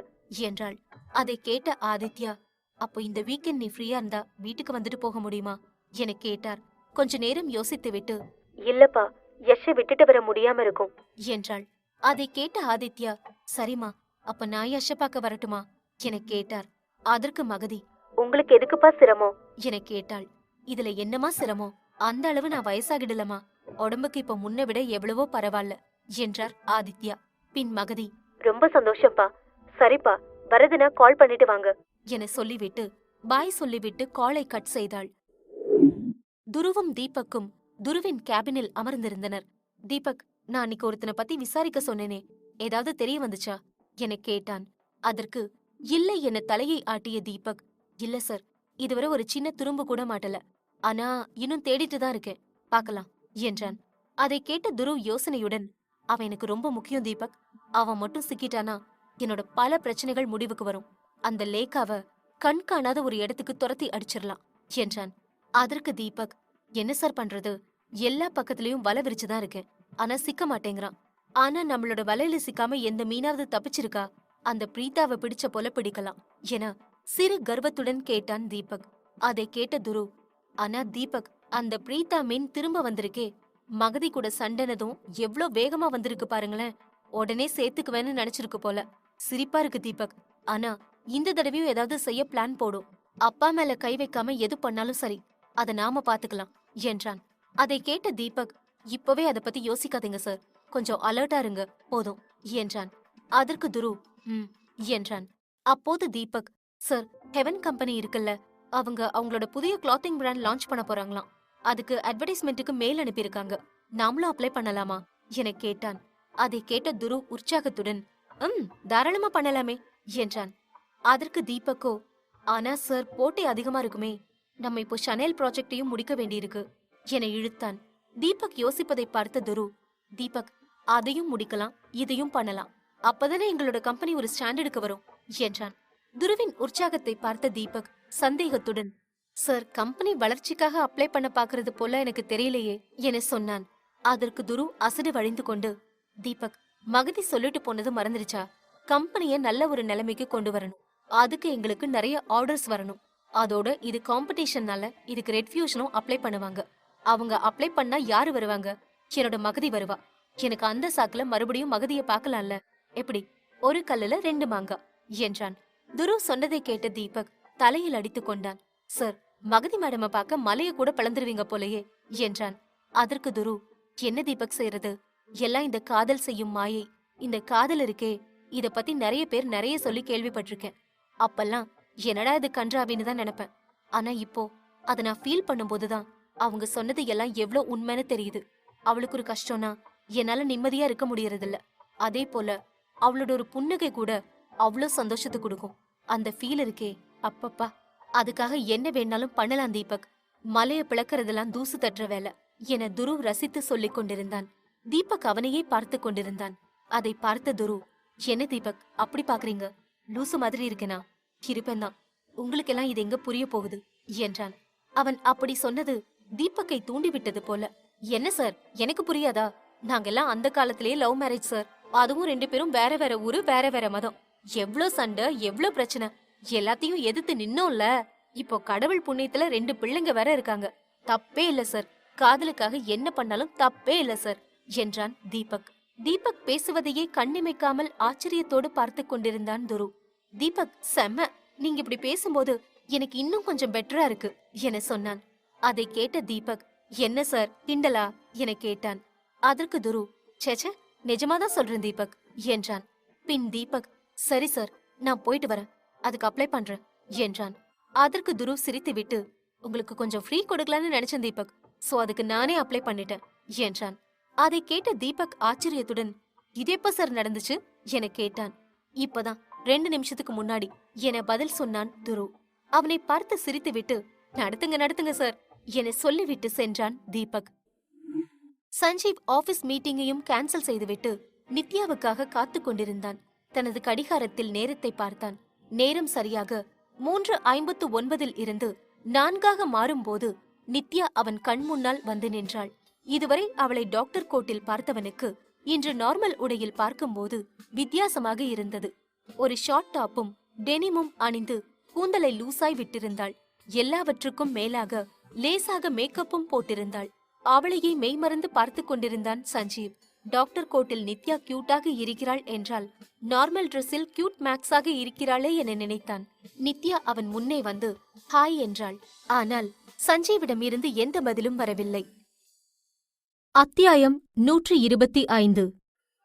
என்றாள். அதை கேட்ட ஆதித்யா, அப்போ இந்த வீக்கெண்ட் நீ ஃப்ரீயா இருந்தா வீட்டுக்கு வந்துட்டு போக முடியுமா என கேட்டார். கொஞ்ச நேரம் யோசித்து விட்டு, இல்லப்பா, யஷை விட்டுட்டு வர முடியாம இருக்கும் என்றாள். அதை கேட்ட ஆதித்யா, சரிம்மா, அப்ப நான் யஷ பார்க்க வரட்டுமா என கேட்டார். அதற்கு மகதி, உங்களுக்கு எதுக்குப்பா சிரமம் என கேட்டாள். இதுல என்னமா சிரமம், அந்த அளவு நான் வயசாகிடலமா, உடம்புக்கு இப்ப முன்ன விட எவ்வளவோ பரவாயில்ல என்றார் ஆதித்யா. பின் மகதி, ரொம்ப சந்தோஷம்ப்பா, சரிப்பா, வரதுனா கால் பண்ணிட்டு வாங்க என சொல்லிவிட்டு பாய் சொல்லிவிட்டு காலை கட் செய்தாள். துருவும் தீபக்கும் துருவின் கேபினில் அமர்ந்திருந்தனர். தீபக், நான் அன்னைக்கு ஒருத்தனை பத்தி விசாரிக்க சொன்னேனே, ஏதாவது தெரிய வந்துச்சா என கேட்டான். அதற்கு இல்லை என தலையை ஆட்டிய தீபக், இல்ல சார், இதுவரை ஒரு சின்ன துரும்பு கூட மாட்டல, ஆனா இன்னும் தேடிட்டு தான் இருக்கேன், பாக்கலாம் என்றான். அதை கேட்ட துரு யோசனையுடன், அவன் எனக்கு ரொம்ப முக்கியம் தீபக், அவன் மட்டும் சிக்கிட்டானா என்னோட பல பிரச்சனைகள் முடிவுக்கு வரும், அந்த லேக்காவ கண் காணாத ஒரு இடத்துக்கு துரத்தி அடிச்சிடலாம் என்றான். அதற்கு தீபக், என்ன சார் பண்றது, எல்லா பக்கத்துலயும் வலை விரிச்சுதான் இருக்கேன், ஆனா சிக்க மாட்டேங்கிறான், ஆனா நம்மளோட வலையில சிக்காம எந்த மீனாவது தப்பிச்சிருக்கா, அந்த பிரீதாவை பிடிச்ச போல பிடிக்கலாம் என சிறு கர்வத்துடன் கேட்டான் தீபக். அதை கேட்ட துரு, ஆனா தீபக், அந்த பிரீதா மீன் திரும்ப வந்திருக்கே, மகதி கூட சண்டனதும் எவ்ளோ வேகமா வந்திருக்கு பாருங்களேன், உடனே சேர்த்துக்குவேன்னு நினைச்சிருக்கு போல, சிரிப்பா இருக்கு தீபக், ஆனா இந்த தடவையும் ஏதாவது செய்ய பிளான் போடும், அப்பா மேல கை வைக்காம எது பண்ணாலும் சரி, அத நாம பாத்துக்கலாம் என்றான். அதை கேட்ட தீபக், இப்பவே அத பத்தி யோசிக்காதீங்க சார், கொஞ்சம் அலர்ட்டா இருங்க போதும் என்றான். அதற்கு துரு என்றான். அப்போது தீபக், சார், ஹெவன் கம்பெனி இருக்குல்ல, அவங்களோட புதிய கிளாத்திங் பிராண்ட் லான்ச் பண்ண போறாங்களாம், அதுக்கு அட்வர்டைஸ்மெண்ட்டுக்கு மெயில் அனுப்பியிருக்காங்க, நாமளும் அப்ளை பண்ணலாமா என கேட்டான். அதை கேட்ட துரு உற்சாகத்துடன், தாராளமா பண்ணலாமே என்றான். அதற்கு தீபக்கோ, ஆனா சார், போட்டி அதிகமா இருக்குமே, நம்ம இப்போ ஷனேல் ப்ராஜெக்டையும் முடிக்க வேண்டியிருக்கு என இழுத்தான். தீபக் யோசிப்பதை பார்த்த துரு, தீபக், அதையும் முடிக்கலாம், இதையும் பண்ணலாம், அப்பதானே எங்களோட கம்பெனி ஒரு ஸ்டாண்டர்டுக்கு வரும் என்றான். துருவின் உற்சாகத்தை பார்த்த தீபக் சந்தேகத்துடன், சார், கம்பெனி வளர்ச்சிக்காக அப்ளை பண்ண பாக்குறது போல எனக்கு தெரியலையே என சொன்னான். அதற்கு துரு அசடு வழிந்து கொண்டு, தீபக், மகதி சொல்லிட்டு போனது மறந்துடுச்சா, கம்பெனிய நல்ல ஒரு நிலைமைக்கு கொண்டு வரணும், அதுக்கு எங்களுக்கு நிறைய ஆர்டர்ஸ் வரணும், அதோட இது காம்படிஷன்னால இதுக்கு ரெட் ஃபியூஷனும் அப்ளை பண்ணுவாங்க, அவங்க அப்ளை பண்ணா யாரு வருவாங்க, என்னோட மகதி வருவா, எனக்கு அந்த சாக்குல மறுபடியும் மகதிய பாக்கலாம்ல, எப்படி, ஒரு கல்லுல 2 மாங்கா என்றான். துரு சொன்னதை கேட்ட தீபக் தலையில் அடித்துக் கொண்டான். சார், மகதி மேடம பார்க்க மலைய கூட பிளந்துருவீங்க போலயே என்றான். அதற்கு துரு, என்ன தீபக் செய்யறது, எல்லாம் இந்த காதல் செய்யும் மாயை, இந்த காதல் இருக்கே, இத பத்தி நிறைய பேர் நிறைய சொல்லி கேள்விப்பட்டிருக்கேன், அப்பெல்லாம் என்னடா இது கன்றாவின்னு தான் நினைப்பேன், ஆனா இப்போ அத நான் ஃபீல் பண்ணும்போதுதான் அவங்க சொன்னது எல்லாம் எவ்ளோ உண்மைன்னு தெரியுது. அவளுக்கு ஒரு கஷ்டம்னா என்னால நிம்மதியா இருக்க முடியறதில்ல, அதே போல அவளோட ஒரு புன்னகை கூட அவ்வளோ சந்தோஷத்தை கொடுக்கும், அந்த ஃபீல் இருக்கே, அப்பப்பா, அதுக்காக என்ன வேணாலும் பண்ணலாம் தீபக், மலைய பிளக்கறதெல்லாம் தூசு தட்டுற வேலை என துரு ரசித்து சொல்லிக் கொண்டிருந்தான். தீபக் அவனையே பார்த்து கொண்டிருந்தான். அதை பார்த்த துரு, என்ன தீபக் அப்படி பாக்குறீங்க, லூசு மாதிரி இருக்கேனா, இருப்பேன்தான், உங்களுக்கெல்லாம் இது எங்க புரிய போகுது என்றான். அவன் அப்படி சொன்னது தீபக்கை தூண்டிவிட்டது போல. என்ன சார், எனக்கு புரியாதா, நாங்கெல்லாம் அந்த காலத்திலேயே லவ் மேரேஜ் சார், அதுவும் 2 பேரும் வேற வேற ஊரு, வேற வேற மதம், எவ்ளோ சண்டை, எவ்ளோ பிரச்சனை, எல்லாத்தையும் எதிர்த்து நின்னோம்ல, இப்போ கடவுள் புண்ணியத்துல 2 பிள்ளைங்க வேற இருக்காங்க, தப்பே இல்ல சார், காதலுக்காக என்ன பண்ணாலும் தப்பே இல்ல சார் என்றான் தீபக். தீபக் பேசுவதையே கண்ணிமைக்காமல் ஆச்சரியத்தோடு பார்த்து கொண்டிருந்தான் துரு. தீபக், செம்ம, நீங்க இப்படி பேசும்போது எனக்கு இன்னும் கொஞ்சம் பெட்டரா இருக்கு என சொன்னான். அதை கேட்ட தீபக், என்ன சார் கிண்டலா என கேட்டான். அதற்கு துரு, சேச்சே, நிஜமாதான் சொல்றேன் தீபக் என்றான். பின் தீபக், சரி சார், நான் போயிட்டு வரேன், அதுக்கு அப்ளை பண்றேன் என்றான். அதற்கு துரு சிரித்துவிட்டு, உங்களுக்கு கொஞ்சம் ஃப்ரீ கொடுக்கலான்னு நினைச்சேன் தீபக், சோ அதுக்கு நானே அப்ளை பண்ணிட்டேன் என்றான். அதை கேட்ட தீபக் ஆச்சரியத்துடன், இது எப்ப சார் நடந்துச்சு என கேட்டான். இப்பதான் 2 நிமிஷத்துக்கு முன்னாடி என பதில் சொன்னான் துரு. அவனை பார்த்து சிரித்துவிட்டு, நடத்துங்க நடத்துங்க சார் என சொல்லிவிட்டு சென்றான் தீபக். சஞ்சீவ் ஆபீஸ் மீட்டிங்கையும் கேன்சல் செய்துவிட்டு நித்யாவுக்காக காத்து கொண்டிருந்தான். தனது கடிகாரத்தில் நேரத்தை பார்த்தான். நேரம் சரியாக 3:59 இருந்து 4 மாறும்போது நித்யா அவன் கண் முன்னால் வந்து நின்றாள். இதுவரை அவளை டாக்டர் கோட்டில் பார்த்தவனுக்கு இன்று நார்மல் உடையில் பார்க்கும்போது வித்தியாசமாக இருந்தது. ஒரு ஷார்ட் டாப்பும் டெனிமும் அணிந்து கூந்தலை லூசாய் விட்டிருந்தாள். எல்லாவற்றுக்கும் மேலாக லேசாக மேக்கப்பும் போட்டிருந்தாள். அவளையே மெய்மறந்து பார்த்து கொண்டிருந்தான் சஞ்சீவ். டாக்டர் கோட்டில் நித்யா கியூட்டாக இருக்கிறாள் என்றால் நார்மல் டிரெஸ்ஸில் கியூட் மேக்ஸாக இருக்கிறாளே என நினைத்தான். நித்யா அவன் முன்னே வந்து ஹாய் என்றாள். ஆனால் சஞ்சீவிடம் இருந்து எந்த பதிலும் வரவில்லை. அத்தியாயம் 125.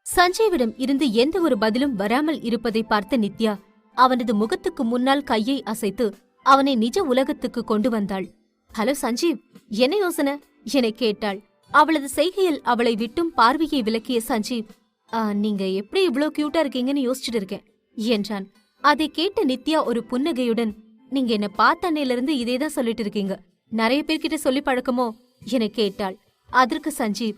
சஞ்சீவிடம் இருந்து எந்த ஒரு பதிலும் வராமல் இருப்பதை பார்த்த நித்யா அவனது முகத்துக்கு முன்னால் கையை அசைத்து அவனை நிஜ உலகத்துக்கு கொண்டு வந்தாள். ஹலோ சஞ்சீவ், என்ன யோசனை என கேட்டாள். அவளது செய்கையில் அவளை விட்டும் பார்வையை விலக்கிய சஞ்சீவ், நீங்க எப்படி இவ்ளோ கியூட்டா இருக்கீங்கன்னு யோசிச்சுட்டு இருக்கேன் என்றான். அதை கேட்ட நித்யா ஒரு புன்னகையுடன், நீங்க என்ன பார்த்தன்னையிலிருந்து இதேதான் சொல்லிட்டு இருக்கீங்க, நிறைய பேர்கிட்ட சொல்லி பழக்கமோ என கேட்டாள். அதற்கு சஞ்சீவ்,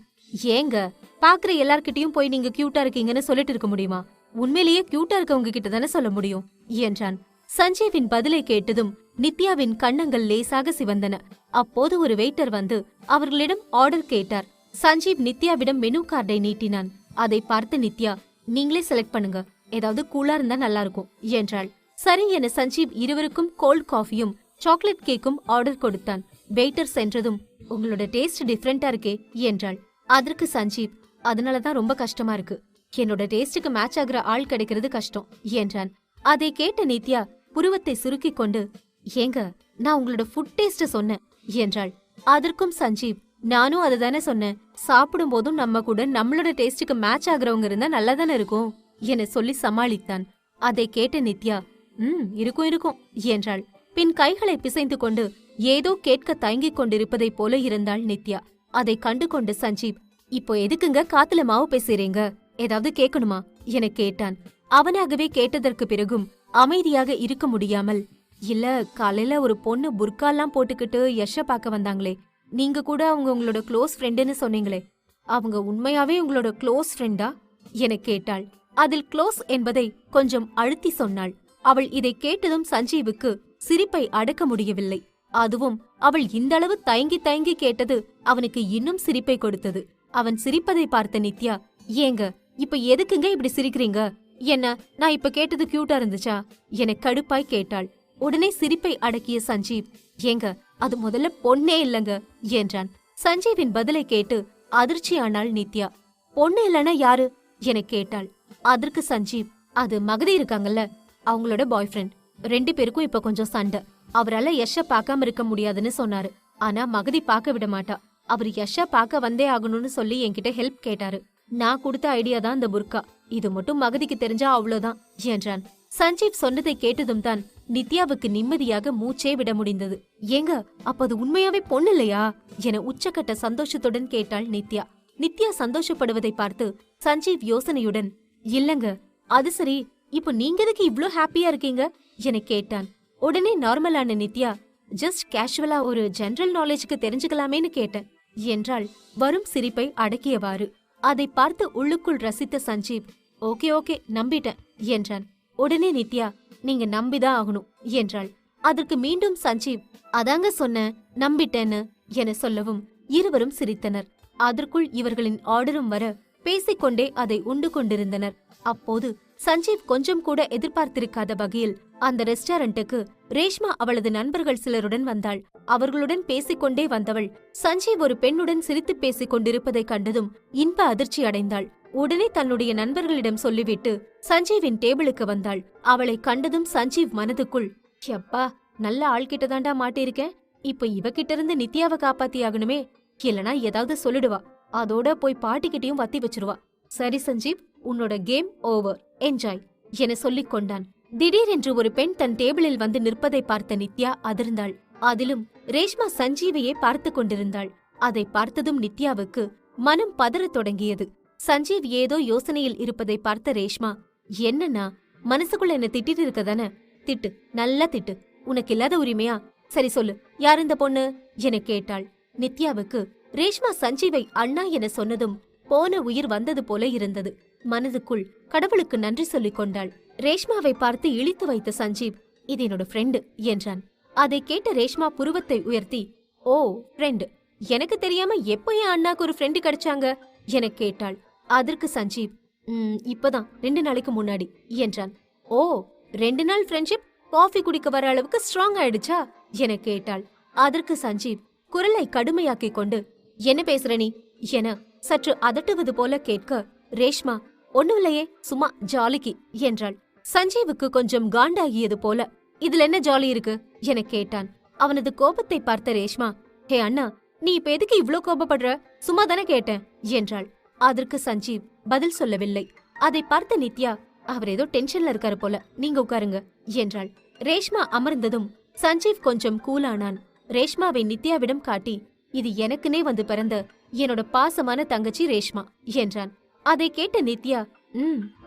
ஏங்க பாக்குற எல்லார்கிட்டயும் போய் நீங்க கியூட்டா இருக்கீங்கன்னு சொல்லிட்டு இருக்க முடியுமா? உண்மையிலேயே கியூட்டா இருக்கவங்க கிட்ட தானே சொல்ல முடியும் என்றான். சஞ்சீவின் பதிலை கேட்டதும் நித்யாவின் கண்ணங்கள் லேசாக சிவந்தன. அப்போது ஒரு வெயிட்டர் வந்து அவர்களிடம் ஆர்டர் கேட்டார். சஞ்சீவ் நித்யாவிடம் மெனு கார்டை நீட்டினான். அதை பார்த்து நித்யா, நீங்களே செலக்ட் பண்ணுங்க, ஏதாவது கூலா இருந்தா நல்லா இருக்கும் என்றாள். சரி என சஞ்சீவ் இருவருக்கும் கோல்ட் காஃபியும் சாக்லேட் கேக்கும் ஆர்டர் கொடுத்தான். வெயிட்டர் சென்றதும், உங்களோட டேஸ்ட் டிஃபரெண்டா இருக்கே என்றாள். அதற்கு சஞ்சீவ், அதனாலதான் ரொம்ப கஷ்டமா இருக்கு, என்னோட டேஸ்டுக்கு மேட்ச் ஆகுற ஆள் கிடைக்கிறது கஷ்டம் என்றான். அதை கேட்ட நித்யா புருவத்தை சுருக்கிக் கொண்டு, ஏங்க நான் உங்களோட ஃபுட் டேஸ்ட சொன்னேன் என்றாள். அதற்கும் சஞ்சீவ், நானும் அதுதானே சொன்னேன், சாப்பிடும் போதும் நம்ம கூட நம்மளோட டேஸ்டுக்கு மேட்ச் ஆகுறவங்க இருந்தா நல்லாதானே இருக்கும் என சொல்லி சமாளித்தான். அதை கேட்ட நித்யா, இருக்கும் இருக்கும் என்றாள். பின் கைகளை பிசைந்து கொண்டு ஏதோ கேட்க தயங்கிக் கொண்டிருப்பதைப் போல இருந்தாள் நித்யா. அதை கண்டு கொண்டு சஞ்சீவ், இப்போ எதுக்குங்க காத்துல மாவு பேசுறீங்க, ஏதாவது கேட்கணுமா என கேட்டான். அவனாகவே கேட்டதற்கு பிறகும் அமைதியாக இருக்க முடியாமல், இல்ல காலையில ஒரு பொண்ணு புர்காலாம் போட்டுக்கிட்டு யஷ பார்க்க வந்தாங்களே, நீங்க கூட அவங்க உங்களோட க்ளோஸ் ஃப்ரெண்டுன்னு சொன்னீங்களே, அவங்க உண்மையாவே உங்களோட க்ளோஸ் ஃப்ரெண்டா என கேட்டாள். அதில் க்ளோஸ் என்பதை கொஞ்சம் அழுத்தி சொன்னாள். அவள் இதை கேட்டதும் சஞ்சீவுக்கு சிரிப்பை அடக்க முடியவில்லை. அதுவும் அவள் இந்தளவு தயங்கி தயங்கி கேட்டது அவனுக்கு இன்னும் சிரிப்பை கொடுத்தது. அவன் சிரிப்பதை பார்த்த நித்யா, ஏங்க இப்ப எதுக்குங்க இப்படி சிரிக்கிறீங்க, என்ன நான் இப்ப கேட்டது கியூட்டா இருந்துச்சா என கடுப்பாய் கேட்டாள். உடனே சிரிப்பை அடக்கிய சஞ்சீவ், ஏங்க அது முதல்ல பொண்ணே இல்லங்க என்றான். சஞ்சீவின் பதிலை கேட்டு அதிர்ச்சியானாள் நித்யா. பொண்ணு இல்லனா யாரு என கேட்டாள். அதற்கு சஞ்சீவ், அது மகதி இருக்காங்கல்ல, அவங்களோட பாய் ஃப்ரெண்ட், 2 பேருக்கும் இப்ப கொஞ்சம் சண்டை, அவரால யஷ பார்க்காம இருக்க முடியாதுன்னு சொன்னாரு. ஆனா மகதி பார்க்க விட மாட்டா, அவர் யஷ பார்க்க வந்தே ஆகணும்னு சொல்லி என்கிட்ட ஹெல்ப் கேட்டாரு. நான் கொடுத்த ஐடியா தான் இந்த புர்கா, இது மட்டும் மகதிக்கு தெரிஞ்சா அவ்வளவுதான் என்றான். சஞ்சீவ் சொன்னதை கேட்டதும் தான் நித்யாவுக்கு நிம்மதியாக மூச்சே விட முடிந்தது. ஏங்க அப்ப அது உண்மையாவே பொண்ணு இல்லையா என உச்சக்கட்ட சந்தோஷத்துடன் கேட்டாள் நித்யா. நித்யா சந்தோஷப்படுவதை பார்த்து சஞ்சீவ் யோசனையுடன், இல்லங்க அது சரி, இப்போ நீங்க எதுக்கு இவ்ளோ ஹாப்பியா இருக்கீங்க என கேட்டான். உடனே நார்மலான நித்யா, ஜஸ்ட் கேஷுவலா ஒரு ஜெனரல் நாலேஜுக்கு தெரிஞ்சுக்கலாமேன்னு கேட்டேன் என்றாள் வரும் சிரிப்பை அடக்கியவாறு. அதை பார்த்து உள்ளுக்குள் ரசித்த சஞ்சீவ், ஓகே ஓகே நம்பிட்டேன் என்றான். உடனே நித்யா, நீங்க நம்பிதான் ஆகணும் என்றாள். அதற்கு மீண்டும் சஞ்சீவ், அதாங்க சொன்ன நம்பிட்டேன்னு என சொல்லவும் இருவரும் சிரித்தனர். அதற்குள் இவர்களின் ஆர்டரும் வர பேசிக்கொண்டே அதை உண்டு கொண்டிருந்தனர். அப்போது சஞ்சீவ் கொஞ்சம் கூட எதிர்பார்த்திருக்காத வகையில் அந்த ரெஸ்டாரண்ட்டுக்கு ரேஷ்மா அவளது நண்பர்கள் சிலருடன் வந்தாள். அவர்களுடன் பேசிக்கொண்டே வந்தவள் சஞ்சீவ் ஒரு பெண்ணுடன் சிரித்து பேசிக் கொண்டிருப்பதை கண்டதும் இன்ப அதிர்ச்சி அடைந்தாள். உடனே தன்னுடைய நண்பர்களிடம் சொல்லிவிட்டு சஞ்சீவின் டேபிளுக்கு வந்தாள். அவளை கண்டதும் சஞ்சீவ் மனதுக்குள், எப்பா நல்ல ஆள்கிட்ட தாண்டா மாட்டிருக்கேன், இப்ப இவகிட்ட இருந்து நித்யாவை காப்பாத்தி ஆகணுமே, இல்லனா ஏதாவது சொல்லிடுவா, அதோட போய் பாட்டிக்கிட்டையும் வத்தி வச்சிருவா. சரி சஞ்சீவ், உன்னோட கேம் ஓவர், என்ஜாய் என சொல்லிக் கொண்டான். திடீரென்று ஒரு பெண் தன் டேபிளில் வந்து நிற்பதை பார்த்த நித்யா அதிர்ந்தாள். அதிலும் ரேஷ்மா சஞ்சீவையே பார்த்து கொண்டிருந்தாள். அதை பார்த்ததும் நித்யாவுக்கு மனம் பதறத் தொடங்கியது. சஞ்சீவ் ஏதோ யோசனையில் இருப்பதை பார்த்த ரேஷ்மா, என்னன்னா மனசுக்குள்ள என்ன திட்டிட்டு இருக்கதானே, திட்டு நல்லா திட்டு, உனக்கு இல்லாத உரிமையா, சரி சொல்லு யார் இந்த பொண்ணு என கேட்டாள். நித்யாவுக்கு ரேஷ்மா சஞ்சீவை அண்ணா என சொன்னதும் போன உயிர் வந்தது போல இருந்தது. மனதுக்குள் கடவுளுக்கு நன்றி சொல்லிக் கொண்டாள். ரேஷ்மாவை பார்த்து இழித்து வைத்த சஞ்சீவ், இது என்னோட ஃப்ரெண்டு என்றான். அதை கேட்ட ரேஷ்மா புருவத்தை உயர்த்தி, ஓ ஃப்ரெண்டு, எனக்கு தெரியாம எப்போ என் அண்ணாக்கு ஒரு ஃப்ரெண்டு கிடைச்சாங்க என கேட்டாள். அதற்கு சஞ்சீவ், இப்பதான் 2 நாளைக்கு முன்னாடி என்றான். ஓ, 2 நாள் ஃப்ரெண்ட்ஷிப் காஃபி குடிக்க வர அளவுக்கு ஸ்ட்ராங் ஆயிடுச்சா என கேட்டாள். அதற்கு சஞ்சீவ் குரலை கடுமையாக்கிக் கொண்டு, என்ன பேசுற நீ என சற்று அதட்டுவது போல கேட்க, ரேஷ்மா ஒண்ணுமில்லையே, சும்மா ஜாலிக்கு என்றாள். சஞ்சீவுக்கு கொஞ்சம் காண்டாகியது போல, இதுல என்ன ஜாலி இருக்கு என கேட்டான். அவனது கோபத்தை பார்த்த ரேஷ்மா, ஹே அண்ணா, நீ இப்ப எதுக்கு இவ்ளோ கோபப்படுற, சும்மா தானே கேட்டேன் என்றாள். அதற்கு சஞ்சீவ் பதில் சொல்லவில்லை. அதை பார்த்த நித்யா, அவர் ஏதோ டென்ஷன்ல இருக்காரு போல, நீங்க உட்காருங்க என்றாள். ரேஷ்மா அமர்ந்ததும் சஞ்சீவ் கொஞ்சம் கூலானான். ரேஷ்மாவை நித்யாவிடம் காட்டி, இது எனக்குனே வந்து பிறந்த என்னோட பாசமான தங்கச்சி ரேஷ்மா என்றான். அதை கேட்ட நித்யா,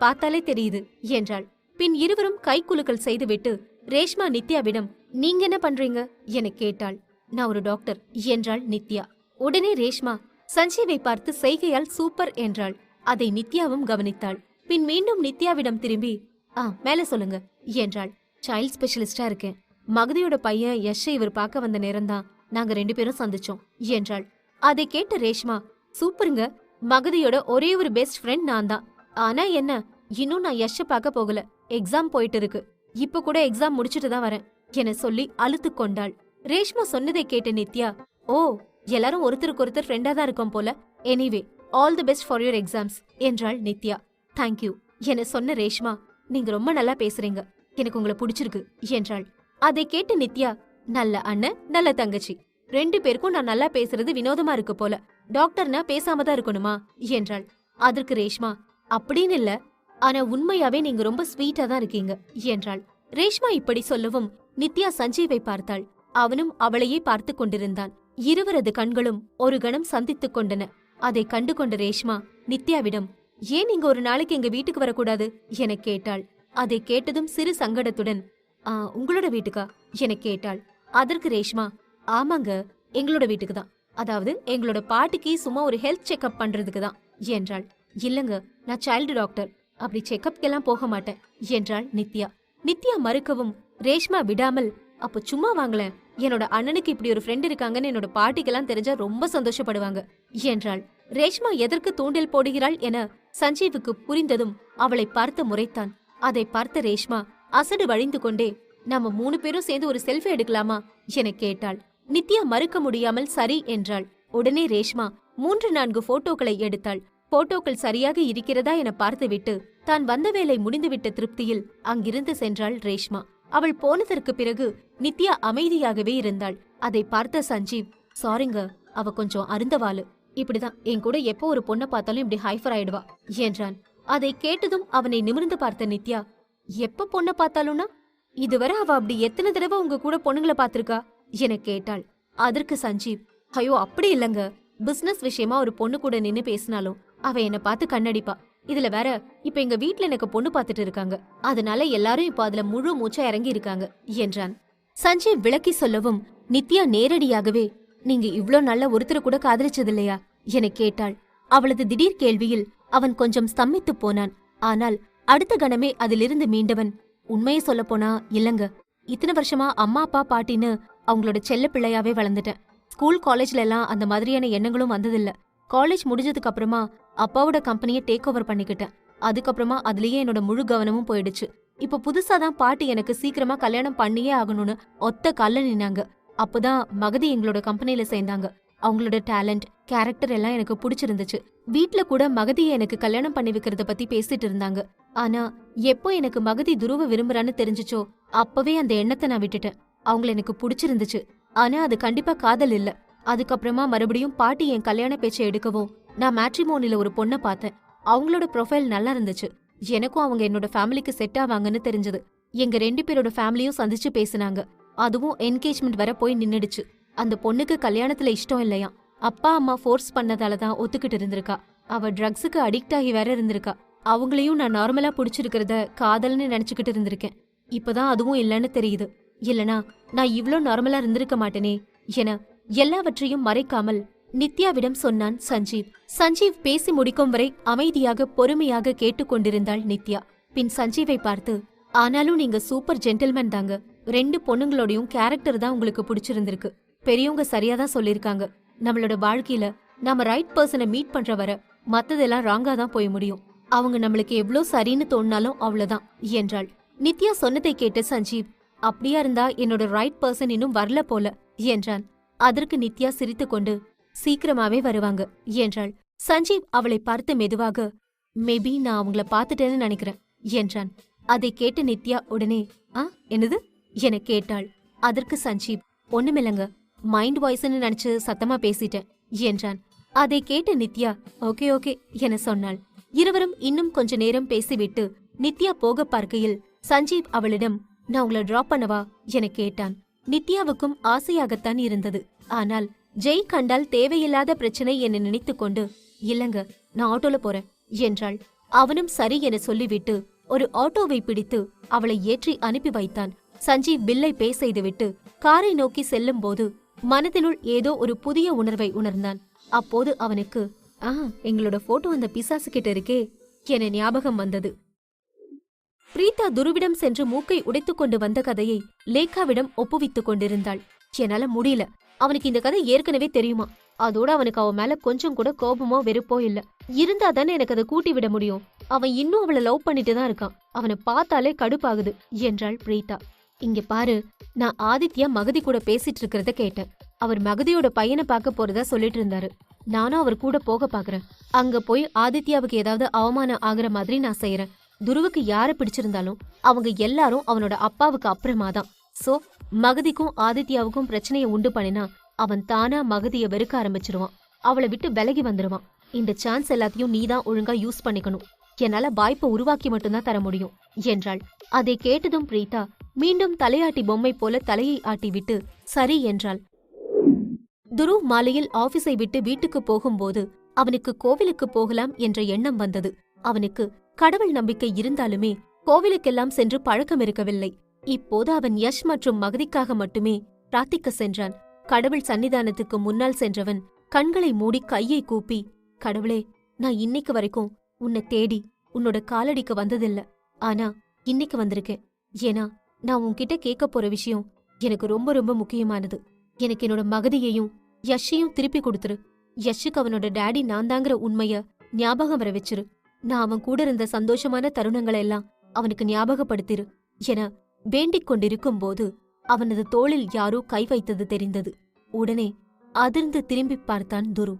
பார்த்தாலே தெரியுது என்றாள். பின் இருவரும் கைக்குலுக்கல் செய்துவிட்டு ரேஷ்மா நித்யாவிடம், நீங்க என்ன பண்றீங்க என கேட்டாள். நான் ஒரு டாக்டர் என்றாள் நித்யா. உடனே ரேஷ்மா சஞ்சீவை பார்த்து செய்கையால் சூப்பர் என்றாள். அதை நித்யாவும் கவனித்தாள். பின் மீண்டும் நித்யாவிடம் திரும்பி, மேல சொல்லுங்க என்றாள். சைல்ட் ஸ்பெஷலிஸ்டா இருக்கேன். மகதியோட பையன் யஷை இவர் பார்க்க வந்த நேரம்தான் நாங்க 2 பேரும் சந்திச்சோம் என்றாள். அதை கேட்ட ரேஷ்மா, சூப்பருங்க, மகதியோட ஒரே ஒரு பெஸ்ட் ஃப்ரெண்ட் நான் தான். ஆனா என்ன, இன்னும் நான் யஷ பார்க்க போகல, எக்ஸாம் போயிட்டு இருக்கு, இப்ப கூட எக்ஸாம் முடிச்சிட்டு தான் வரேன் என சொல்லி அழுத்து கொண்டாள். ரேஷ்மா சொன்னதை கேட்ட நித்யா, ஓ, எல்லாரும் ஒருத்தருக்கு ஒருத்தர் ஃப்ரெண்டா தான் இருக்கோம் போல, anyway all the best for your exams என்றாள் நித்யா. தேங்க்யூ என சொன்ன ரேஷ்மா, நீங்க ரொம்ப நல்லா பேசுறீங்க, எனக்கு உங்களை பிடிச்சிருக்கு என்றாள். அதை கேட்டு நித்யா, நல்ல அண்ணன் நல்ல தங்கச்சி, 2 பேருக்கும் நான் நல்லா பேசுறது வினோதமா இருக்கு போல, டாக்டர்னா பேசாம தான் இருக்கணுமா என்றாள். அதற்கு ரேஷ்மா, அப்படின்னு இல்ல, ஆனா உண்மையாவே நீங்க ரொம்ப ஸ்வீட்டா தான் இருக்கீங்க என்றாள். ரேஷ்மா இப்படி சொல்லவும் நித்யா சஞ்சீவை பார்த்தாள். அவனும் அவளையே பார்த்து கொண்டிருந்தான். இருவரது கண்களும் ஒரு கணம் சந்தித்துக் கொண்டன. அதை கண்டு கொண்ட ரேஷ்மா நித்யாவிடம், ஏன் நீங்க ஒரு நாளைக்கு எங்க வீட்டுக்கு வரக்கூடாது என கேட்டாள். அதை கேட்டதும் சிறு சங்கடத்துடன், உங்களோட வீட்டுக்கா என கேட்டாள். அதற்கு ரேஷ்மா, ஆமாங்க, எங்களோட வீட்டுக்கு தான், அதாவது எங்களோட பாட்டிக்கு சும்மா ஒரு ஹெல்த் செக்அப் பண்றதுக்கு தான் என்றாள். இல்லங்க, நான் சைல்டு டாக்டர், அப்படி செக்அப்கெல்லாம் போக மாட்டேன் என்றாள் நித்யா. நித்யா மறுக்கவும் ரேஷ்மா விடாமல், அப்ப சும்மா வாங்கலேன், என்னோட அண்ணனுக்கு இப்படி ஒரு ஃப்ரெண்ட் இருக்காங்கன்னு என்னோட பாட்டிக்கெல்லாம் தெரிஞ்சா ரொம்ப சந்தோஷப்படுவாங்க என்றாள். ரேஷ்மா எதற்கு தூண்டில் போடுகிறாள் என சஞ்சீவுக்கு புரிந்ததும் அவளை பார்த்து முறைத்தான். அதை பார்த்த ரேஷ்மா அசடு வழிந்து கொண்டே, நம்ம 3 பேரும் சேர்ந்து ஒரு செல்ஃபி எடுக்கலாமா என கேட்டாள். நித்யா மறுக்க முடியாமல் சரி என்றாள். உடனே ரேஷ்மா 3-4 போட்டோக்களை எடுத்தாள். போட்டோக்கள் சரியாக இருக்கிறதா என பார்த்துவிட்டு தான் வந்த வேலை முடிந்துவிட்ட திருப்தியில் அங்கிருந்து சென்றாள் ரேஷ்மா. அவள் போனதற்கு பிறகு நித்யா அமைதியாகவே இருந்தாள். அதை பார்த்த சஞ்சீவ், சாரிங்க, அவ கொஞ்சம் அருந்தவாளு, இப்படிதான் என் கூட எப்போ ஒரு பொண்ணை பார்த்தாலும் இப்படி ஹைஃபர் ஆயிடுவா என்றான். அதை கேட்டதும் அவனை நிமிர்ந்து பார்த்த நித்யா, எப்ப பொண்ணை பார்த்தாலும்னா, இதுவரை அவ அப்படி எத்தனை தடவை உங்க கூட பொண்ணுங்களை பார்த்திருக்கா என கேட்டாள். அதற்கு சஞ்சீவ், ஐயோ அப்படி இல்லங்க, பிசினஸ் விஷயமா ஒரு பொண்ணு கூட நின்னு பேசினாலும் அவ என்ன பார்த்து கண்ணடிப்பா. இதுல வேற இப்ப எங்க வீட்ல எனக்கு பொண்ணு பார்த்துட்டு இருக்காங்க, அதனால எல்லாரும் இப்ப அதுல முழு மூச்சா இறங்கி இருக்காங்க என்றான். சஞ்சீவ் விளக்கி சொல்லவும் நித்யா நேரடியாகவே, நீங்க இவ்ளோ நல்ல ஒருத்தரை கூட காதலிச்சது இல்லையா என கேட்டாள். அவளது திடீர் கேள்வியில் அவன் கொஞ்சம் ஸ்தம்பித்து போனான். ஆனால் அடுத்த கணமே அதிலிருந்து மீண்டவன், உண்மையை சொல்ல போனா இல்லங்க, இத்தனை வருஷமா அம்மா அப்பா பாட்டின்னு அவங்களோட செல்ல பிள்ளையாவே வளர்ந்துட்டேன். ஸ்கூல் காலேஜ்ல எல்லாம் அந்த மாதிரியான எண்ணங்களும் வந்ததில்ல. காலேஜ் முடிஞ்சதுக்கு அப்புறமா அப்பாவோட கம்பெனியை டேக் ஓவர் பண்ணிக்கிட்டேன். அதுக்கப்புறமா அதுலயே என்னோட முழு கவனமும் போயிடுச்சு. இப்ப புதுசாதான் பாட்டி எனக்கு சீக்கிரமா கல்யாணம் பண்ணியே ஆகணும்னு ஒத்த கால்ல நின்னாங்க. அப்பதான் மகதி எங்களோட கம்பெனில சேர்ந்தாங்க. அவங்களோட டேலண்ட், கேரக்டர் எல்லாம் எனக்கு பிடிச்சிருந்துச்சு. வீட்ல கூட மகதியை எனக்கு கல்யாணம் பண்ணி வைக்கிறத பத்தி பேசிட்டு இருந்தாங்க. ஆனா எப்போ எனக்கு மகதி துருவ விரும்புறான்னு தெரிஞ்சுச்சோ அப்பவே அந்த எண்ணத்தை நான் விட்டுட்டேன். அவங்கள எனக்கு பிடிச்சிருந்துச்சு, ஆனா அது கண்டிப்பா காதல் இல்ல. அதுக்கப்புறமா மறுபடியும் பாட்டி என் கல்யாண பேச்சை எடுக்கவும் நான் மேட்ரிமோனில ஒரு பொண்ணை பார்த்தேன். அவங்களோட ப்ரொஃபைல் நல்லா இருந்துச்சு. எனக்கும் அவங்க என்னோட ஃபேமிலிக்கு செட் ஆவாங்கன்னு தெரிஞ்சது. எங்க 2 பேரோட ஃபேமிலியும் சந்திச்சு பேசினாங்க. அதுவும் என்கேஜ்மெண்ட் வர போய் நின்னுடுச்சு. அந்த பொண்ணுக்கு கல்யாணத்துல இஷ்டம் இல்லையா, அப்பா அம்மா ஃபோர்ஸ் பண்ணதாலதான் ஒத்துக்கிட்டு இருந்திருக்கா. அவ ட்ரக்ஸுக்கு அடிக்ட் ஆகி வேற இருந்திருக்கா. அவங்களையும் நான் நார்மலா புடிச்சிருக்கிறத காதல்னு நினைச்சுக்கிட்டு இருந்திருக்கேன். இப்பதான் அதுவும் இல்லன்னு தெரியுது. இல்லனா நான் இவ்ளோ நார்மலா இருந்திருக்க மாட்டேனே என எல்லாவற்றையும் மறைக்காமல் நித்யாவிடம் சொன்னான் சஞ்சீவ். சஞ்சீவ் பேசி முடிக்கும் வரை அமைதியாக பொறுமையாக கேட்டுக்கொண்டிருந்தாள் நித்யா. பின் சஞ்சீவை பார்த்து, ஆனாலும் நீங்க சூப்பர் ஜென்டில்மேன் தாங்க. 2 பொண்ணுங்களோடையும் கேரக்டர் தான் உங்களுக்கு பிடிச்சிருந்திருக்கு. பெரியவங்க சரியாதான் சொல்லிருக்காங்க. நம்மளோட வாழ்க்கையில நாம ரைட் பர்சனை மீட் பண்ற வர மத்ததெல்லாம் ராங்கா தான் போய் முடியும். அவங்க நம்மளுக்கு எவ்ளோ சரின்னு தோணினாலும் அவ்வளவுதான் என்றாள். நித்யா சொன்னதை கேட்ட சஞ்சீவ், அப்படியா இருந்தா என்னோட ரைட் பர்சன் இன்னும் வரல போல என்றான். அதற்கு நித்யா சிரித்துக்கொண்டு, சீக்கிரமாவே வருவாங்க என்றாள். சஞ்சீவ் அவளை பார்த்து மெதுவாக, மேபி நான் அவங்கள பாத்துட்டேன்னு நினைக்கிறேன் என்றான். அதை கேட்ட நித்யா உடனே, என்னது என கேட்டாள். அதற்கு சஞ்சீவ், ஒண்ணுமில்லங்க, மைண்ட் வாய்ஸ்ன்னு நினைச்சு சத்தமா பேசிட்டேன் என்றான். அதை கேட்ட நித்யா, ஓகே என சொன்னாள். இருவரும் இன்னும் கொஞ்ச நேரம் பேசிவிட்டு நித்யா போக பார்க்கையில் சஞ்சீவ் அவளிடம், நான் உங்களை டிராப் பண்ணவா என கேட்டான். நித்யாவுக்கும் ஆசையாகத்தான் இருந்தது. ஆனால் ஜெய் கண்டால் தேவையில்லாத பிரச்சனை என நினைத்துக்கொண்டு, இல்லங்க நான் ஆட்டோல போறேன் என்றாள். அவனும் சரி என சொல்லிவிட்டு ஒரு ஆட்டோவை பிடித்து அவளை ஏற்றி அனுப்பி வைத்தான். சஞ்சீவ் பில்லை பே செய்துவிட்டு காரை நோக்கி செல்லும் போது மனதினுள் ஏதோ ஒரு புதிய உணர்வை உணர்ந்தான். அப்போது அவனுக்கு, எங்களோட போட்டோ அந்த பிசாசு கிட்ட இருக்கே என ஞாபகம் வந்தது. பிரீதா துருவிடம் சென்று மூக்கை உடைத்துக் கொண்டு வந்த கதையை லேகாவிடம் ஒப்புவித்துக் கொண்டிருந்தாள். என்னால முடியல, அவனுக்கு இந்த கதை ஏற்கனவே தெரியுமா? அதோட அவனுக்கு அவன் மேல கொஞ்சம் கூட கோபமோ வெறுப்போ இல்ல. இருந்தா தானே எனக்கு அதை கூட்டி விட முடியும். அவன் இன்னும் அவளை லவ் பண்ணிட்டு தான் இருக்கான். அவனை பார்த்தாலே கடுப்பாகுது என்றாள் பிரீதா. இங்க பாரு, நான் ஆதித்யா மகதி கூட பேசிட்டு இருக்கிறத கேட்டேன். அவர் மகதியோட பையனை பார்க்க போறதா சொல்லிட்டு இருந்தாரு. நானும் அவர் கூட போக பாக்குறேன். அங்க போய் ஆதித்யாவுக்கு ஏதாவது அவமானம் ஆகுற மாதிரி நான் செய்யறேன். துருவுக்கு யார பிடிச்சிருந்தாலும் அவங்க எல்லாரும் அவனோட அப்பாவுக்கு அப்புறமாதான். சோ மகதிக்கும் ஆதித்யாவுக்கும் பிரச்சனையை உண்டு பண்ணினா அவன் தானா மகதிய வெறுக்க ஆரம்பிச்சிருவான். அவளை விட்டு விலகி வந்துருவான். இந்த சான்ஸ் எல்லாத்தையும் நீதான் ஒழுங்கா யூஸ் பண்ணிக்கணும். என்னால வாய்ப்பை உருவாக்கி மட்டும்தான் தர முடியும் என்றாள். அதை கேட்டதும் பிரீதா மீண்டும் தலையாட்டி பொம்மை போல தலையை ஆட்டிவிட்டு சரி என்றாள். துரு மாலையில் ஆபீஸை விட்டு வீட்டுக்கு போகும்போது அவனுக்கு கோவிலுக்கு போகலாம் என்ற எண்ணம் வந்தது. அவனுக்கு கடவுள் நம்பிக்கை இருந்தாலுமே கோவிலுக்கெல்லாம் சென்று பழக்கம் இருக்கவில்லை. இப்போது அவன் யஷ் மற்றும் மகதிக்காக மட்டுமே பிரார்த்திக்க சென்றான். கடவுள் சன்னிதானத்துக்கு முன்னால் சென்றவன் கண்களை மூடி கையை கூப்பி, கடவுளே, நான் இன்னைக்கு வரைக்கும் உன்னை தேடி உன்னோட காலடிக்கு வந்ததில்ல. ஆனா இன்னைக்கு வந்திருக்கேன். ஏன்னா நான் உன்கிட்ட கேட்க போற விஷயம் எனக்கு ரொம்ப ரொம்ப முக்கியமானது. எனக்கு என்னோட மகதியையும் யஷையும் திருப்பி கொடுத்துரு. யஷுக்கு அவனோட டேடி நான் தாங்கிற உண்மைய ஞாபகம் வர வச்சிரு. நான் அவன் கூட இருந்த சந்தோஷமான தருணங்களை எல்லாம் அவனுக்கு ஞாபகப்படுத்திரு என வேண்டிக் கொண்டிருக்கும் போது அவனது தோளில் யாரோ கை வைத்தது தெரிந்தது. உடனே அதிர்ந்து திரும்பி பார்த்தான் துரு.